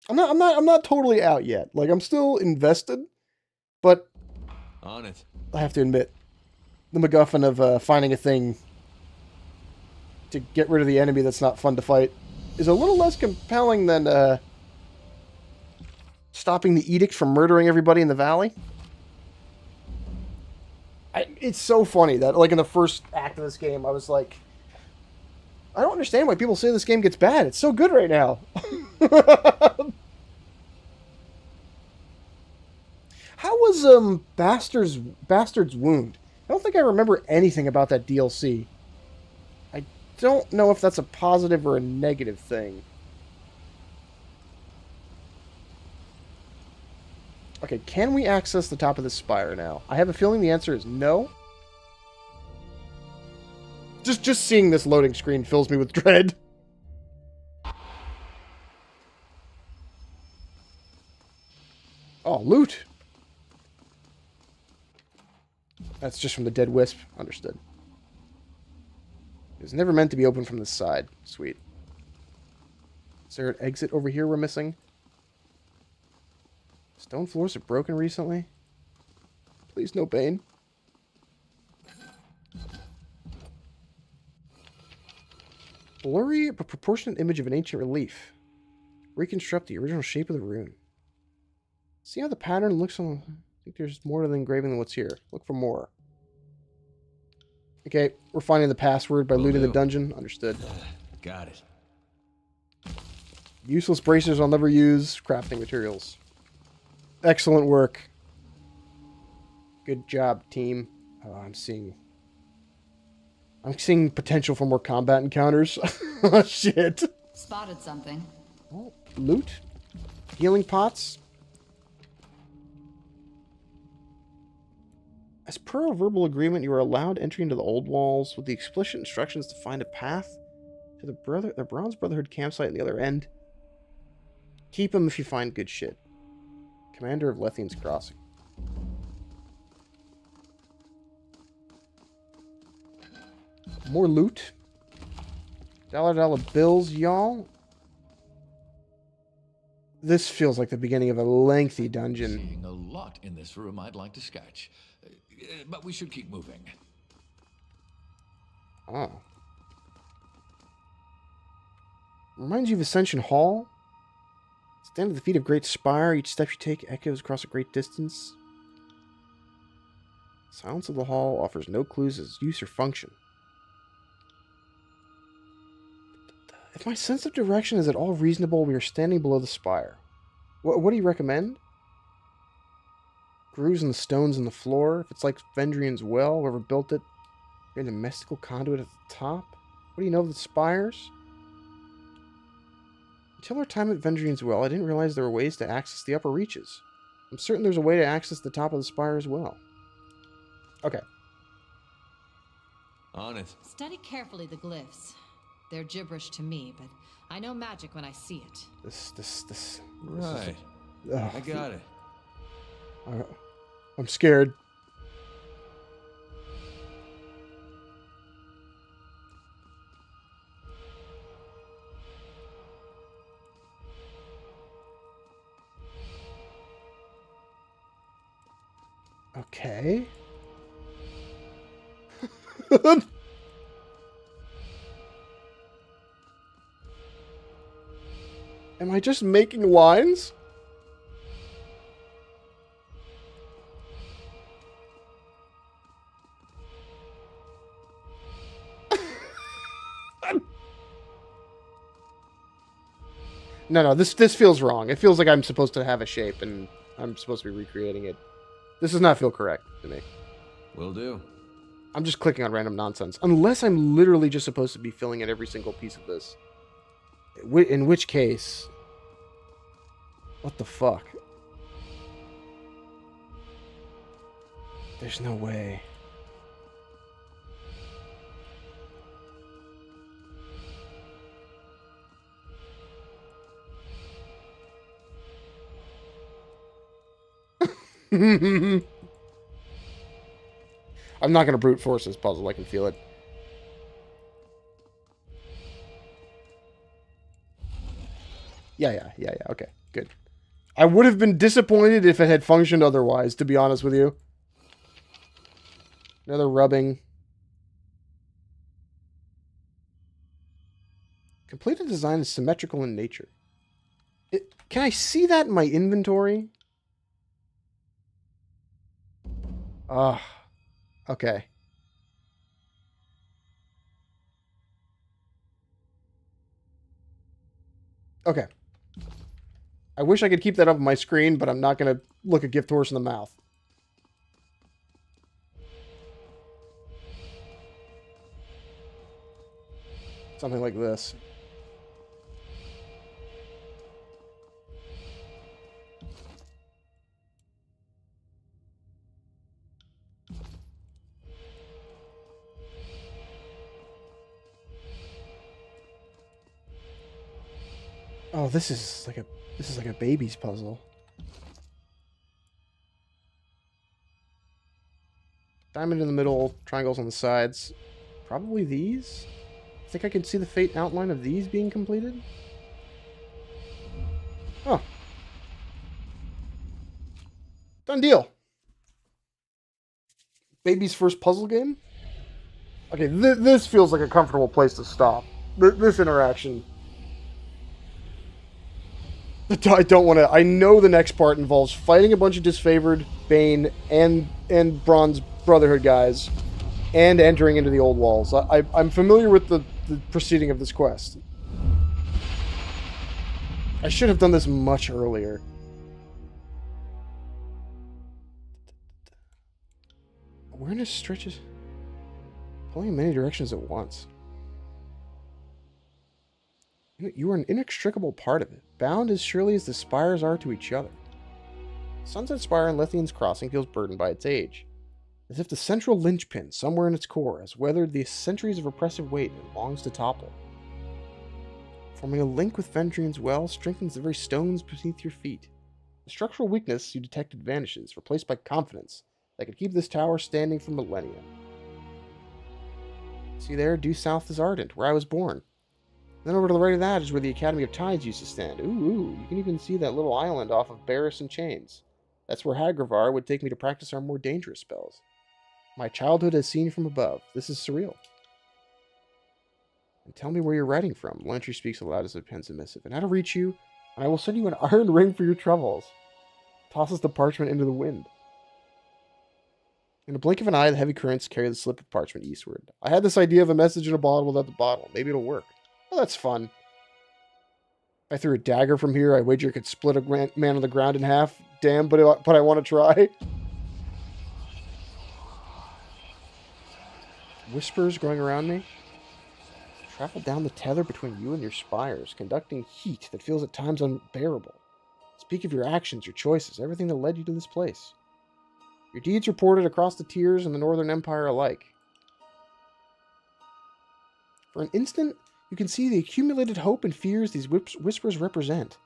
I'm not totally out yet. Like, I'm still invested, but On it. I have to admit, the MacGuffin of finding a thing to get rid of the enemy that's not fun to fight is a little less compelling than stopping the edict from murdering everybody in the valley. It's so funny that, like, in the first act of this game, I was like, I don't understand why people say this game gets bad. It's so good right now. How was Bastard's Wound? I don't think I remember anything about that DLC. I don't know if that's a positive or a negative thing. Okay, can we access the top of this spire now? I have a feeling the answer is no. Just seeing this loading screen fills me with dread. Oh, loot. That's just from the dead wisp. Understood. It was never meant to be open from this side. Sweet. Is there an exit over here we're missing? Stone floors have broken recently. Please, no Bane. Blurry but proportionate image of an ancient relief. Reconstruct the original shape of the rune. See how the pattern looks on... I think there's more to the engraving than what's here. Look for more. Okay, we're finding the password by looting the dungeon. Understood. Got it. Useless bracers I'll never use. Crafting materials. Excellent work. Good job, team. Oh, I'm seeing potential for more combat encounters. Oh, shit. Spotted something. Oh, loot. Healing pots. As per our verbal agreement, you are allowed entry into the old walls with the explicit instructions to find a path to the Bronze Brotherhood campsite on the other end. Keep them if you find good shit. Commander of Lethian's Crossing. More loot. Dollar bills, y'all. This feels like the beginning of a lengthy dungeon. Seeing a lot in this room I'd like to sketch. But we should keep moving. Oh. Reminds you of Ascension Hall. Stand at the feet of Great Spire. Each step you take echoes across a great distance. Silence of the hall offers no clues as use or function. If my sense of direction is at all reasonable, we are standing below the spire. What do you recommend? Grooves in the stones in the floor. If it's like Vendrian's well, whoever built it, you're in the mystical conduit at the top. What do you know of the spires? Until our time at Vendrian's well, I didn't realize there were ways to access the upper reaches. I'm certain there's a way to access the top of the spire as well. Okay. On it. Study carefully the glyphs. They're gibberish to me, but I know magic when I see it. This Right. I got it. I'm scared. Okay. Am I just making lines? No, this feels wrong. It feels like I'm supposed to have a shape and I'm supposed to be recreating it. This does not feel correct to me. Will do. I'm just clicking on random nonsense. Unless I'm literally just supposed to be filling in every single piece of this. In which case... What the fuck? There's no way. I'm not going to brute force this puzzle. I can feel it. Yeah. Okay, good. I would have been disappointed if it had functioned otherwise, to be honest with you. Another rubbing. Completed design is symmetrical in nature. Can I see that in my inventory? Okay. Okay. I wish I could keep that up on my screen, but I'm not going to look a gift horse in the mouth. Something like this. Oh, this is like a baby's puzzle. Diamond in the middle, triangles on the sides. Probably these? I think I can see the fate outline of these being completed. Oh. Done deal. Baby's first puzzle game? Okay, this feels like a comfortable place to stop. This interaction. I don't want to... I know the next part involves fighting a bunch of disfavored Bane and Bronze Brotherhood guys and entering into the old walls. I'm familiar with the proceeding of this quest. I should have done this much earlier. Awareness stretches... pulling in many directions at once. You are an inextricable part of it, bound as surely as the spires are to each other. Sunset Spire in Lethian's Crossing feels burdened by its age, as if the central linchpin somewhere in its core has weathered the centuries of oppressive weight and longs to topple. Forming a link with Fendrian's well strengthens the very stones beneath your feet. The structural weakness you detected vanishes, replaced by confidence that could keep this tower standing for millennia. See there, due south is Ardent, where I was born. Then over to the right of that is where the Academy of Tides used to stand. Ooh, you can even see that little island off of Barris and Chains. That's where Hagravar would take me to practice our more dangerous spells. My childhood as seen from above. This is surreal. And tell me where you're writing from. Lantry speaks aloud as it pens a missive. And how to reach you, and I will send you an iron ring for your troubles. Tosses the parchment into the wind. In a blink of an eye, the heavy currents carry the slip of parchment eastward. I had this idea of a message in a bottle without the bottle. Maybe it'll work. Oh, that's fun. If I threw a dagger from here, I wager it could split a man on the ground in half. Damn, but I want to try. Whispers growing around me. Travel down the tether between you and your spires, conducting heat that feels at times unbearable. Speak of your actions, your choices, everything that led you to this place. Your deeds reported across the tiers and the Northern Empire alike. For an instant, you can see the accumulated hope and fears these whispers represent.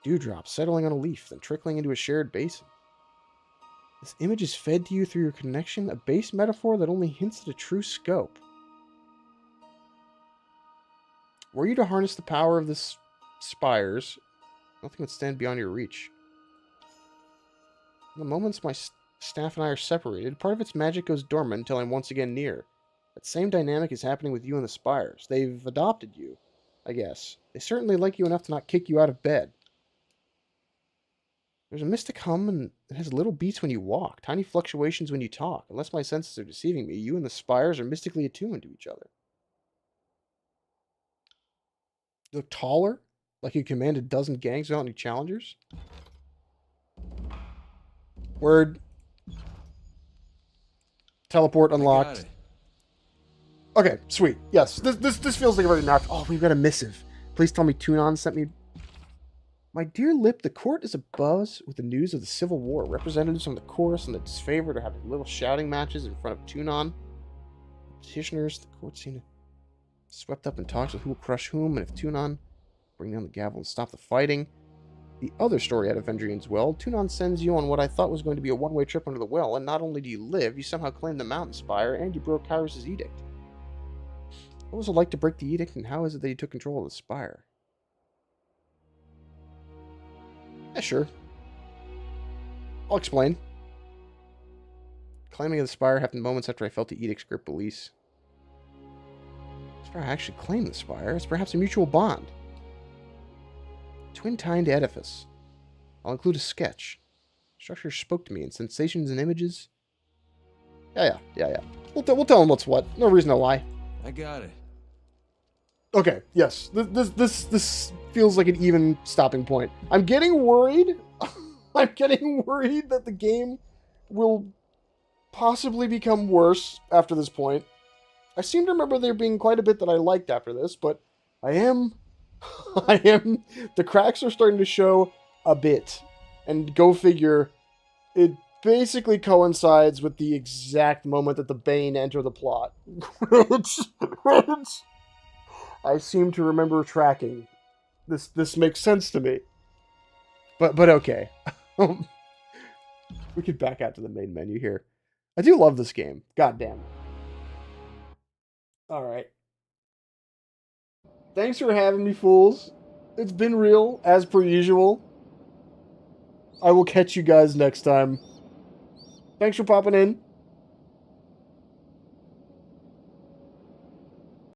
Dewdrops settling on a leaf, then trickling into a shared basin. This image is fed to you through your connection, a base metaphor that only hints at a true scope. Were you to harness the power of the spires, nothing would stand beyond your reach. In the moments my staff and I are separated, part of its magic goes dormant until I'm once again near. That same dynamic is happening with you and the spires. They've adopted you, I guess. They certainly like you enough to not kick you out of bed. There's a mystic hum, and it has little beats when you walk, tiny fluctuations when you talk. Unless my senses are deceiving me, you and the spires are mystically attuned to each other. You look taller, like you command a dozen gangs without any challengers. Word. Teleport unlocked. Okay, sweet. Yes, this feels like a very natural. Oh, we've got a missive. Please tell me Tunon sent me... My dear Lip, the court is abuzz with the news of the Civil War. Representatives from the chorus and the disfavored are having little shouting matches in front of Tunon. Petitioners, the court seem to swept up in talks with who will crush whom, and if Tunon bring down the gavel and stop the fighting. The other story out of Vendrian's Well, Tunon sends you on what I thought was going to be a one-way trip under the well, and not only do you live, you somehow claim the mountain spire, and you broke Kyrus' edict. What was it like to break the edict, and how is it that you took control of the spire? Yeah, sure. I'll explain. Claiming of the spire happened moments after I felt the edict's grip release. I actually claim the spire. It's perhaps a mutual bond. Twin-tined edifice. I'll include a sketch. Structure spoke to me in sensations and images. Yeah. We'll tell him what's what. No reason to lie. I got it. Okay, yes. This feels like an even stopping point. I'm getting worried. I'm getting worried that the game will possibly become worse after this point. I seem to remember there being quite a bit that I liked after this, but the cracks are starting to show a bit. And go figure, it basically coincides with the exact moment that the Bane enter the plot. I seem to remember tracking. This makes sense to me. But okay. We could back out to the main menu here. I do love this game. God damn it. Alright. Thanks for having me, fools. It's been real, as per usual. I will catch you guys next time. Thanks for popping in.